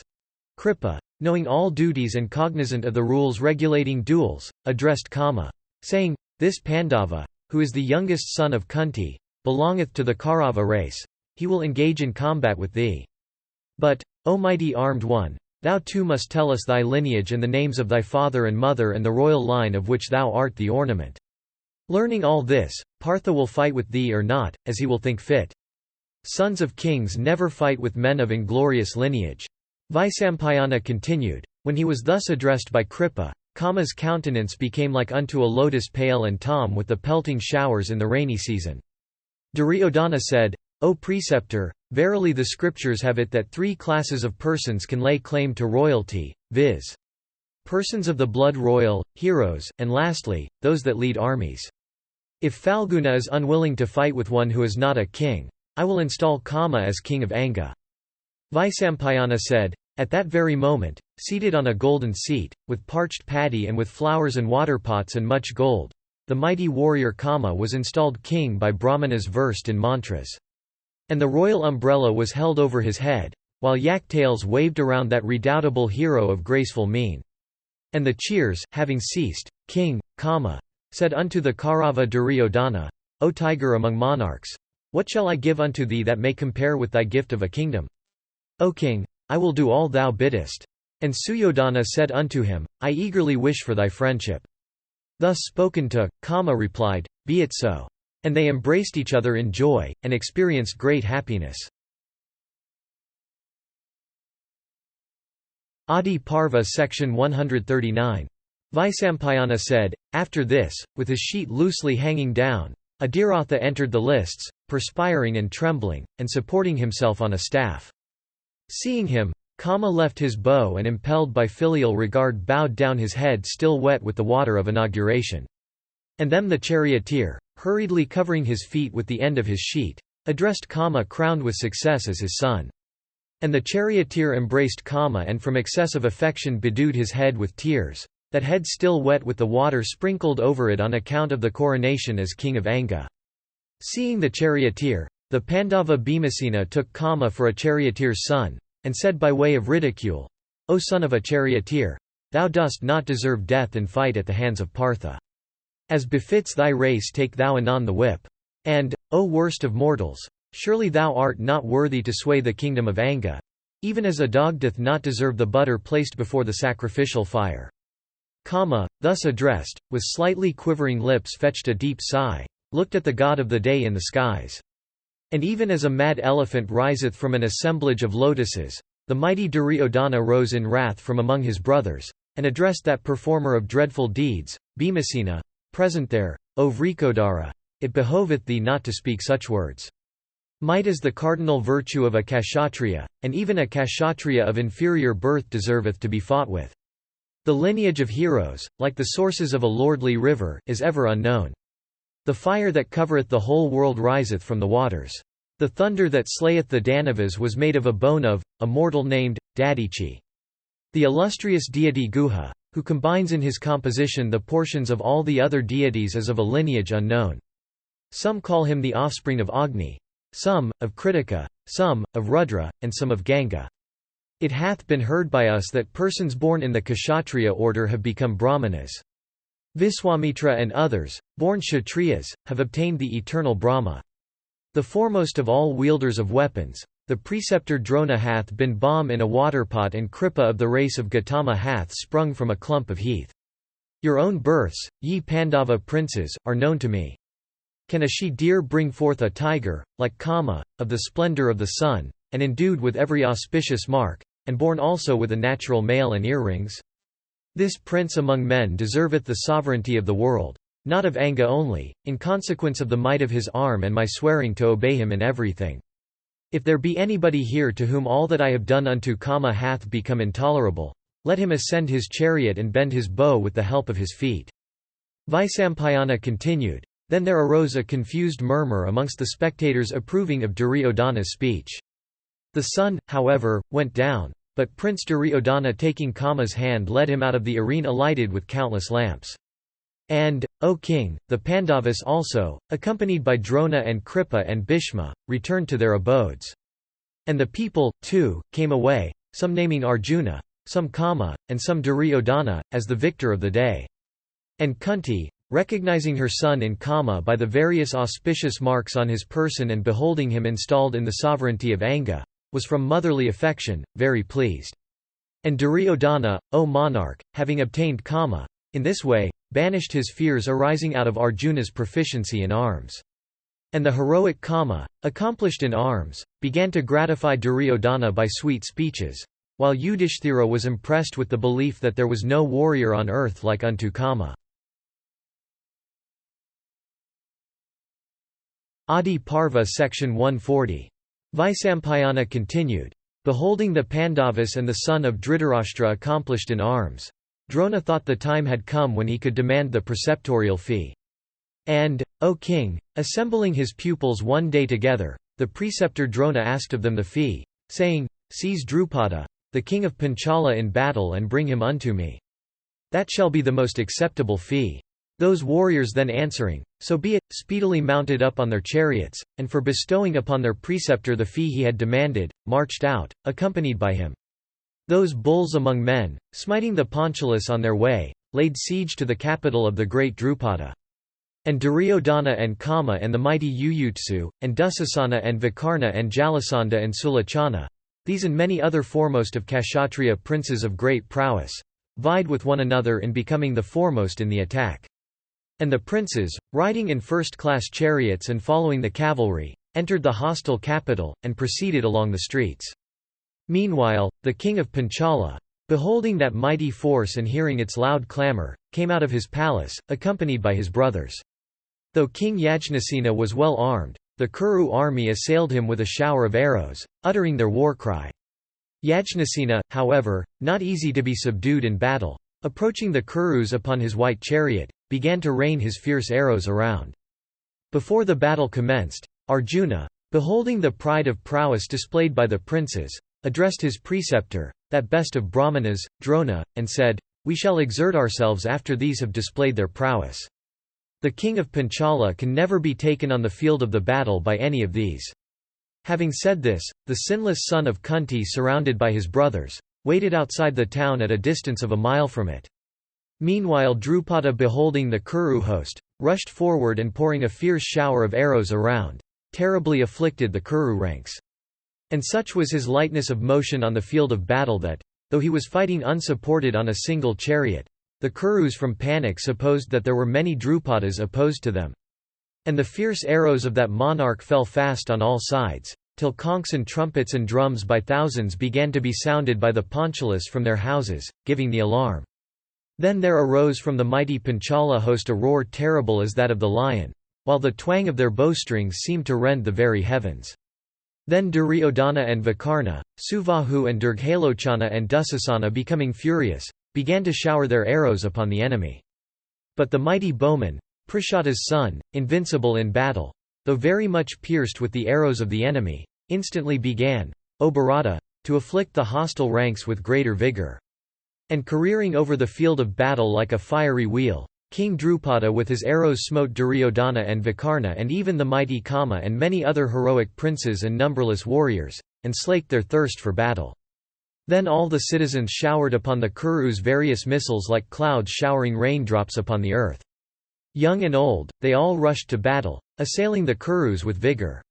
S1: Kripa, knowing all duties and cognizant of the rules regulating duels, addressed Kama, saying, "This Pandava, who is the youngest son of Kunti, belongeth to the Kaurava race. He will engage in combat with thee. But, O mighty armed one, thou too must tell us thy lineage and the names of thy father and mother and the royal line of which thou art the ornament. Learning all this, Partha will fight with thee or not, as he will think fit. Sons of kings never fight with men of inglorious lineage." Vaisampayana continued, when he was thus addressed by Kripa, Kama's countenance became like unto a lotus pale and calm with the pelting showers in the rainy season. Duryodhana said, "O preceptor, verily the scriptures have it that 3 classes of persons can lay claim to royalty, viz. persons of the blood royal, heroes, and lastly, those that lead armies. If Falguna is unwilling to fight with one who is not a king, I will install Kama as king of Anga." Vaisampayana said, "At that very moment, seated on a golden seat, with parched paddy and with flowers and water pots and much gold, the mighty warrior Kama was installed king by Brahmanas versed in mantras. And the royal umbrella was held over his head, while yak-tails waved around that redoubtable hero of graceful mien. And the cheers having ceased, King Kama said unto the Kaurava Duryodhana, O tiger among monarchs, what shall I give unto thee that may compare with thy gift of a kingdom? O king, I will do all thou biddest." And Suyodhana said unto him, "I eagerly wish for thy friendship." Thus spoken to, Kama replied, "Be it so." And they embraced each other in joy, and experienced great happiness. Adiparva section 139. Vaisampayana said, after this, with his sheet loosely hanging down, Adiratha entered the lists, perspiring and trembling, and supporting himself on a staff. Seeing him, Kama left his bow and impelled by filial regard bowed down his head still wet with the water of inauguration. And then the charioteer, hurriedly covering his feet with the end of his sheet, addressed Kama crowned with success as his son. And the charioteer embraced Kama and from excess of affection bedewed his head with tears, that head still wet with the water sprinkled over it on account of the coronation as king of Anga. Seeing the charioteer, the Pandava Bhimasena took Kama for a charioteer's son, and said by way of ridicule, O son of a charioteer, thou dost not deserve death in fight at the hands of Partha. As befits thy race take thou anon the whip. And, O worst of mortals, surely thou art not worthy to sway the kingdom of Anga, even as a dog doth not deserve the butter placed before the sacrificial fire. Kama, thus addressed, with slightly quivering lips fetched a deep sigh, looked at the god of the day in the skies. And even as a mad elephant riseth from an assemblage of lotuses, the mighty Duryodhana rose in wrath from among his brothers, and addressed that performer of dreadful deeds, Bhimasena, present there, O Vrikodara, it behoveth thee not to speak such words. Might is the cardinal virtue of a Kshatriya, and even a Kshatriya of inferior birth deserveth to be fought with. The lineage of heroes, like the sources of a lordly river, is ever unknown. The fire that covereth the whole world riseth from the waters. The thunder that slayeth the Danavas was made of a bone of a mortal named Dadichi. The illustrious deity Guha, who combines in his composition the portions of all the other deities as of a lineage unknown. Some call him the offspring of Agni, some, of Kritika, some, of Rudra, and some of Ganga. It hath been heard by us that persons born in the Kshatriya order have become Brahmanas. Viswamitra and others, born Kshatriyas, have obtained the eternal Brahma. The foremost of all wielders of weapons, the preceptor Drona hath been bomb in a waterpot, and Kripa of the race of Gautama hath sprung from a clump of heath. Your own births, ye Pandava princes, are known to me. Can a she-deer bring forth a tiger, like Kama, of the splendor of the sun, and endued with every auspicious mark, and born also with a natural male and earrings? This prince among men deserveth the sovereignty of the world, not of Anga only, in consequence of the might of his arm and my swearing to obey him in everything. If there be anybody here to whom all that I have done unto Kama hath become intolerable, let him ascend his chariot and bend his bow with the help of his feet." Vaisampayana continued. Then there arose a confused murmur amongst the spectators approving of Duryodhana's speech. The sun, however, went down, but Prince Duryodhana taking Kama's hand led him out of the arena lighted with countless lamps. And, O king, the Pandavas also, accompanied by Drona and Kripa and Bhishma, returned to their abodes. And the people, too, came away, some naming Arjuna, some Kama, and some Duryodhana, as the victor of the day. And Kunti, recognizing her son in Kama by the various auspicious marks on his person and beholding him installed in the sovereignty of Anga, was from motherly affection, very pleased. And Duryodhana, O monarch, having obtained Kama, in this way, banished his fears arising out of Arjuna's proficiency in arms. And the heroic Kama, accomplished in arms, began to gratify Duryodhana by sweet speeches, while Yudhishthira was impressed with the belief that there was no warrior on earth like unto Kama. Adiparva section 140. Vaisampayana continued. Beholding the Pandavas and the son of Dhritarashtra accomplished in arms, Drona thought the time had come when he could demand the preceptorial fee. And, O king, assembling his pupils one day together, the preceptor Drona asked of them the fee, saying, Seize Drupada, the king of Panchala in battle and bring him unto me. That shall be the most acceptable fee. Those warriors then answering, So be it, speedily mounted up on their chariots, and for bestowing upon their preceptor the fee he had demanded, marched out, accompanied by him. Those bulls among men, smiting the Panchalas on their way, laid siege to the capital of the great Drupada. And Duryodhana and Kama and the mighty Yuyutsu, and Dusasana and Vikarna and Jalasandha and Sulachana, these and many other foremost of Kshatriya princes of great prowess, vied with one another in becoming the foremost in the attack. And the princes, riding in first-class chariots and following the cavalry, entered the hostile capital, and proceeded along the streets. Meanwhile, the king of Panchala, beholding that mighty force and hearing its loud clamour, came out of his palace, accompanied by his brothers. Though King Yajnasena was well armed, the Kuru army assailed him with a shower of arrows, uttering their war cry. Yajnasena, however, not easy to be subdued in battle, approaching the Kurus upon his white chariot, began to rain his fierce arrows around. Before the battle commenced, Arjuna, beholding the pride of prowess displayed by the princes, addressed his preceptor, that best of Brahmanas, Drona, and said, We shall exert ourselves after these have displayed their prowess. The king of Panchala can never be taken on the field of the battle by any of these. Having said this, the sinless son of Kunti, surrounded by his brothers, waited outside the town at a distance of a mile from it. Meanwhile Drupada, beholding the Kuru host, rushed forward and pouring a fierce shower of arrows around, terribly afflicted the Kuru ranks. And such was his lightness of motion on the field of battle that, though he was fighting unsupported on a single chariot, the Kurus from panic supposed that there were many Drupadas opposed to them. And the fierce arrows of that monarch fell fast on all sides, till conchs and trumpets and drums by thousands began to be sounded by the Panchalas from their houses, giving the alarm. Then there arose from the mighty Panchala host a roar terrible as that of the lion, while the twang of their bowstrings seemed to rend the very heavens. Then Duryodhana and Vikarna, Suvahu and Durghalochana and Dusasana, becoming furious, began to shower their arrows upon the enemy. But the mighty bowman, Prishada's son, invincible in battle, though very much pierced with the arrows of the enemy, instantly began, O Bharata, to afflict the hostile ranks with greater vigour. And careering over the field of battle like a fiery wheel, King Drupada with his arrows smote Duryodhana and Vikarna and even the mighty Kama and many other heroic princes and numberless warriors, and slaked their thirst for battle. Then all the citizens showered upon the Kurus various missiles like clouds showering raindrops upon the earth. Young and old, they all rushed to battle, assailing the Kurus with vigour.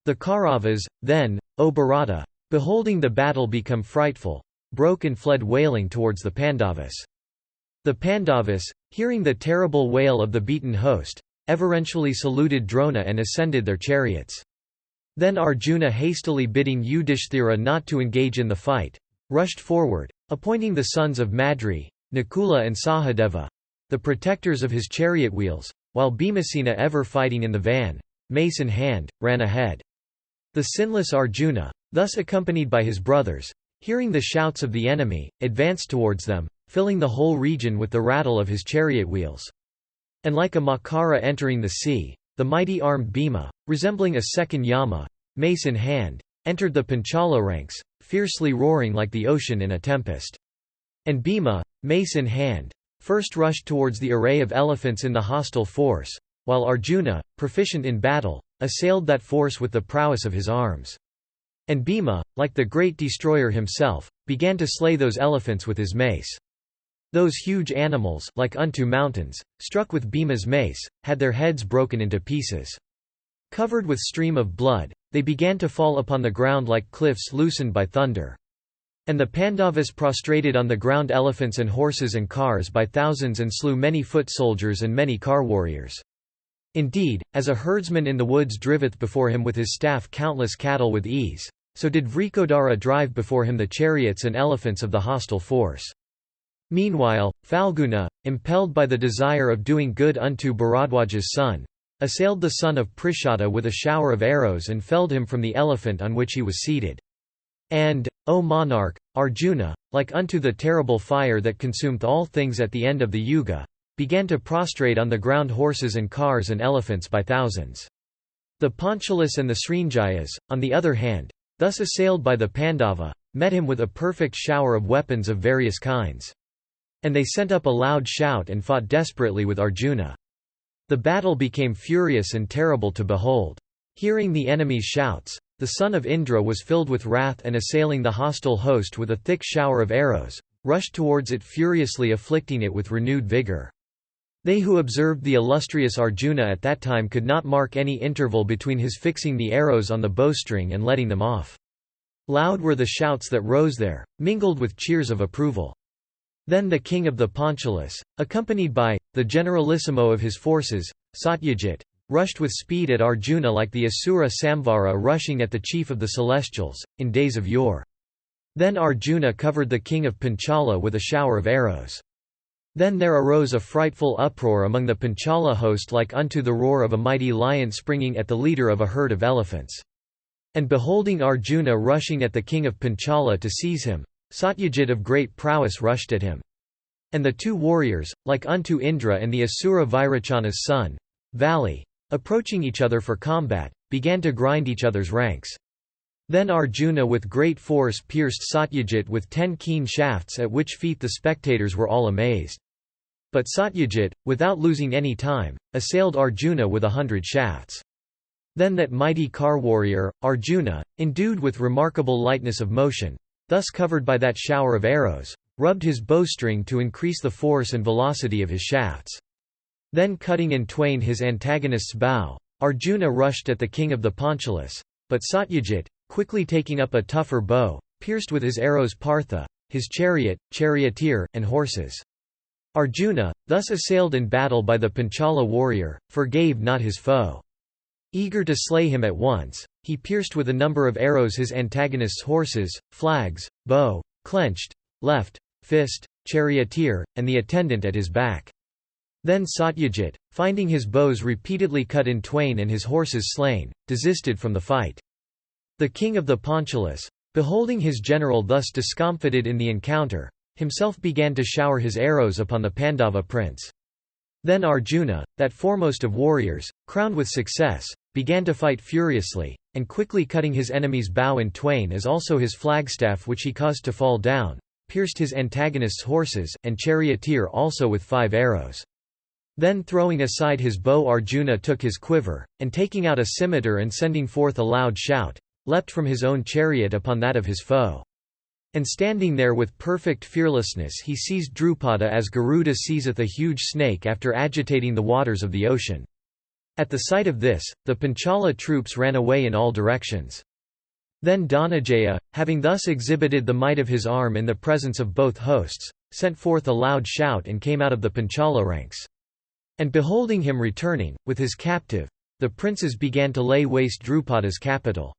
S1: The Kauravas, then, O Bharata, beholding the battle become frightful, broke and fled wailing towards the Pandavas. The Pandavas, hearing the terrible wail of the beaten host, everentially saluted Drona and ascended their chariots. Then Arjuna, hastily bidding Yudhishthira not to engage in the fight, rushed forward, appointing the sons of Madri, Nakula and Sahadeva, the protectors of his chariot wheels, while Bhimasena, ever fighting in the van, mace in hand, ran ahead. The sinless Arjuna, thus accompanied by his brothers, hearing the shouts of the enemy, advanced towards them, filling the whole region with the rattle of his chariot wheels. And like a Makara entering the sea, the mighty armed Bhima, resembling a second Yama, mace in hand, entered the Panchala ranks, fiercely roaring like the ocean in a tempest. And Bhima, mace in hand, first rushed towards the array of elephants in the hostile force, while Arjuna, proficient in battle, assailed that force with the prowess of his arms. And Bhima, like the great destroyer himself, began to slay those elephants with his mace. Those huge animals, like unto mountains, struck with Bhima's mace, had their heads broken into pieces. Covered with stream of blood, they began to fall upon the ground like cliffs loosened by thunder. And the Pandavas prostrated on the ground elephants and horses and cars by thousands, and slew many foot soldiers and many car warriors. Indeed, as a herdsman in the woods driveth before him with his staff countless cattle with ease, so did Vrikodara drive before him the chariots and elephants of the hostile force. Meanwhile, Falguna, impelled by the desire of doing good unto Bharadwaja's son, assailed the son of Prishada with a shower of arrows and felled him from the elephant on which he was seated. And, O monarch, Arjuna, like unto the terrible fire that consumeth all things at the end of the Yuga, began to prostrate on the ground horses and cars and elephants by thousands. The Panchalas and the Srinjayas, on the other hand, thus assailed by the Pandava, met him with a perfect shower of weapons of various kinds. And they sent up a loud shout and fought desperately with Arjuna. The battle became furious and terrible to behold. Hearing the enemy's shouts, the son of Indra was filled with wrath, and assailing the hostile host with a thick shower of arrows, rushed towards it, furiously afflicting it with renewed vigor. They who observed the illustrious Arjuna at that time could not mark any interval between his fixing the arrows on the bowstring and letting them off. Loud were the shouts that rose there, mingled with cheers of approval. Then the king of the Panchalas, accompanied by the generalissimo of his forces, Satyajit, rushed with speed at Arjuna like the Asura Samvara rushing at the chief of the celestials, in days of yore. Then Arjuna covered the king of Panchala with a shower of arrows. Then there arose a frightful uproar among the Panchala host like unto the roar of a mighty lion springing at the leader of a herd of elephants. And beholding Arjuna rushing at the king of Panchala to seize him, Satyajit of great prowess rushed at him. And the two warriors, like unto Indra and the Asura Virachana's son, Vali, approaching each other for combat, began to grind each other's ranks. Then Arjuna with great force pierced Satyajit with 10 keen shafts, at which feat the spectators were all amazed. But Satyajit, without losing any time, assailed Arjuna with 100 shafts. Then that mighty car warrior, Arjuna, endued with remarkable lightness of motion, thus covered by that shower of arrows, rubbed his bowstring to increase the force and velocity of his shafts. Then cutting in twain his antagonist's bow, Arjuna rushed at the king of the Panchalas, but Satyajit, quickly taking up a tougher bow, pierced with his arrows Partha, his chariot, charioteer, and horses. Arjuna, thus assailed in battle by the Panchala warrior, forgave not his foe. Eager to slay him at once, he pierced with a number of arrows his antagonist's horses, flags, bow, clenched, left, fist, charioteer, and the attendant at his back. Then Satyajit, finding his bows repeatedly cut in twain and his horses slain, desisted from the fight. The king of the Panchalas, beholding his general thus discomfited in the encounter, himself began to shower his arrows upon the Pandava prince. Then Arjuna, that foremost of warriors, crowned with success, began to fight furiously, and quickly cutting his enemy's bow in twain as also his flagstaff which he caused to fall down, pierced his antagonist's horses and charioteer also with 5 arrows. Then throwing aside his bow Arjuna took his quiver, and taking out a scimitar and sending forth a loud shout, leapt from his own chariot upon that of his foe. And standing there with perfect fearlessness he seized Drupada as Garuda seizeth a huge snake after agitating the waters of the ocean. At the sight of this, the Panchala troops ran away in all directions. Then Dhananjaya, having thus exhibited the might of his arm in the presence of both hosts, sent forth a loud shout and came out of the Panchala ranks. And beholding him returning, with his captive, the princes began to lay waste Drupada's capital.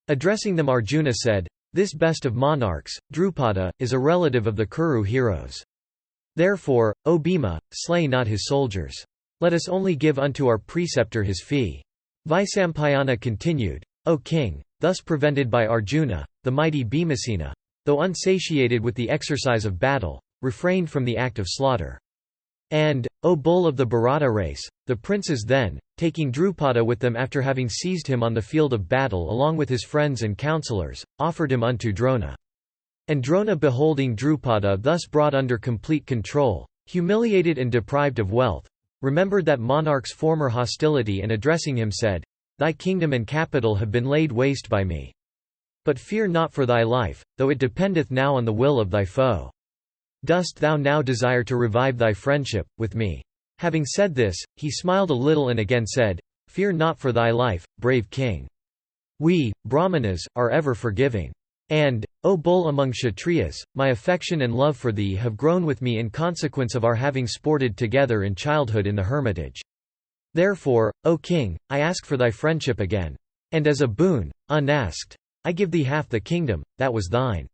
S1: Addressing them, Arjuna said, "This best of monarchs, Drupada, is a relative of the Kuru heroes. Therefore, O Bhima, slay not his soldiers. Let us only give unto our preceptor his fee." Vaisampayana continued, "O king, thus prevented by Arjuna, the mighty Bhimasena, though unsatiated with the exercise of battle, refrained from the act of slaughter. And, O bull of the Bharata race, the princes then, taking Drupada with them after having seized him on the field of battle along with his friends and counsellors, offered him unto Drona. And Drona, beholding Drupada thus brought under complete control, humiliated and deprived of wealth, remembered that monarch's former hostility and addressing him said, "Thy kingdom and capital have been laid waste by me. But fear not for thy life, though it dependeth now on the will of thy foe. Dost thou now desire to revive thy friendship with me?" Having said this, he smiled a little and again said, "Fear not for thy life, brave king. We, Brahmanas, are ever forgiving. And, O bull among Kshatriyas, my affection and love for thee have grown with me in consequence of our having sported together in childhood in the hermitage. Therefore, O king, I ask for thy friendship again. And as a boon, unasked, I give thee half the kingdom, that was thine.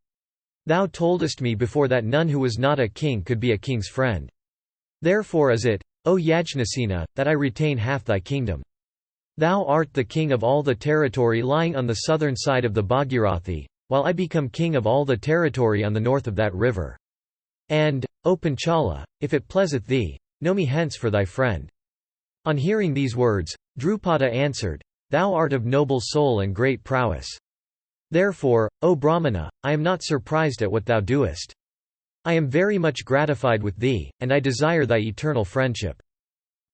S1: Thou toldest me before that none who was not a king could be a king's friend. Therefore is it, O Yajnasena, that I retain half thy kingdom. Thou art the king of all the territory lying on the southern side of the Bhagirathi, while I become king of all the territory on the north of that river. And, O Panchala, if it pleaseth thee, know me hence for thy friend." On hearing these words, Drupada answered, "Thou art of noble soul and great prowess. Therefore, O Brahmana, I am not surprised at what thou doest. I am very much gratified with thee, and I desire thy eternal friendship."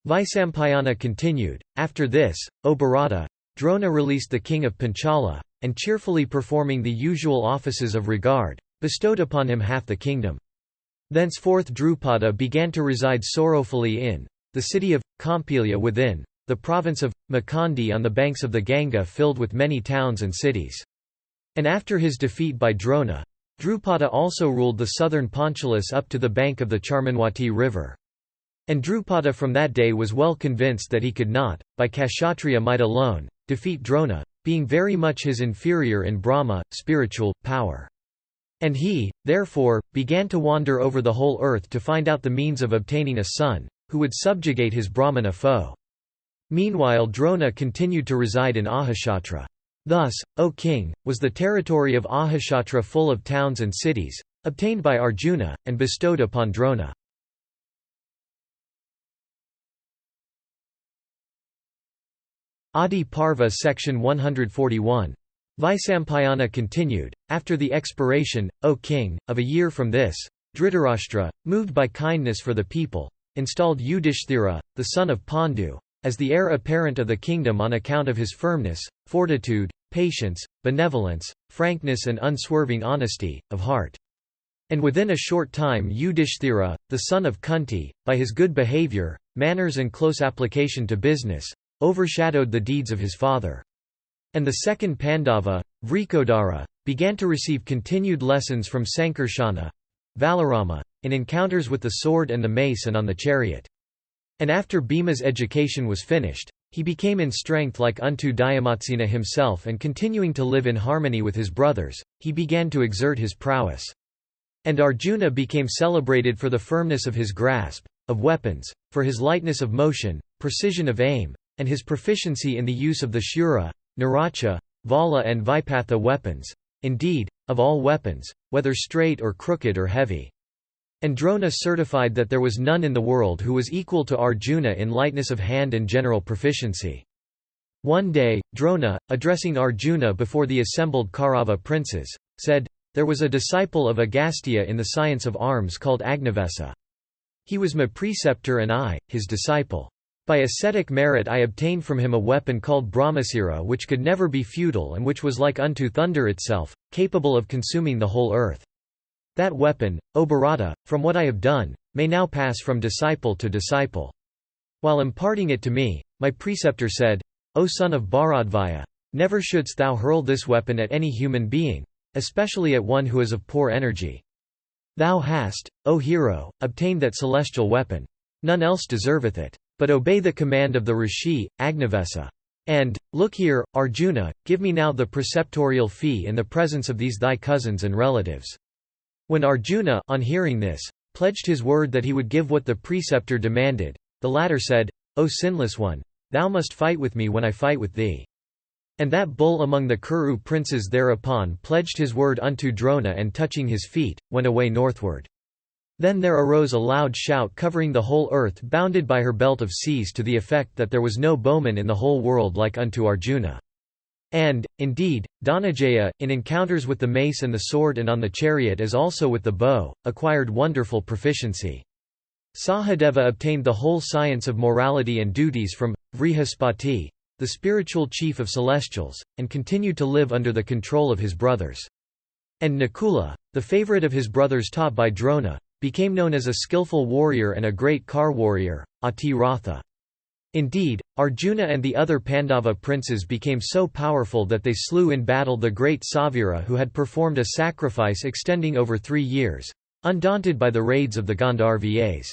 S1: Vaisampayana continued, "After this, O Bharata, Drona released the king of Panchala, and cheerfully performing the usual offices of regard, bestowed upon him half the kingdom. Thenceforth Drupada began to reside sorrowfully in the city of Kampilya within the province of Makandi on the banks of the Ganga, filled with many towns and cities. And after his defeat by Drona, Drupada also ruled the southern Panchalas up to the bank of the Charmanwati river. And Drupada from that day was well convinced that he could not, by Kshatriya might alone, defeat Drona, being very much his inferior in Brahma, spiritual, power. And he, therefore, began to wander over the whole earth to find out the means of obtaining a son, who would subjugate his Brahmana foe. Meanwhile Drona continued to reside in Ahashatra. Thus, O king, was the territory of Ahashatra full of towns and cities, obtained by Arjuna, and bestowed upon Drona. Adiparva section 141. Vaisampayana continued, "After the expiration, O king, of a year from this, Dhritarashtra, moved by kindness for the people, installed Yudhishthira, the son of Pandu, as the heir apparent of the kingdom on account of his firmness, fortitude, patience, benevolence, frankness and unswerving honesty, of heart. And within a short time Yudhishthira, the son of Kunti, by his good behavior, manners and close application to business, overshadowed the deeds of his father. And the second Pandava, Vrikodara, began to receive continued lessons from Sankarshana, Valarama, in encounters with the sword and the mace and on the chariot. And after Bhima's education was finished, he became in strength like unto Dhyamatsena himself, and continuing to live in harmony with his brothers, he began to exert his prowess. And Arjuna became celebrated for the firmness of his grasp of weapons, for his lightness of motion, precision of aim, and his proficiency in the use of the Shura, Naracha, Vala and Vipatha weapons, indeed, of all weapons, whether straight or crooked or heavy. And Drona certified that there was none in the world who was equal to Arjuna in lightness of hand and general proficiency. One day, Drona, addressing Arjuna before the assembled Kaurava princes, said, "There was a disciple of Agastya in the science of arms called Agnavesa. He was my preceptor and I, his disciple. By ascetic merit I obtained from him a weapon called Brahmasira, which could never be futile and which was like unto thunder itself, capable of consuming the whole earth. That weapon, O Bharata, from what I have done, may now pass from disciple to disciple." While imparting it to me, my preceptor said, "O son of Bharadvaya, never shouldst thou hurl this weapon at any human being, especially at one who is of poor energy. Thou hast, O hero, obtained that celestial weapon. None else deserveth it. But obey the command of the Rishi, Agnavesa. And, look here, Arjuna, give me now the preceptorial fee in the presence of these thy cousins and relatives." When Arjuna, on hearing this, pledged his word that he would give what the preceptor demanded, the latter said, "O sinless one, thou must fight with me when I fight with thee." And that bull among the Kuru princes thereupon pledged his word unto Drona and touching his feet, went away northward. Then there arose a loud shout covering the whole earth bounded by her belt of seas to the effect that there was no bowman in the whole world like unto Arjuna. And, indeed, Dhananjaya, in encounters with the mace and the sword and on the chariot as also with the bow, acquired wonderful proficiency. Sahadeva obtained the whole science of morality and duties from Vrihaspati, the spiritual chief of celestials, and continued to live under the control of his brothers. And Nakula, the favorite of his brothers taught by Drona, became known as a skillful warrior and a great car warrior, Ati Ratha. Indeed, Arjuna and the other Pandava princes became so powerful that they slew in battle the great Savira who had performed a sacrifice extending over 3 years, undaunted by the raids of the Gandharvas.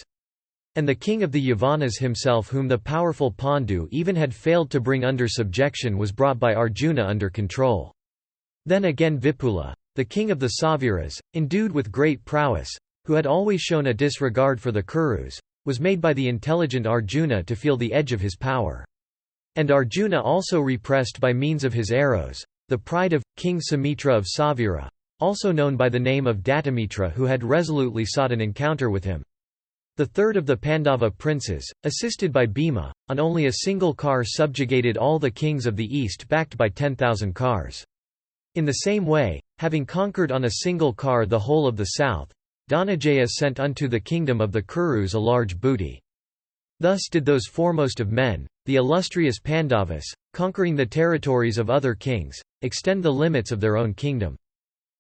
S1: And the king of the Yavanas himself whom the powerful Pandu even had failed to bring under subjection was brought by Arjuna under control. Then again Vipula, the king of the Saviras, endued with great prowess, who had always shown a disregard for the Kurus, was made by the intelligent Arjuna to feel the edge of his power. And Arjuna also repressed by means of his arrows, the pride of, King Sumitra of Savira, also known by the name of Dattamitra who had resolutely sought an encounter with him. The third of the Pandava princes, assisted by Bhima, on only a single car subjugated all the kings of the east backed by 10,000 cars. In the same way, having conquered on a single car the whole of the south, Dhananjaya sent unto the kingdom of the Kurus a large booty. Thus did those foremost of men, the illustrious Pandavas, conquering the territories of other kings, extend the limits of their own kingdom.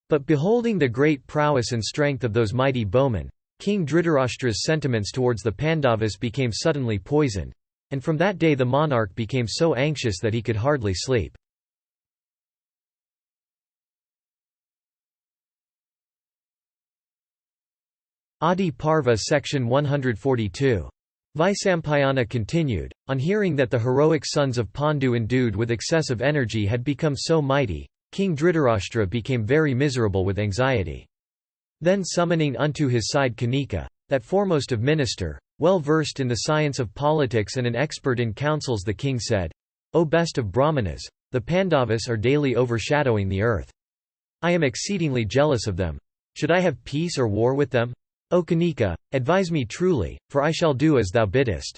S1: But beholding the great prowess and strength of those mighty bowmen, King Dhritarashtra's sentiments towards the Pandavas became suddenly poisoned, and from that day the monarch became so anxious that he could hardly sleep. Adiparva section 142. Vaisampayana continued, on hearing that the heroic sons of Pandu endued with excessive energy had become so mighty, King Dhritarashtra became very miserable with anxiety. Then summoning unto his side Kanika, that foremost of minister, well versed in the science of politics and an expert in counsels, the king said, "O best of Brahmanas, the Pandavas are daily overshadowing the earth. I am exceedingly jealous of them. Should I have peace or war with them? O Kanika, advise me truly, for I shall do as thou biddest."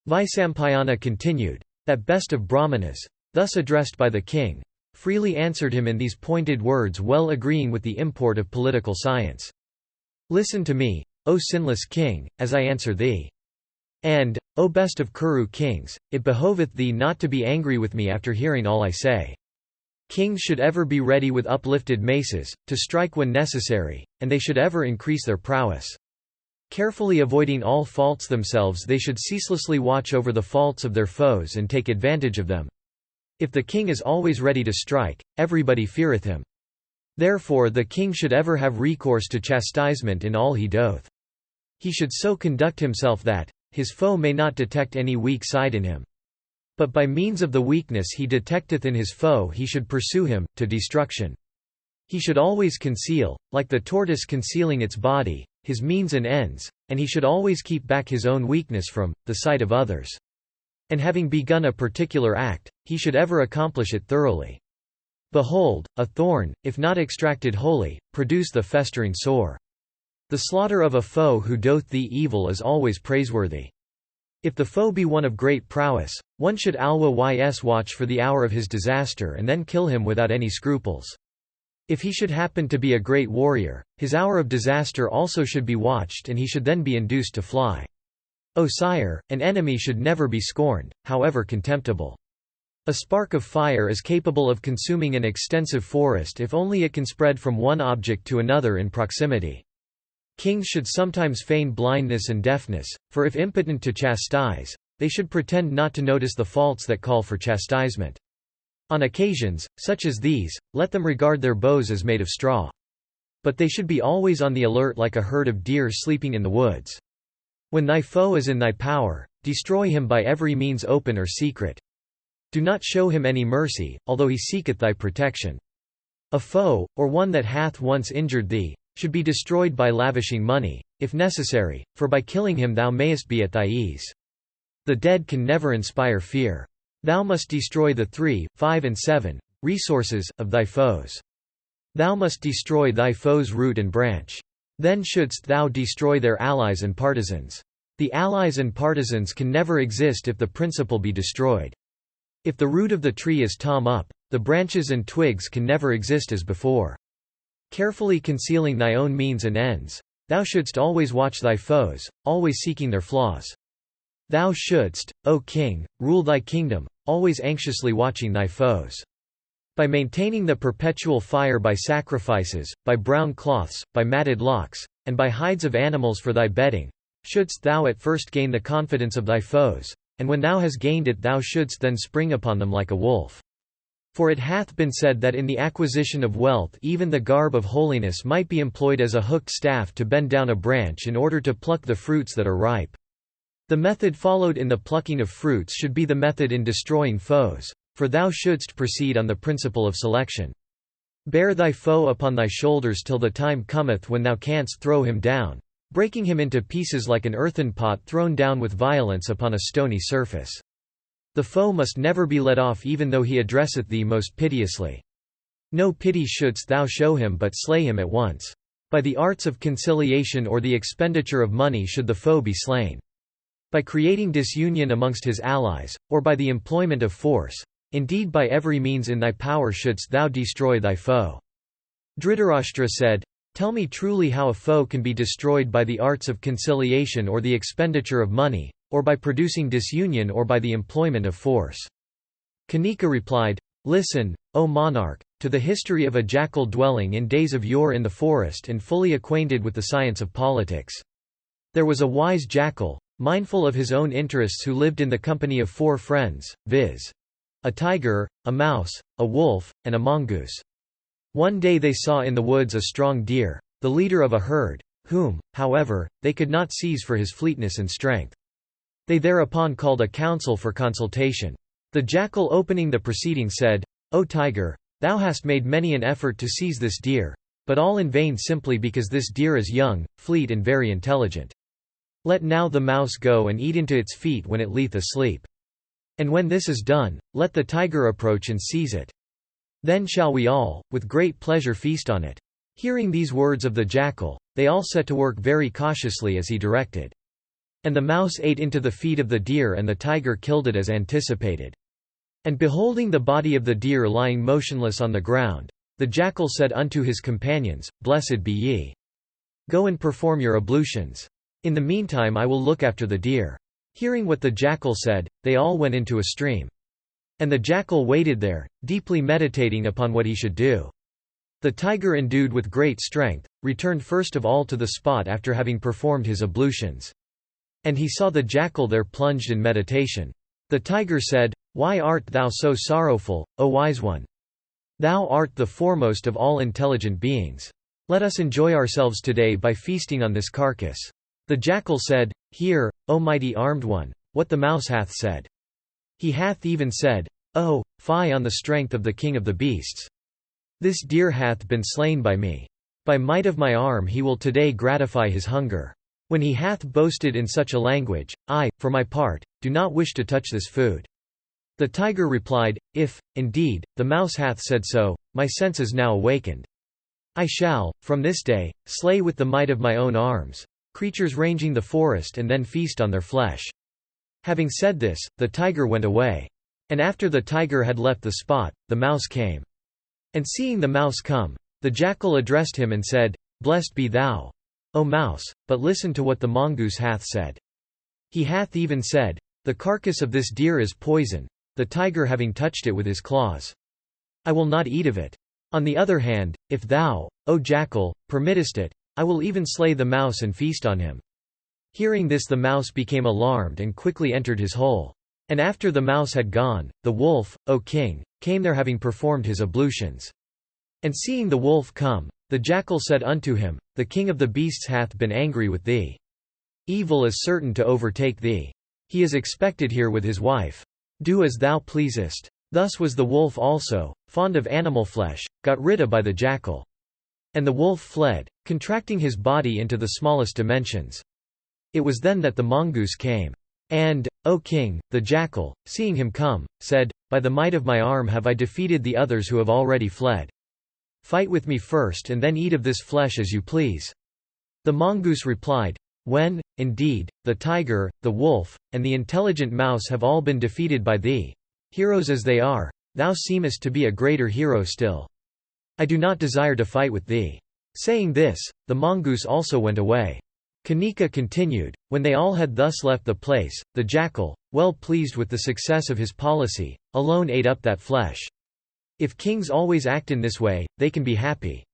S1: Vaisampayana continued, that best of Brahmanas, thus addressed by the king, freely answered him in these pointed words well agreeing with the import of political science. "Listen to me, O sinless king, as I answer thee. And, O best of Kuru kings, it behoveth thee not to be angry with me after hearing all I say. Kings should ever be ready with uplifted maces, to strike when necessary, and they should ever increase their prowess. Carefully avoiding all faults themselves, they should ceaselessly watch over the faults of their foes and take advantage of them. If the king is always ready to strike, everybody feareth him. Therefore the king should ever have recourse to chastisement in all he doth. He should so conduct himself that his foe may not detect any weak side in him. But by means of the weakness he detecteth in his foe he should pursue him, to destruction. He should always conceal, like the tortoise concealing its body, his means and ends, and he should always keep back his own weakness from the sight of others. And having begun a particular act, he should ever accomplish it thoroughly. Behold, a thorn, if not extracted wholly, produce the festering sore. The slaughter of a foe who doth thee evil is always praiseworthy. If the foe be one of great prowess, one should always watch for the hour of his disaster and then kill him without any scruples. If he should happen to be a great warrior, his hour of disaster also should be watched and he should then be induced to fly. O sire, an enemy should never be scorned, however contemptible. A spark of fire is capable of consuming an extensive forest if only it can spread from one object to another in proximity. Kings should sometimes feign blindness and deafness, for if impotent to chastise, they should pretend not to notice the faults that call for chastisement. On occasions, such as these, let them regard their bows as made of straw. But they should be always on the alert like a herd of deer sleeping in the woods. When thy foe is in thy power, destroy him by every means open or secret. Do not show him any mercy, although he seeketh thy protection. A foe, or one that hath once injured thee, should be destroyed by lavishing money, if necessary, for by killing him thou mayest be at thy ease. The dead can never inspire fear. Thou must destroy the 3, 5 and 7 resources of thy foes. Thou must destroy thy foes' root and branch. Then shouldst thou destroy their allies and partisans. The allies and partisans can never exist if the principle be destroyed. If the root of the tree is torn up, the branches and twigs can never exist as before. Carefully concealing thy own means and ends, thou shouldst always watch thy foes, always seeking their flaws. Thou shouldst, O king, rule thy kingdom, always anxiously watching thy foes. By maintaining the perpetual fire by sacrifices, by brown cloths, by matted locks, and by hides of animals for thy bedding, shouldst thou at first gain the confidence of thy foes, and when thou hast gained it thou shouldst then spring upon them like a wolf. For it hath been said that in the acquisition of wealth even the garb of holiness might be employed as a hooked staff to bend down a branch in order to pluck the fruits that are ripe. The method followed in the plucking of fruits should be the method in destroying foes, for thou shouldst proceed on the principle of selection. Bear thy foe upon thy shoulders till the time cometh when thou canst throw him down, breaking him into pieces like an earthen pot thrown down with violence upon a stony surface. The foe must never be let off even though he addresseth thee most piteously. No pity shouldst thou show him but slay him at once. By the arts of conciliation or the expenditure of money should the foe be slain. By creating disunion amongst his allies, or by the employment of force, indeed by every means in thy power shouldst thou destroy thy foe. Dhritarashtra said, Tell me truly how a foe can be destroyed by the arts of conciliation or the expenditure of money, or by producing disunion or by the employment of force. Kanika replied, Listen, O monarch, to the history of a jackal dwelling in days of yore in the forest and fully acquainted with the science of politics. There was a wise jackal, mindful of his own interests, who lived in the company of 4 friends, viz. A tiger, a mouse, a wolf, and a mongoose. One day they saw in the woods a strong deer, the leader of a herd, whom, however, they could not seize for his fleetness and strength. They thereupon called a council for consultation. The jackal, opening the proceeding, said, O tiger, thou hast made many an effort to seize this deer, but all in vain simply because this deer is young, fleet and very intelligent. Let now the mouse go and eat into its feet when it lieth asleep. And when this is done, let the tiger approach and seize it. Then shall we all, with great pleasure, feast on it. Hearing these words of the jackal, they all set to work very cautiously as he directed. And the mouse ate into the feet of the deer and the tiger killed it as anticipated. And beholding the body of the deer lying motionless on the ground, the jackal said unto his companions, Blessed be ye. Go and perform your ablutions. In the meantime I will look after the deer. Hearing what the jackal said, they all went into a stream. And the jackal waited there, deeply meditating upon what he should do. The tiger, endued with great strength, returned first of all to the spot after having performed his ablutions. And he saw the jackal there plunged in meditation. The tiger said, Why art thou so sorrowful, O wise one? Thou art the foremost of all intelligent beings. Let us enjoy ourselves today by feasting on this carcass. The jackal said, Hear, O mighty armed one, what the mouse hath said. He hath even said, Oh, fie on the strength of the king of the beasts. This deer hath been slain by me. By might of my arm he will today gratify his hunger. When he hath boasted in such a language, I, for my part, do not wish to touch this food. The tiger replied, If, indeed, the mouse hath said so, my sense is now awakened. I shall, from this day, slay with the might of my own arms creatures ranging the forest and then feast on their flesh. Having said this, the tiger went away. And after the tiger had left the spot, the mouse came. And seeing the mouse come, the jackal addressed him and said, Blessed be thou, O mouse, but listen to what the mongoose hath said. He hath even said, The carcass of this deer is poison, the tiger having touched it with his claws. I will not eat of it. On the other hand, if thou, O jackal, permittest it, I will even slay the mouse and feast on him. Hearing this, the mouse became alarmed and quickly entered his hole. And after the mouse had gone, the wolf, O king, came there having performed his ablutions. And seeing the wolf come, the jackal said unto him, The king of the beasts hath been angry with thee. Evil is certain to overtake thee. He is expected here with his wife. Do as thou pleasest. Thus was the wolf also, fond of animal flesh, got rid of by the jackal. And the wolf fled, contracting his body into the smallest dimensions. It was then that the mongoose came. And, O king, the jackal, seeing him come, said, By the might of my arm have I defeated the others who have already fled. Fight with me first and then eat of this flesh as you please. The mongoose replied, When, indeed, the tiger, the wolf, and the intelligent mouse have all been defeated by thee, heroes as they are, thou seemest to be a greater hero still. I do not desire to fight with thee. Saying this, the mongoose also went away. Kanika continued, When they all had thus left the place, the jackal, well pleased with the success of his policy, alone ate up that flesh. If kings always act in this way, they can be happy.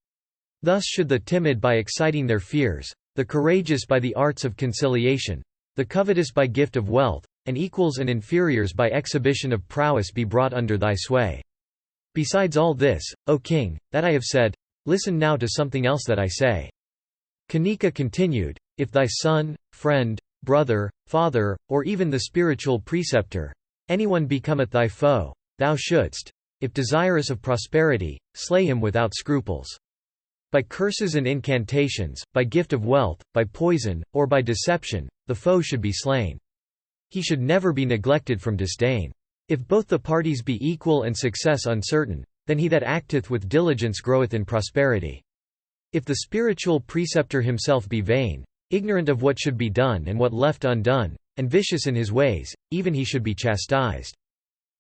S1: Thus should the timid by exciting their fears, the courageous by the arts of conciliation, the covetous by gift of wealth, and equals and inferiors by exhibition of prowess be brought under thy sway. Besides all this, O king, that I have said, listen now to something else that I say. Kanika continued, If thy son, friend, brother, father, or even the spiritual preceptor, anyone becometh thy foe, thou shouldst, if desirous of prosperity, slay him without scruples. By curses and incantations, by gift of wealth, by poison, or by deception, the foe should be slain. He should never be neglected from disdain. If both the parties be equal and success uncertain, then he that acteth with diligence groweth in prosperity. If the spiritual preceptor himself be vain, ignorant of what should be done and what left undone, and vicious in his ways, even he should be chastised.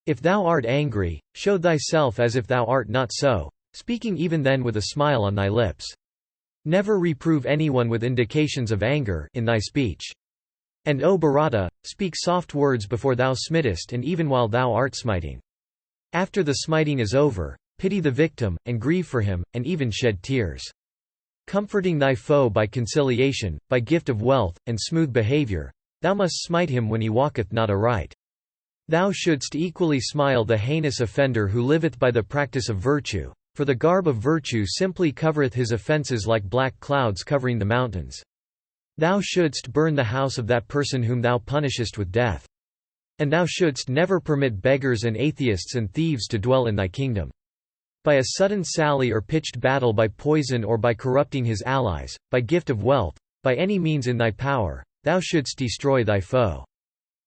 S1: If thou art angry, show thyself as if thou art not so, speaking even then with a smile on thy lips. Never reprove anyone with indications of anger in thy speech. And O Bharata, speak soft words before thou smitest and even while thou art smiting. After the smiting is over, pity the victim, and grieve for him, and even shed tears. Comforting thy foe by conciliation, by gift of wealth, and smooth behavior, thou must smite him when he walketh not aright. Thou shouldst equally smile the heinous offender who liveth by the practice of virtue, for the garb of virtue simply covereth his offences like black clouds covering the mountains. Thou shouldst burn the house of that person whom thou punishest with death. And thou shouldst never permit beggars and atheists and thieves to dwell in thy kingdom. By a sudden sally or pitched battle, by poison or by corrupting his allies, by gift of wealth, by any means in thy power, thou shouldst destroy thy foe.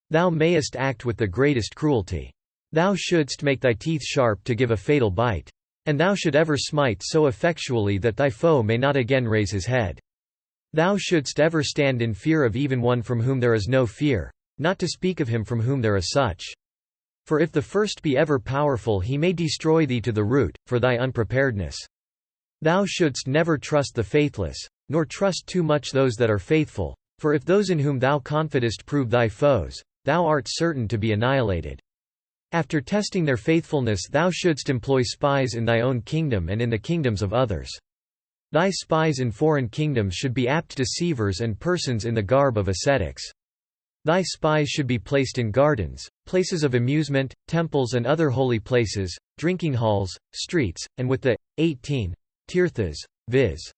S1: Thou mayest act with the greatest cruelty. Thou shouldst make thy teeth sharp to give a fatal bite. And thou should ever smite so effectually that thy foe may not again raise his head. Thou shouldst ever stand in fear of even one from whom there is no fear, not to speak of him from whom there is such. For if the first be ever powerful, he may destroy thee to the root, for thy unpreparedness. Thou shouldst never trust the faithless, nor trust too much those that are faithful, for if those in whom thou confidest prove thy foes, thou art certain to be annihilated. After testing their faithfulness, thou shouldst employ spies in thy own kingdom and in the kingdoms of others. Thy spies in foreign kingdoms should be apt deceivers and persons in the garb of ascetics. Thy spies should be placed in gardens, places of amusement, temples and other holy places, drinking halls, streets, and with the 18 tirthas, viz.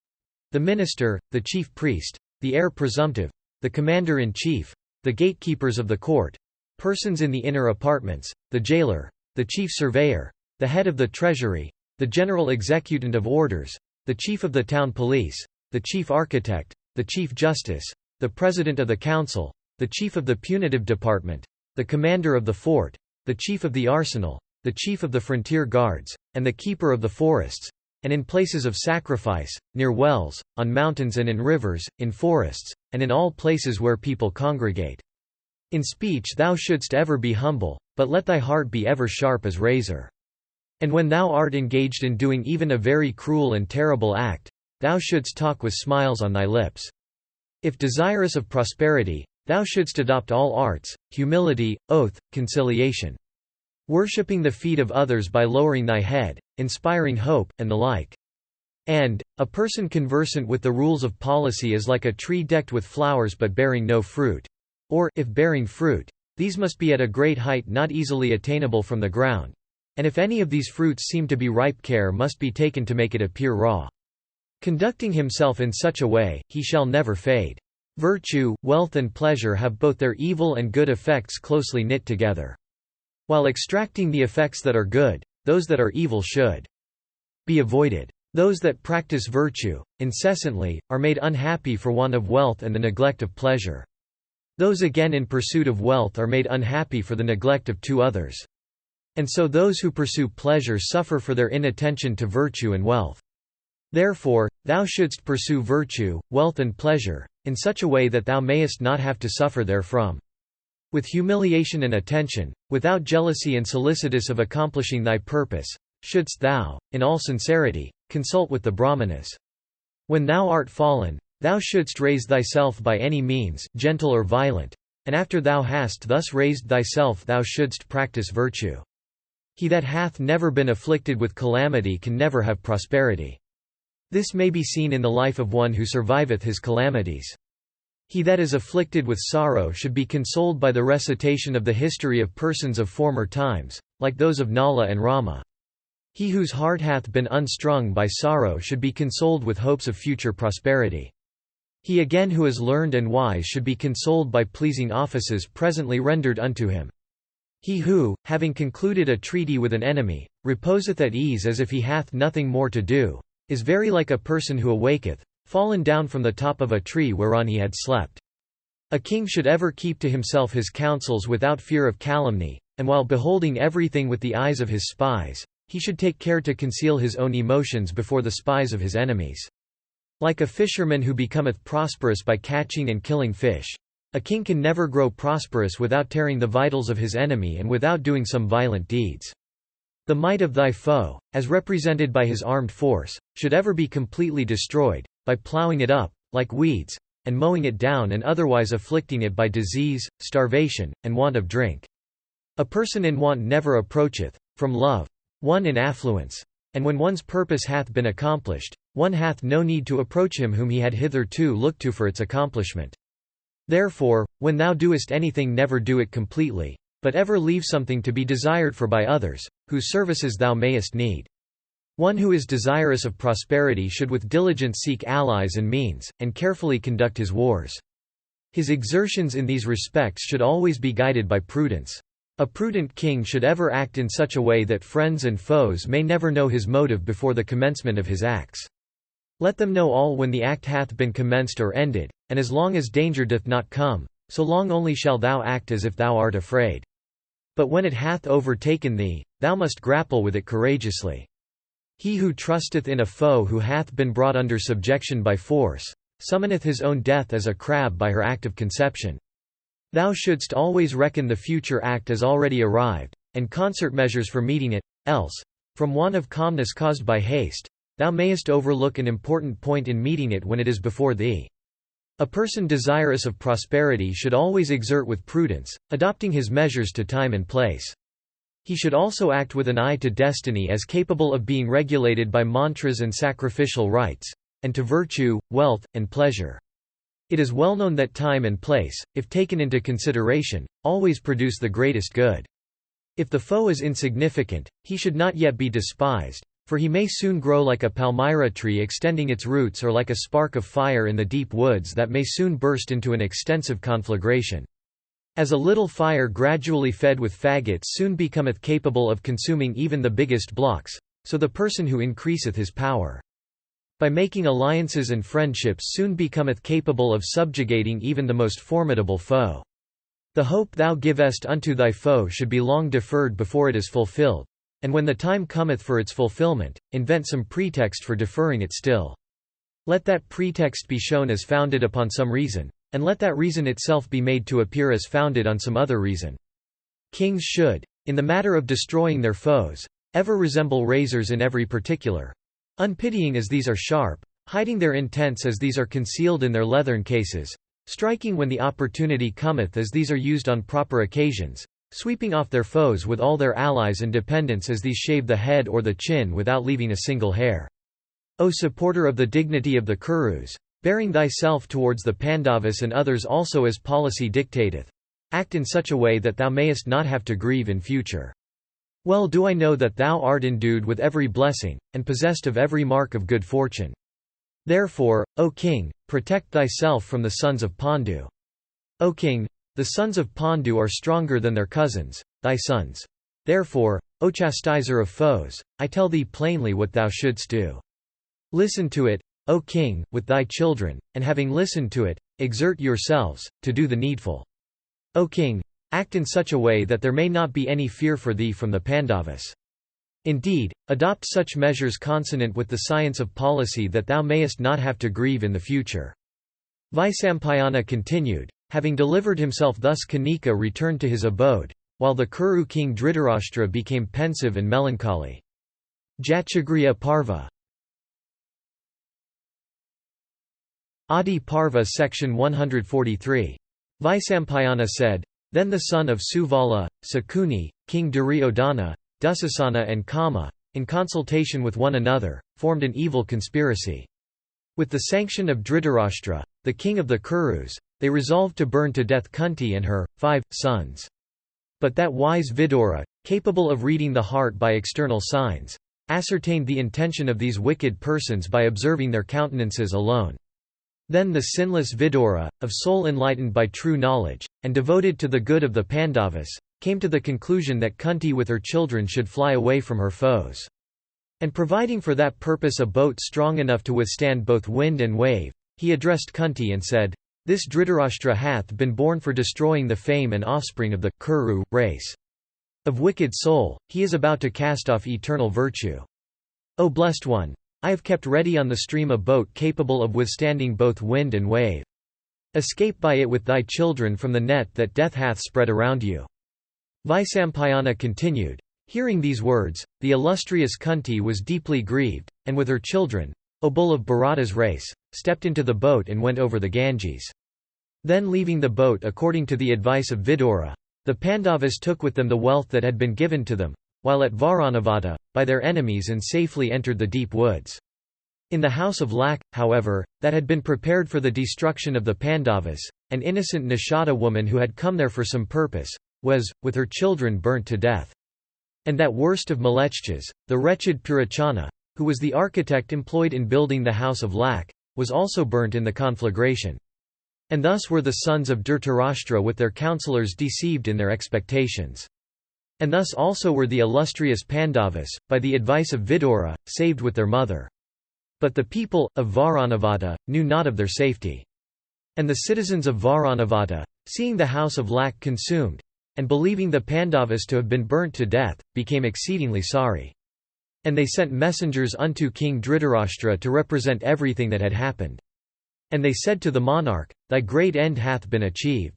S1: The minister, the chief priest, the heir presumptive, the commander-in-chief, the gatekeepers of the court, persons in the inner apartments, the jailer, the chief surveyor, the head of the treasury, the general executant of orders, the chief of the town police, the chief architect, the chief justice, the president of the council, the chief of the punitive department, the commander of the fort, the chief of the arsenal, the chief of the frontier guards, and the keeper of the forests, and in places of sacrifice, near wells, on mountains and in rivers, in forests, and in all places where people congregate. In speech thou shouldst ever be humble, but let thy heart be ever sharp as razor. And when thou art engaged in doing even a very cruel and terrible act, thou shouldst talk with smiles on thy lips. If desirous of prosperity, thou shouldst adopt all arts, humility, oath, conciliation. Worshipping the feet of others by lowering thy head, inspiring hope, and the like. And, a person conversant with the rules of policy is like a tree decked with flowers but bearing no fruit. Or, if bearing fruit, these must be at a great height not easily attainable from the ground. And if any of these fruits seem to be ripe, care must be taken to make it appear raw. Conducting himself in such a way, he shall never fade. Virtue, wealth and pleasure have both their evil and good effects closely knit together. While extracting the effects that are good, those that are evil should be avoided. Those that practice virtue incessantly are made unhappy for want of wealth and the neglect of pleasure. Those again in pursuit of wealth are made unhappy for the neglect of two others. And so those who pursue pleasure suffer for their inattention to virtue and wealth. Therefore, thou shouldst pursue virtue, wealth and pleasure, in such a way that thou mayest not have to suffer therefrom. With humiliation and attention, without jealousy and solicitous of accomplishing thy purpose, shouldst thou, in all sincerity, consult with the Brahmanas. When thou art fallen, thou shouldst raise thyself by any means, gentle or violent, and after thou hast thus raised thyself thou shouldst practice virtue. He that hath never been afflicted with calamity can never have prosperity. This may be seen in the life of one who surviveth his calamities. He that is afflicted with sorrow should be consoled by the recitation of the history of persons of former times, like those of Nala and Rama. He whose heart hath been unstrung by sorrow should be consoled with hopes of future prosperity. He again who is learned and wise should be consoled by pleasing offices presently rendered unto him. He who, having concluded a treaty with an enemy, reposeth at ease as if he hath nothing more to do, is very like a person who awaketh, fallen down from the top of a tree whereon he had slept. A king should ever keep to himself his counsels without fear of calumny, and while beholding everything with the eyes of his spies, he should take care to conceal his own emotions before the spies of his enemies. Like a fisherman who becometh prosperous by catching and killing fish, a king can never grow prosperous without tearing the vitals of his enemy and without doing some violent deeds. The might of thy foe, as represented by his armed force, should ever be completely destroyed, by ploughing it up, like weeds, and mowing it down and otherwise afflicting it by disease, starvation, and want of drink. A person in want never approacheth, from love, one in affluence. And when one's purpose hath been accomplished, one hath no need to approach him whom he had hitherto looked to for its accomplishment. Therefore, when thou doest anything never do it completely, but ever leave something to be desired for by others, whose services thou mayest need. One who is desirous of prosperity should with diligence seek allies and means, and carefully conduct his wars. His exertions in these respects should always be guided by prudence. A prudent king should ever act in such a way that friends and foes may never know his motive before the commencement of his acts. Let them know all when the act hath been commenced or ended, and as long as danger doth not come, so long only shall thou act as if thou art afraid. But when it hath overtaken thee, thou must grapple with it courageously. He who trusteth in a foe who hath been brought under subjection by force, summoneth his own death as a crab by her act of conception. Thou shouldst always reckon the future act as already arrived, and concert measures for meeting it, else, from want of calmness caused by haste, thou mayest overlook an important point in meeting it when it is before thee. A person desirous of prosperity should always exert with prudence, adopting his measures to time and place. He should also act with an eye to destiny as capable of being regulated by mantras and sacrificial rites, and to virtue, wealth, and pleasure. It is well known that time and place, if taken into consideration, always produce the greatest good. If the foe is insignificant, he should not yet be despised, for he may soon grow like a palmyra tree extending its roots or like a spark of fire in the deep woods that may soon burst into an extensive conflagration. As a little fire gradually fed with faggots soon becometh capable of consuming even the biggest blocks, so the person who increaseth his power by making alliances and friendships soon becometh capable of subjugating even the most formidable foe. The hope thou givest unto thy foe should be long deferred before it is fulfilled, and when the time cometh for its fulfillment, invent some pretext for deferring it still. Let that pretext be shown as founded upon some reason, and let that reason itself be made to appear as founded on some other reason. Kings should, in the matter of destroying their foes, ever resemble razors in every particular, unpitying as these are sharp, hiding their intents as these are concealed in their leathern cases, striking when the opportunity cometh as these are used on proper occasions, sweeping off their foes with all their allies and dependents as these shave the head or the chin without leaving a single hair. O supporter of the dignity of the Kurus, bearing thyself towards the Pandavas and others also as policy dictateth, act in such a way that thou mayest not have to grieve in future. Well do I know that thou art endued with every blessing, and possessed of every mark of good fortune. Therefore, O king, protect thyself from the sons of Pandu. O king, the sons of Pandu are stronger than their cousins, thy sons. Therefore, O chastiser of foes, I tell thee plainly what thou shouldst do. Listen to it, O king, with thy children, and having listened to it, exert yourselves, to do the needful. O king, act in such a way that there may not be any fear for thee from the Pandavas. Indeed, adopt such measures consonant with the science of policy that thou mayest not have to grieve in the future. Vaisampayana continued, having delivered himself thus Kanika returned to his abode, while the Kuru king Dhritarashtra became pensive and melancholy. Jatchagriya Parva. Adiparva section 143. Vaisampayana said, Then the son of Suvala, Sakuni, king Duryodhana, Dusasana and Kama, in consultation with one another, formed an evil conspiracy. With the sanction of Dhritarashtra, the king of the Kurus, they resolved to burn to death Kunti and her 5 sons. But that wise Vidura, capable of reading the heart by external signs, ascertained the intention of these wicked persons by observing their countenances alone. Then the sinless Vidura, of soul enlightened by true knowledge, and devoted to the good of the Pandavas, came to the conclusion that Kunti with her children should fly away from her foes. And providing for that purpose a boat strong enough to withstand both wind and wave, he addressed Kunti and said, This Dhritarashtra hath been born for destroying the fame and offspring of the Kuru race. Of wicked soul, he is about to cast off eternal virtue. O blessed one! I have kept ready on the stream a boat capable of withstanding both wind and wave. Escape by it with thy children from the net that death hath spread around you. Vaisampayana continued, Hearing these words, the illustrious Kunti was deeply grieved, and with her children, O bull of Bharata's race, stepped into the boat and went over the Ganges. Then leaving the boat according to the advice of Vidura, the Pandavas took with them the wealth that had been given to them, while at Varanavada, by their enemies and safely entered the deep woods. In the house of Lak, however, that had been prepared for the destruction of the Pandavas, an innocent Nishada woman who had come there for some purpose, was, with her children burnt to death. And that worst of Malechchas, the wretched Purachana, who was the architect employed in building the house of Lak, was also burnt in the conflagration. And thus were the sons of Dhritarashtra with their counsellors deceived in their expectations. And thus also were the illustrious Pandavas, by the advice of Vidura, saved with their mother. But the people, of Varanavada, knew not of their safety. And the citizens of Varanavada, seeing the house of Lak consumed, and believing the Pandavas to have been burnt to death, became exceedingly sorry. And they sent messengers unto King Dhritarashtra to represent everything that had happened. And they said to the monarch, Thy great end hath been achieved.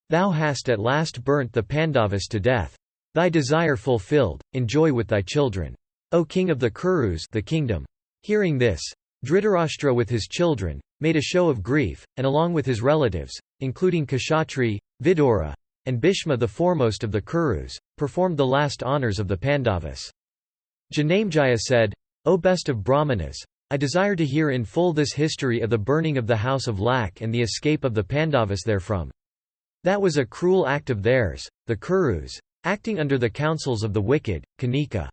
S1: Thou hast at last burnt the Pandavas to death. Thy desire fulfilled, enjoy with thy children. O king of the Kurus, the kingdom. Hearing this, Dhritarashtra with his children, made a show of grief, and along with his relatives, including Kshatri, Vidura, and Bhishma the foremost of the Kurus, performed the last honours of the Pandavas. Janamejaya said, O best of Brahmanas, I desire to hear in full this history of the burning of the house of Lak and the escape of the Pandavas therefrom. That was a cruel act of theirs, the Kurus, acting under the counsels of the wicked, Kanika.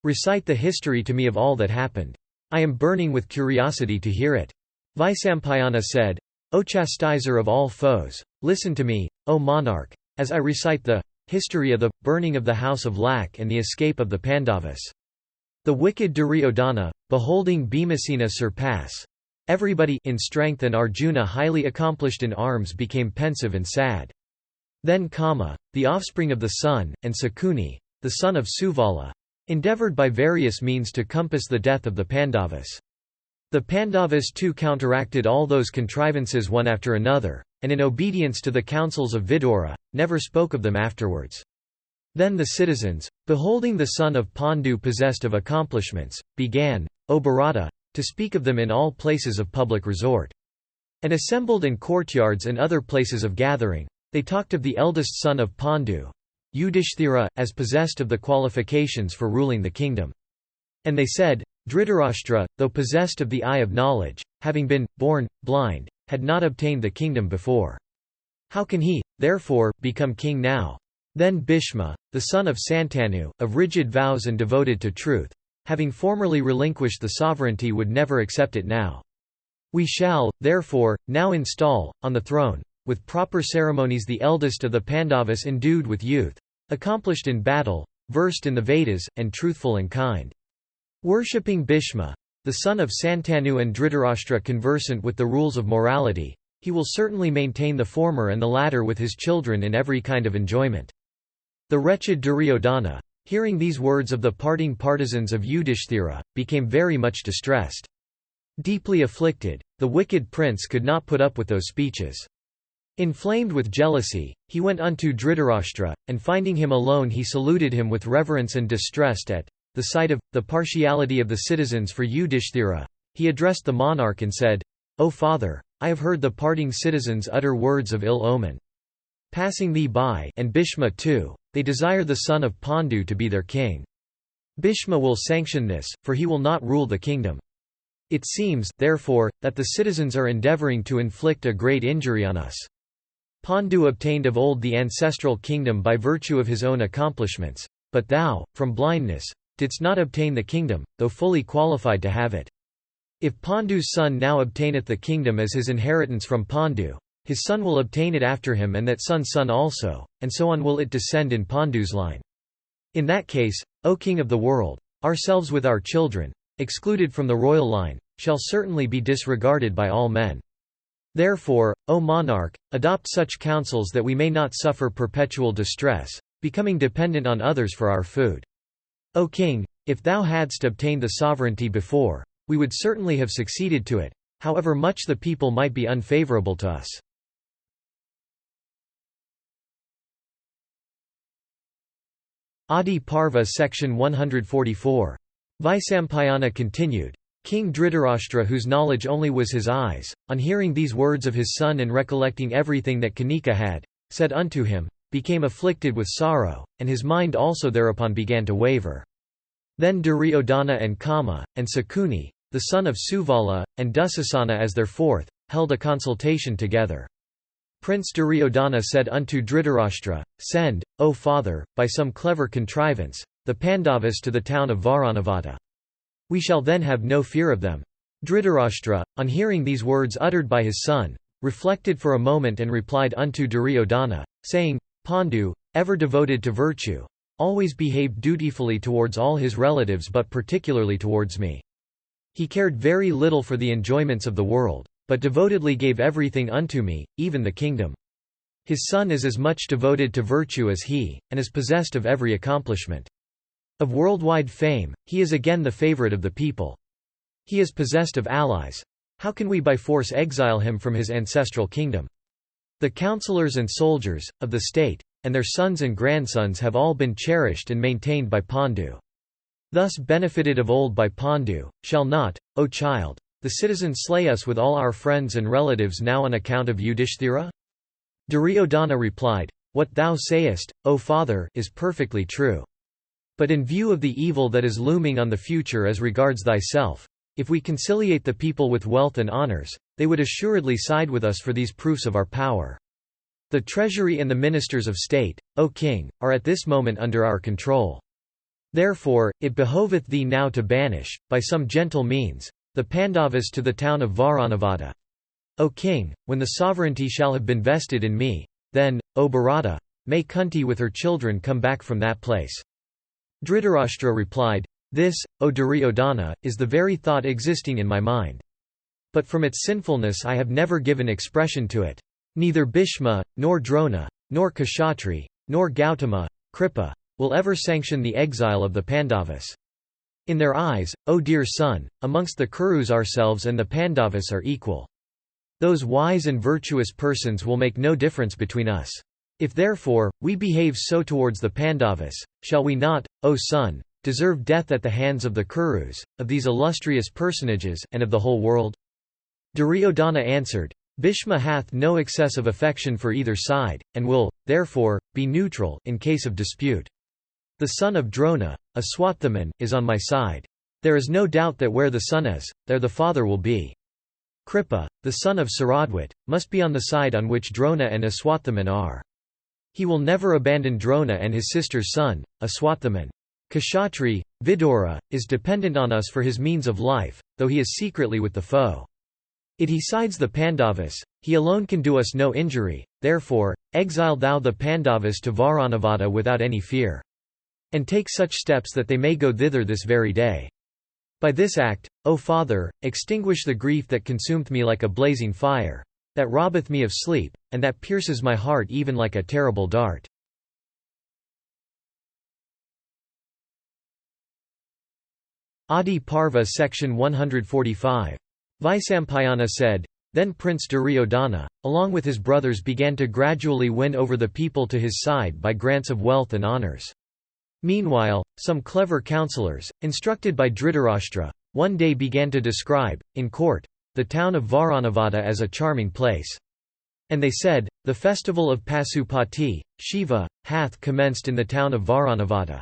S1: Recite the history to me of all that happened. I am burning with curiosity to hear it. Vaisampayana said, O chastiser of all foes, listen to me, O monarch, as I recite the history of the burning of the house of Lak and the escape of the Pandavas. The wicked Duryodhana, beholding Bhimasena surpass everybody in strength and Arjuna highly accomplished in arms became pensive and sad. Then Kama, the offspring of the sun, and Sakuni, the son of Suvala, endeavoured by various means to compass the death of the Pandavas. The Pandavas too counteracted all those contrivances one after another, and in obedience to the counsels of Vidura, never spoke of them afterwards. Then the citizens, beholding the son of Pandu possessed of accomplishments, began, O Bharata, to speak of them in all places of public resort. And assembled in courtyards and other places of gathering, they talked of the eldest son of Pandu, Yudhishthira, as possessed of the qualifications for ruling the kingdom. And they said, Dhritarashtra, though possessed of the eye of knowledge, having been born blind, had not obtained the kingdom before. How can he, therefore, become king now? Then Bhishma, the son of Santanu, of rigid vows and devoted to truth, having formerly relinquished the sovereignty would never accept it now. We shall, therefore, now install, on the throne, with proper ceremonies the eldest of the Pandavas endued with youth, accomplished in battle, versed in the Vedas, and truthful and kind. Worshipping Bhishma, the son of Santanu, and Dhritarashtra conversant with the rules of morality, he will certainly maintain the former and the latter with his children in every kind of enjoyment. The wretched Duryodhana, hearing these words of the parting partisans of Yudhishthira, became very much distressed. Deeply afflicted, the wicked prince could not put up with those speeches. Inflamed with jealousy, he went unto Dhritarashtra, and finding him alone he saluted him with reverence, and distressed at the sight of the partiality of the citizens for Yudhishthira, he addressed the monarch and said, O father, I have heard the parting citizens utter words of ill omen. Passing thee by, and Bhishma too, they desire the son of Pandu to be their king. Bhishma will sanction this, for he will not rule the kingdom. It seems, therefore, that the citizens are endeavouring to inflict a great injury on us. Pandu obtained of old the ancestral kingdom by virtue of his own accomplishments, but thou, from blindness, didst not obtain the kingdom, though fully qualified to have it. If Pandu's son now obtaineth the kingdom as his inheritance from Pandu, his son will obtain it after him, and that son's son also, and so on will it descend in Pandu's line. In that case, O king of the world, ourselves with our children, excluded from the royal line, shall certainly be disregarded by all men. Therefore, O monarch, adopt such counsels that we may not suffer perpetual distress, becoming dependent on others for our food. O king, if thou hadst obtained the sovereignty before, we would certainly have succeeded to it, however much the people might be unfavourable to us. Adiparva Section 144. Vaisampayana continued. King Dhritarashtra, whose knowledge only was his eyes, on hearing these words of his son and recollecting everything that Kanika had said unto him, became afflicted with sorrow, and his mind also thereupon began to waver. Then Duryodhana and Kama, and Sakuni, the son of Suvala, and Dusasana as their fourth, held a consultation together. Prince Duryodhana said unto Dhritarashtra, Send, O father, by some clever contrivance, the Pandavas to the town of Varanavata. We shall then have no fear of them. Dhritarashtra, on hearing these words uttered by his son, reflected for a moment and replied unto Duryodhana, saying, Pandu, ever devoted to virtue, always behaved dutifully towards all his relatives but particularly towards me. He cared very little for the enjoyments of the world, but devotedly gave everything unto me, even the kingdom. His son is as much devoted to virtue as he, and is possessed of every accomplishment. Of worldwide fame, he is again the favorite of the people. He is possessed of allies. How can we by force exile him from his ancestral kingdom? The councillors and soldiers, of the state, and their sons and grandsons have all been cherished and maintained by Pandu. Thus benefited of old by Pandu, shall not, O child, the citizen slay us with all our friends and relatives now on account of Yudhishthira? Duryodhana replied, What thou sayest, O father, is perfectly true. But in view of the evil that is looming on the future as regards thyself, if we conciliate the people with wealth and honours, they would assuredly side with us for these proofs of our power. The treasury and the ministers of state, O king, are at this moment under our control. Therefore, it behoveth thee now to banish, by some gentle means, the Pandavas to the town of Varanavata. O king, when the sovereignty shall have been vested in me, then, O Bharata, may Kunti with her children come back from that place. Dhritarashtra replied, This, O Duryodhana, is the very thought existing in my mind. But from its sinfulness I have never given expression to it. Neither Bhishma, nor Drona, nor Kshatri, nor Gautama, Kripa, will ever sanction the exile of the Pandavas. In their eyes, O dear son, amongst the Kurus ourselves and the Pandavas are equal. Those wise and virtuous persons will make no difference between us. If therefore, we behave so towards the Pandavas, shall we not, O son, deserve death at the hands of the Kurus, of these illustrious personages, and of the whole world? Duryodhana answered, Bhishma hath no excessive affection for either side, and will, therefore, be neutral in case of dispute. The son of Drona, Aswathaman, is on my side. There is no doubt that where the son is, there the father will be. Kripa, the son of Saradwat, must be on the side on which Drona and Aswathaman are. He will never abandon Drona and his sister's son, Aswathaman. Kshatri, Vidura, is dependent on us for his means of life, though he is secretly with the foe. He sides the Pandavas, he alone can do us no injury, therefore, exile thou the Pandavas to Varanavada without any fear. And take such steps that they may go thither this very day. By this act, O Father, extinguish the grief that consumeth me like a blazing fire, that robbeth me of sleep, and that pierces my heart even like a terrible dart. Adiparva section 145. Vaisampayana said, Then Prince Duryodhana, along with his brothers, began to gradually win over the people to his side by grants of wealth and honours. Meanwhile, some clever counsellors, instructed by Dhritarashtra, one day began to describe, in court, the town of Varanavada as a charming place. And they said, The festival of Pasupati, Shiva, hath commenced in the town of Varanavada.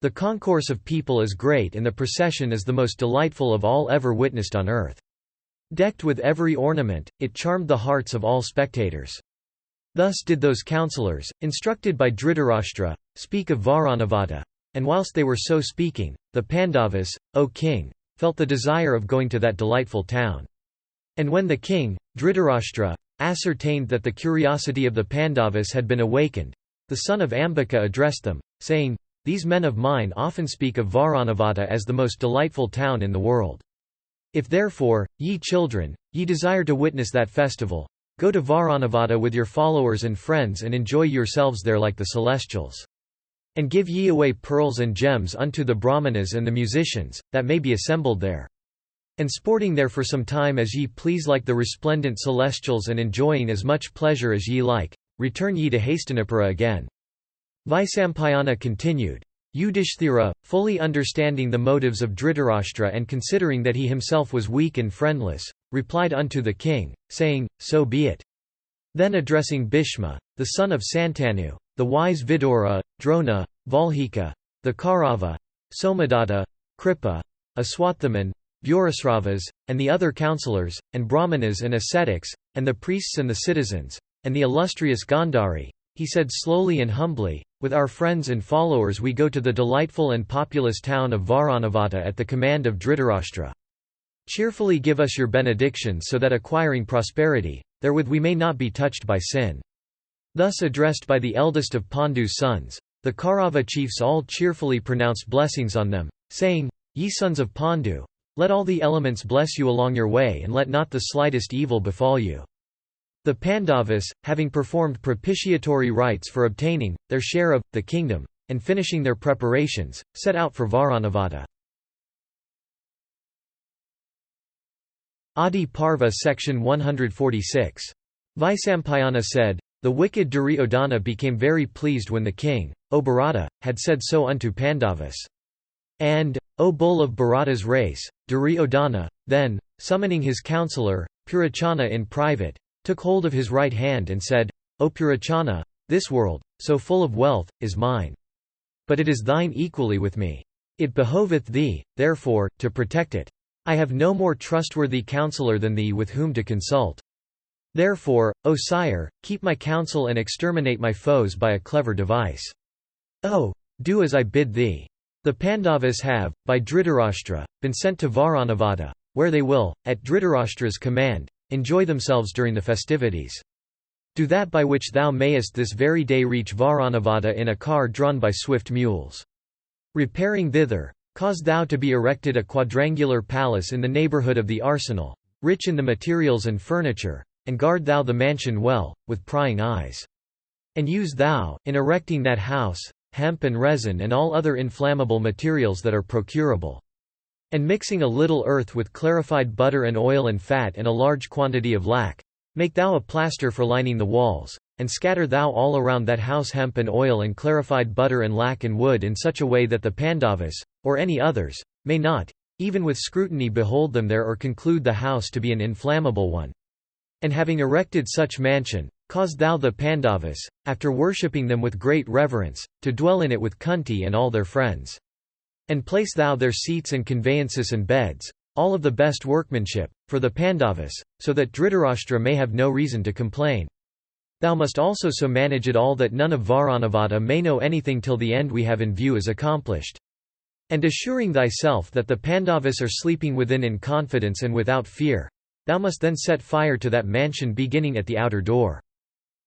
S1: The concourse of people is great and the procession is the most delightful of all ever witnessed on earth. Decked with every ornament, it charmed the hearts of all spectators. Thus did those counsellors, instructed by Dhritarashtra, speak of Varanavada, and whilst they were so speaking, the Pandavas, O king, felt the desire of going to that delightful town. And when the king, Dhritarashtra, ascertained that the curiosity of the Pandavas had been awakened, the son of Ambika addressed them, saying, These men of mine often speak of Varanavada as the most delightful town in the world. If therefore, ye children, ye desire to witness that festival, go to Varanavada with your followers and friends and enjoy yourselves there like the celestials. And give ye away pearls and gems unto the Brahmanas and the musicians, that may be assembled there. And sporting there for some time as ye please like the resplendent celestials and enjoying as much pleasure as ye like, return ye to Hastinapura again. Vaisampayana continued. Yudhishthira, fully understanding the motives of Dhritarashtra and considering that he himself was weak and friendless, replied unto the king, saying, So be it. Then addressing Bhishma, the son of Santanu, the wise Vidura, Drona, Valhika, the Kaurava, Somadatta, Kripa, Aswathaman, Vyurasravas, and the other counsellors, and Brahmanas and ascetics, and the priests and the citizens, and the illustrious Gandhari, he said slowly and humbly, With our friends and followers we go to the delightful and populous town of Varanavada at the command of Dhritarashtra. Cheerfully give us your benediction so that acquiring prosperity, therewith we may not be touched by sin. Thus addressed by the eldest of Pandu's sons, the Kaurava chiefs all cheerfully pronounced blessings on them, saying, Ye sons of Pandu, let all the elements bless you along your way and let not the slightest evil befall you. The Pandavas, having performed propitiatory rites for obtaining their share of the kingdom, and finishing their preparations, set out for Varanavada. Adiparva section 146. Vaisampayana said, The wicked Duryodhana became very pleased when the king, O Bharata, had said so unto Pandavas. And, O bull of Bharata's race, Duryodhana, then, summoning his counsellor, Purachana in private, took hold of his right hand and said, O Purachana, this world, so full of wealth, is mine. But it is thine equally with me. It behoveth thee, therefore, to protect it. I have no more trustworthy counsellor than thee with whom to consult. Therefore, O sire, keep my counsel and exterminate my foes by a clever device. Oh, do as I bid thee. The Pandavas have, by Dhritarashtra, been sent to Varanavada, where they will, at Dhritarashtra's command, enjoy themselves during the festivities. Do that by which thou mayest this very day reach Varanavada in a car drawn by swift mules. Repairing thither, cause thou to be erected a quadrangular palace in the neighbourhood of the arsenal, rich in the materials and furniture, and guard thou the mansion well, with prying eyes. And use thou, in erecting that house, hemp and resin and all other inflammable materials that are procurable. And mixing a little earth with clarified butter and oil and fat and a large quantity of lac, make thou a plaster for lining the walls, and scatter thou all around that house hemp and oil and clarified butter and lac and wood in such a way that the Pandavas, or any others, may not, even with scrutiny behold them there or conclude the house to be an inflammable one. And having erected such mansion, cause thou the Pandavas, after worshipping them with great reverence, to dwell in it with Kunti and all their friends. And place thou their seats and conveyances and beds, all of the best workmanship, for the Pandavas, so that Dhritarashtra may have no reason to complain. Thou must also so manage it all that none of Varanavada may know anything till the end we have in view is accomplished. And assuring thyself that the Pandavas are sleeping within in confidence and without fear, thou must then set fire to that mansion beginning at the outer door.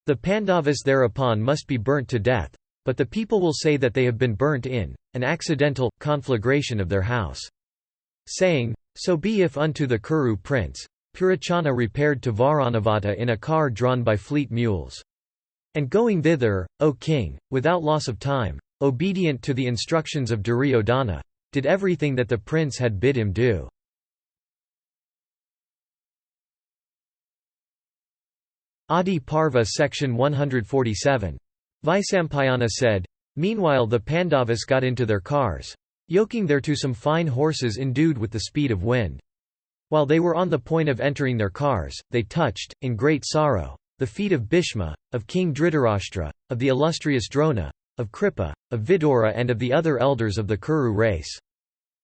S1: The Pandavas thereupon must be burnt to death, but the people will say that they have been burnt in an accidental conflagration of their house. Saying, so be if unto the Kuru prince, Purachana repaired to Varanavata in a car drawn by fleet mules. And going thither, O king, without loss of time, obedient to the instructions of Duryodhana, did everything that the prince had bid him do. Adiparva section 147. Vaisampayana said, meanwhile the Pandavas got into their cars, yoking thereto some fine horses endued with the speed of wind. While they were on the point of entering their cars, they touched, in great sorrow, the feet of Bhishma, of King Dhritarashtra, of the illustrious Drona, of Kripa, of Vidura and of the other elders of the Kuru race.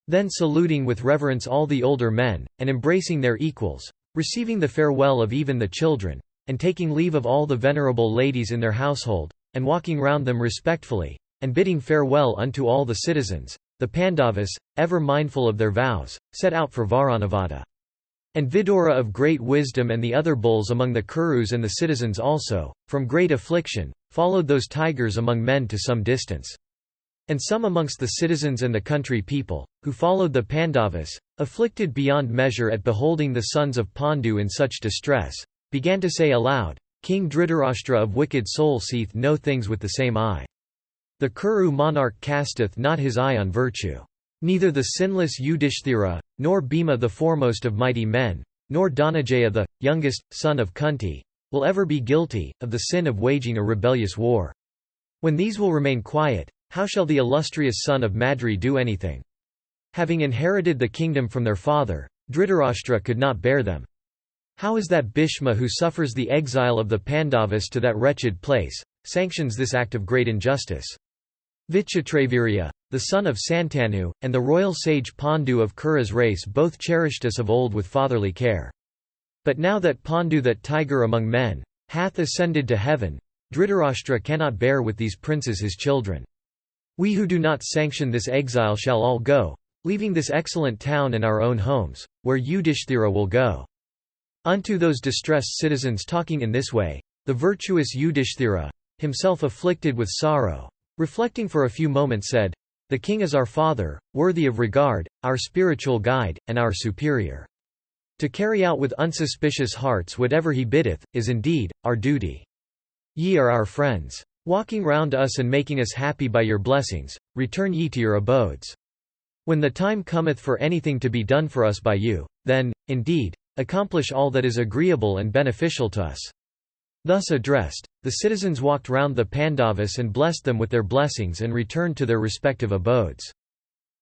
S1: Then saluting with reverence all the older men, and embracing their equals, receiving the farewell of even the children, and taking leave of all the venerable ladies in their household, and walking round them respectfully, and bidding farewell unto all the citizens, the Pandavas, ever mindful of their vows, set out for Varanavata. And Vidura of great wisdom and the other bulls among the Kurus and the citizens also, from great affliction, followed those tigers among men to some distance. And some amongst the citizens and the country people, who followed the Pandavas, afflicted beyond measure at beholding the sons of Pandu in such distress, began to say aloud, King Dhritarashtra of wicked soul seeth no things with the same eye. The Kuru monarch casteth not his eye on virtue. Neither the sinless Yudhishthira, nor Bhima the foremost of mighty men, nor Dhananjaya the youngest, son of Kunti, will ever be guilty of the sin of waging a rebellious war. When these will remain quiet, how shall the illustrious son of Madri do anything? Having inherited the kingdom from their father, Dhritarashtra could not bear them. How is that Bhishma who suffers the exile of the Pandavas to that wretched place, sanctions this act of great injustice? Vichitravirya, the son of Santanu, and the royal sage Pandu of Kura's race both cherished us of old with fatherly care. But now that Pandu, that tiger among men, hath ascended to heaven, Dhritarashtra cannot bear with these princes his children. We who do not sanction this exile shall all go, leaving this excellent town and our own homes, where Yudhishthira will go. Unto those distressed citizens talking in this way, the virtuous Yudhishthira, himself afflicted with sorrow, reflecting for a few moments said, the king is our father, worthy of regard, our spiritual guide, and our superior. To carry out with unsuspicious hearts whatever he biddeth, is indeed, our duty. Ye are our friends. Walking round us and making us happy by your blessings, return ye to your abodes. When the time cometh for anything to be done for us by you, then, indeed, accomplish all that is agreeable and beneficial to us. Thus addressed, the citizens walked round the Pandavas and blessed them with their blessings and returned to their respective abodes.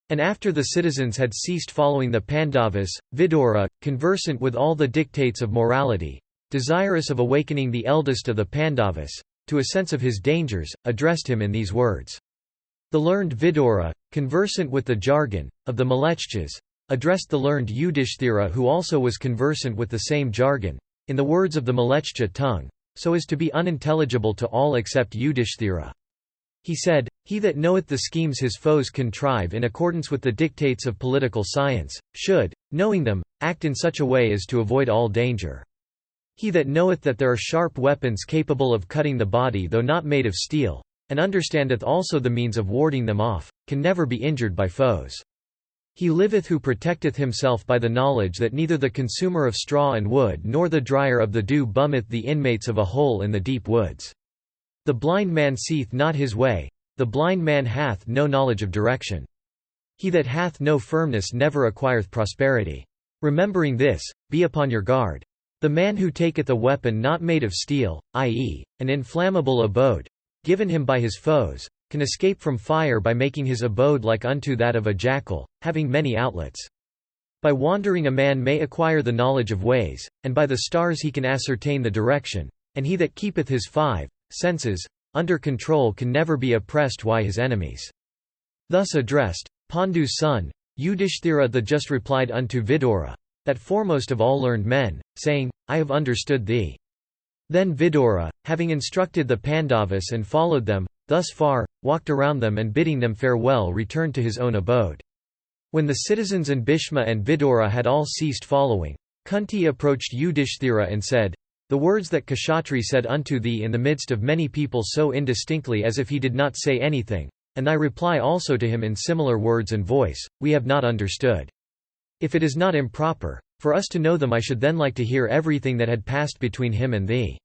S1: And after the citizens had ceased following the Pandavas, Vidura, conversant with all the dictates of morality, desirous of awakening the eldest of the Pandavas to a sense of his dangers, addressed him in these words. The learned Vidura, conversant with the jargon of the Mlechchas, addressed the learned Yudhishthira, who also was conversant with the same jargon, in the words of the Mlechcha tongue, so as to be unintelligible to all except Yudhishthira. He said, he that knoweth the schemes his foes contrive in accordance with the dictates of political science, should, knowing them, act in such a way as to avoid all danger. He that knoweth that there are sharp weapons capable of cutting the body though not made of steel, and understandeth also the means of warding them off, can never be injured by foes. He liveth who protecteth himself by the knowledge that neither the consumer of straw and wood nor the dryer of the dew bummeth the inmates of a hole in the deep woods. The blind man seeth not his way, the blind man hath no knowledge of direction. He that hath no firmness never acquireth prosperity. Remembering this, be upon your guard. The man who taketh a weapon not made of steel, i.e., an inflammable abode, given him by his foes, can escape from fire by making his abode like unto that of a jackal, having many outlets. By wandering a man may acquire the knowledge of ways, and by the stars he can ascertain the direction, and he that keepeth his five senses under control can never be oppressed by his enemies. Thus addressed, Pandu's son, Yudhishthira the just replied unto Vidura, that foremost of all learned men, saying, I have understood thee. Then Vidura, having instructed the Pandavas and followed them, thus far, walked around them and bidding them farewell returned to his own abode. When the citizens and Bhishma and Vidura had all ceased following, Kunti approached Yudhishthira and said, "The words that Kshatri said unto thee in the midst of many people so indistinctly as if he did not say anything, and thy reply also to him in similar words and voice, we have not understood. If it is not improper for us to know them, I should then like to hear everything that had passed between him and thee."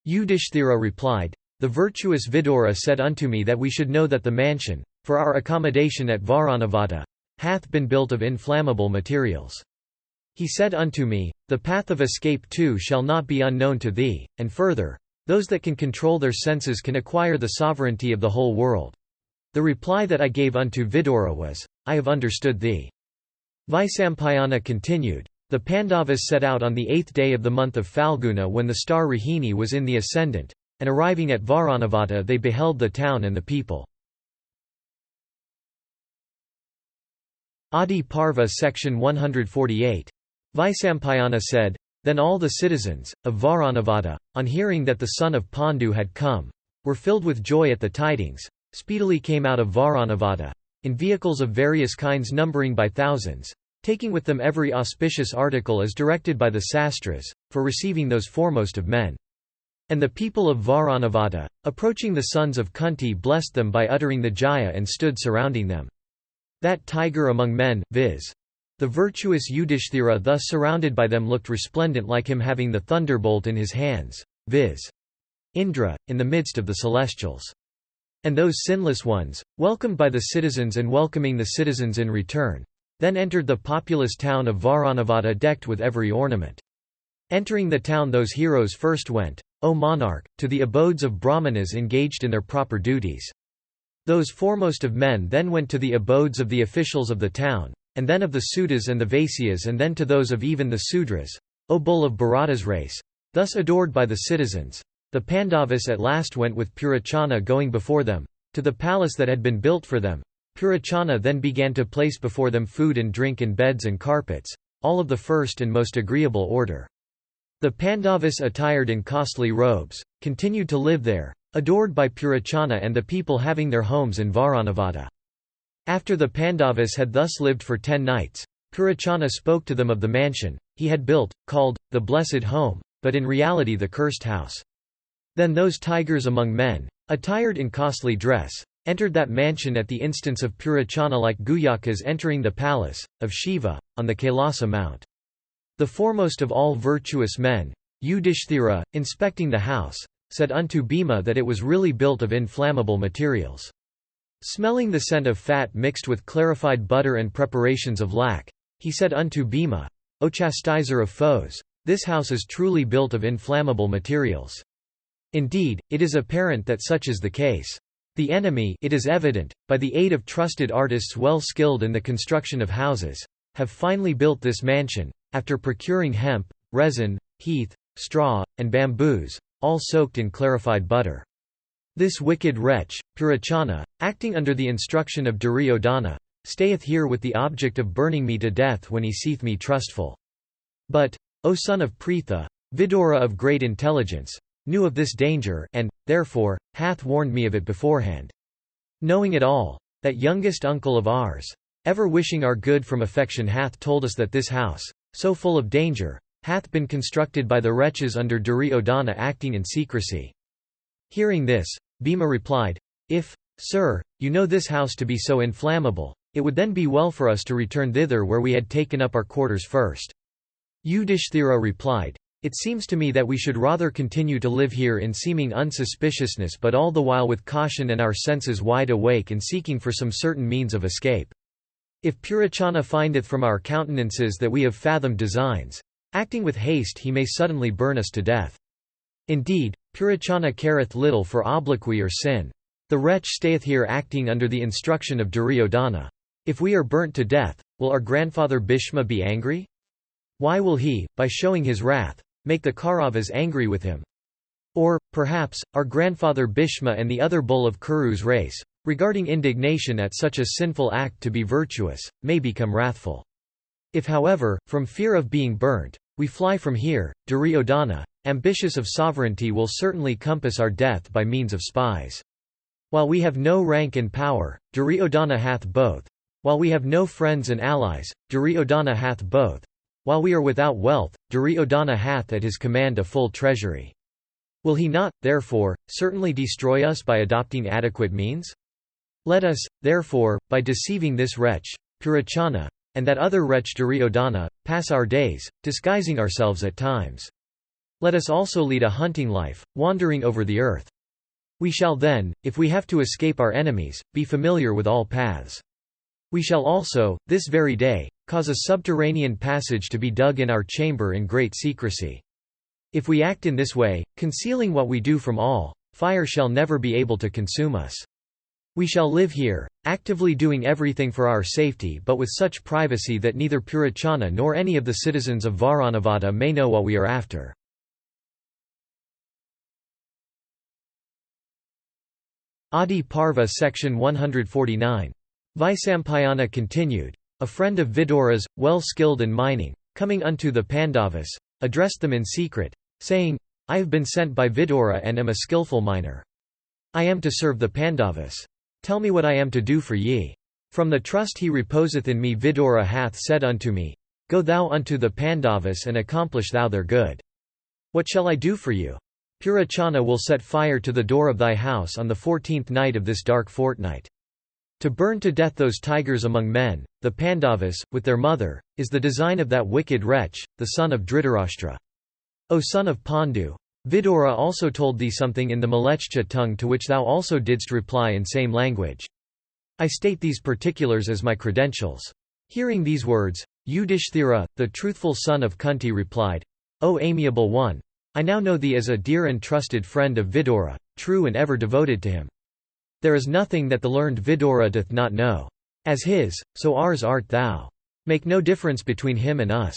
S1: Yudhishthira replied, "The virtuous Vidura said unto me that we should know that the mansion, for our accommodation at Varanavata, hath been built of inflammable materials. He said unto me, the path of escape too shall not be unknown to thee, and further, those that can control their senses can acquire the sovereignty of the whole world. The reply that I gave unto Vidura was, I have understood thee." Vaisampayana continued, "The Pandavas set out on the 8th day of the month of Falguna when the star Rohini was in the ascendant, and arriving at Varanavata they beheld the town and the people." Adiparva section 148. Vaisampayana said, "Then all the citizens, of Varanavata, on hearing that the son of Pandu had come, were filled with joy at the tidings, speedily came out of Varanavata, in vehicles of various kinds numbering by thousands, taking with them every auspicious article as directed by the sastras, for receiving those foremost of men. And the people of Varanavata, approaching the sons of Kunti, blessed them by uttering the Jaya and stood surrounding them. That tiger among men, viz. the virtuous Yudhishthira, thus surrounded by them, looked resplendent like him having the thunderbolt in his hands, viz. Indra, in the midst of the celestials. And those sinless ones, welcomed by the citizens and welcoming the citizens in return, then entered the populous town of Varanavata decked with every ornament. Entering the town, those heroes first went, O monarch, to the abodes of Brahmanas engaged in their proper duties. Those foremost of men then went to the abodes of the officials of the town, and then of the Sudas and the Vaisyas, and then to those of even the Sudras, O bull of Bharata's race, thus adored by the citizens. The Pandavas at last went with Purachana going before them, to the palace that had been built for them. Purachana then began to place before them food and drink and beds and carpets, all of the first and most agreeable order. The Pandavas, attired in costly robes, continued to live there, adored by Purachana and the people having their homes in Varanavata. After the Pandavas had thus lived for 10 nights, Purachana spoke to them of the mansion he had built, called, the Blessed Home, but in reality the Cursed House. Then those tigers among men, attired in costly dress, entered that mansion at the instance of Purachana like Guyakas entering the palace of Shiva, on the Kailasa Mount. The foremost of all virtuous men, Yudhishthira, inspecting the house, said unto Bhima that it was really built of inflammable materials. Smelling the scent of fat mixed with clarified butter and preparations of lac, he said unto Bhima, O chastiser of foes, this house is truly built of inflammable materials. Indeed, it is apparent that such is the case. The enemy, it is evident, by the aid of trusted artists well skilled in the construction of houses, have finally built this mansion, after procuring hemp, resin, heath, straw, and bamboos, all soaked in clarified butter. This wicked wretch, Purachana, acting under the instruction of Duryodhana, stayeth here with the object of burning me to death when he seeth me trustful. But, O son of Pritha, Vidura of great intelligence, knew of this danger, and, therefore, hath warned me of it beforehand. Knowing it all, that youngest uncle of ours, ever wishing our good from affection, hath told us that this house, so full of danger, hath been constructed by the wretches under Duryodhana acting in secrecy. Hearing this, Bhima replied, If, sir, you know this house to be so inflammable, it would then be well for us to return thither where we had taken up our quarters first. Yudhishthira replied, It seems to me that we should rather continue to live here in seeming unsuspiciousness, but all the while with caution and our senses wide awake and seeking for some certain means of escape. If Purachana findeth from our countenances that we have fathomed designs, acting with haste he may suddenly burn us to death. Indeed, Purachana careth little for obloquy or sin. The wretch stayeth here acting under the instruction of Duryodhana. If we are burnt to death, will our grandfather Bhishma be angry? Why will he, by showing his wrath, make the Kauravas angry with him? Or, perhaps, our grandfather Bhishma and the other bull of Kuru's race, regarding indignation at such a sinful act to be virtuous, may become wrathful. If however, from fear of being burnt, we fly from here, Duryodhana, ambitious of sovereignty, will certainly compass our death by means of spies. While we have no rank and power, Duryodhana hath both. While we have no friends and allies, Duryodhana hath both. while we are without wealth, Duryodhana hath at his command a full treasury. Will he not, therefore, certainly destroy us by adopting adequate means? Let us, therefore, by deceiving this wretch, Purachana, and that other wretch Duryodhana, pass our days, disguising ourselves at times. Let us also lead a hunting life, wandering over the earth. We shall then, if we have to escape our enemies, be familiar with all paths. We shall also, this very day, cause a subterranean passage to be dug in our chamber in great secrecy. If we act in this way, concealing what we do from all, fire shall never be able to consume us. We shall live here, actively doing everything for our safety but with such privacy that neither Purachana nor any of the citizens of Varanavada may know what we are after. Adiparva section 149. Vaisampayana continued. A friend of Vidura's, well skilled in mining, coming unto the Pandavas, addressed them in secret, saying, I have been sent by Vidura and am a skillful miner. I am to serve the Pandavas. Tell me what I am to do for ye. From the trust he reposeth in me Vidura hath said unto me, Go thou unto the Pandavas and accomplish thou their good. What shall I do for you? Purachana will set fire to the door of thy house on the 14th night of this dark fortnight. To burn to death those tigers among men, the Pandavas, with their mother, is the design of that wicked wretch, the son of Dhritarashtra. O son of Pandu! Vidura also told thee something in the Malechcha tongue to which thou also didst reply in same language. I state these particulars as my credentials. Hearing these words, Yudhishthira, the truthful son of Kunti replied, O amiable one! I now know thee as a dear and trusted friend of Vidura, true and ever devoted to him. There is nothing that the learned Vidura doth not know. As his, so ours art thou. Make no difference between him and us.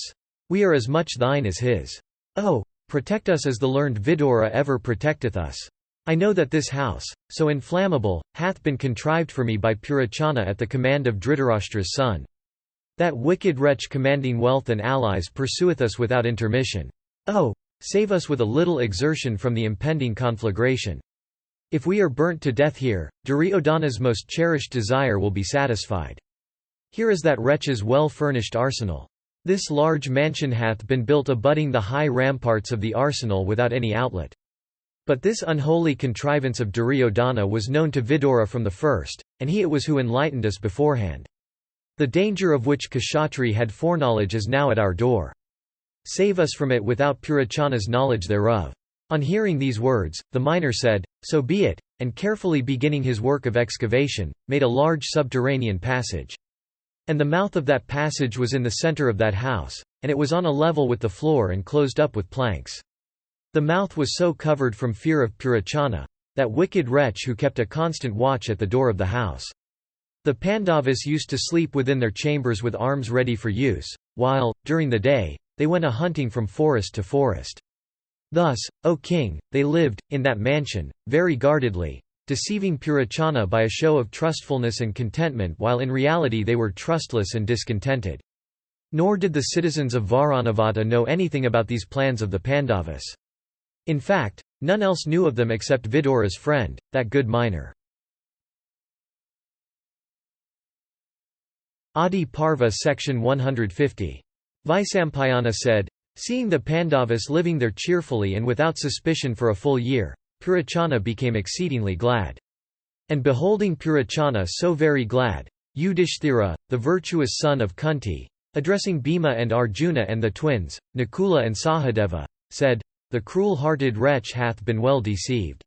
S1: We are as much thine as his. Oh, protect us as the learned Vidura ever protecteth us. I know that this house, so inflammable, hath been contrived for me by Purachana at the command of Dhritarashtra's son. That wicked wretch commanding wealth and allies pursueth us without intermission. Oh, save us with a little exertion from the impending conflagration. If we are burnt to death here, Duryodhana's most cherished desire will be satisfied. Here is that wretch's well-furnished arsenal. This large mansion hath been built abutting the high ramparts of the arsenal without any outlet. But this unholy contrivance of Duryodhana was known to Vidura from the first, and he it was who enlightened us beforehand. The danger of which Kshatri had foreknowledge is now at our door. Save us from it without Purachana's knowledge thereof. On hearing these words, the miner said, So be it, and carefully beginning his work of excavation, made a large subterranean passage. And the mouth of that passage was in the center of that house, and it was on a level with the floor and closed up with planks. The mouth was so covered from fear of Purachana, that wicked wretch who kept a constant watch at the door of the house. The Pandavas used to sleep within their chambers with arms ready for use, while, during the day, they went a-hunting from forest to forest. Thus, O king, they lived, in that mansion, very guardedly, deceiving Purachana by a show of trustfulness and contentment while in reality they were trustless and discontented. Nor did the citizens of Varanavada know anything about these plans of the Pandavas. In fact, none else knew of them except Vidura's friend, that good miner. Adiparva section 150. Vaisampayana said, Seeing the Pandavas living there cheerfully and without suspicion for a full year, Purachana became exceedingly glad. And beholding Purachana so very glad, Yudhishthira, the virtuous son of Kunti, addressing Bhima and Arjuna and the twins, Nakula and Sahadeva, said, The cruel-hearted wretch hath been well deceived.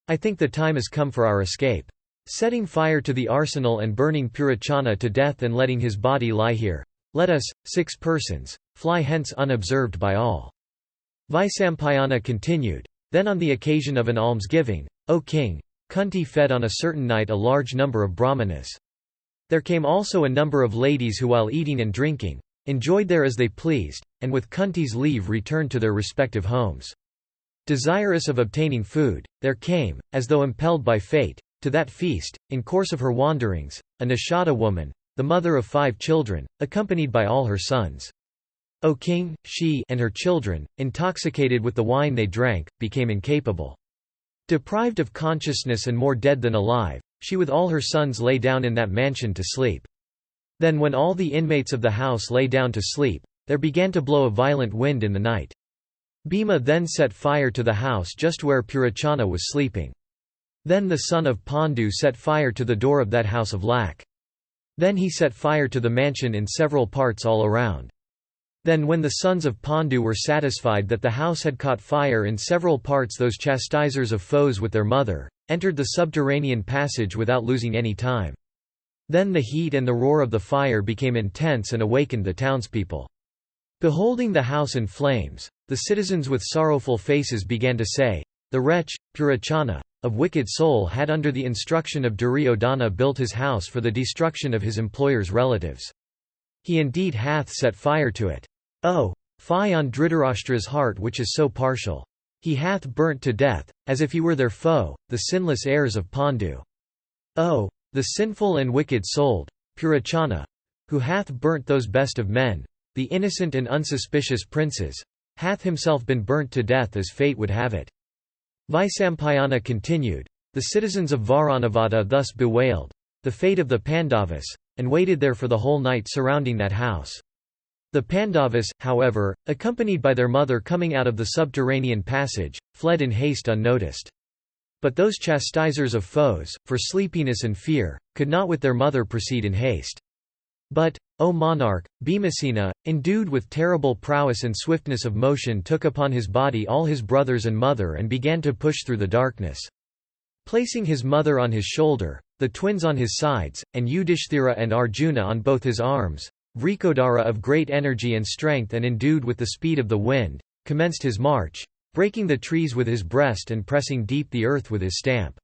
S1: I think the time has come for our escape. Setting fire to the arsenal and burning Purachana to death and letting his body lie here, let us, 6 persons, fly hence unobserved by all. Vaisampayana continued, Then on the occasion of an almsgiving, O king, Kunti fed on a certain night a large number of brahmanas. There came also a number of ladies who while eating and drinking, enjoyed there as they pleased, and with Kunti's leave returned to their respective homes. Desirous of obtaining food, there came, as though impelled by fate, to that feast, in course of her wanderings, a Nishada woman, the mother of 5 children, accompanied by all her sons. O king, she and her children, intoxicated with the wine they drank, became incapable. Deprived of consciousness and more dead than alive, she with all her sons lay down in that mansion to sleep. Then when all the inmates of the house lay down to sleep, there began to blow a violent wind in the night. Bhima then set fire to the house just where Purachana was sleeping. Then the son of Pandu set fire to the door of that house of lac. Then he set fire to the mansion in several parts all around. Then when the sons of Pandu were satisfied that the house had caught fire in several parts, those chastisers of foes with their mother entered the subterranean passage without losing any time. Then the heat and the roar of the fire became intense and awakened the townspeople. Beholding the house in flames, the citizens with sorrowful faces began to say, "The wretch, Purachana, of wicked soul, had under the instruction of Duryodhana built his house for the destruction of his employer's relatives. He indeed hath set fire to it. Oh, fie on Dhritarashtra's heart which is so partial. He hath burnt to death, as if he were their foe, the sinless heirs of Pandu. Oh, the sinful and wicked-souled, Purachana, who hath burnt those best of men, the innocent and unsuspicious princes, hath himself been burnt to death as fate would have it." Vaisampayana continued, "The citizens of Varanavada thus bewailed the fate of the Pandavas, and waited there for the whole night surrounding that house. The Pandavas, however, accompanied by their mother coming out of the subterranean passage, fled in haste unnoticed. But those chastisers of foes, for sleepiness and fear, could not with their mother proceed in haste. But, O monarch, Bhimasena, endued with terrible prowess and swiftness of motion, took upon his body all his brothers and mother and began to push through the darkness. Placing his mother on his shoulder, the twins on his sides, and Yudhishthira and Arjuna on both his arms, Vrikodara of great energy and strength and endued with the speed of the wind, commenced his march, breaking the trees with his breast and pressing deep the earth with his stamp.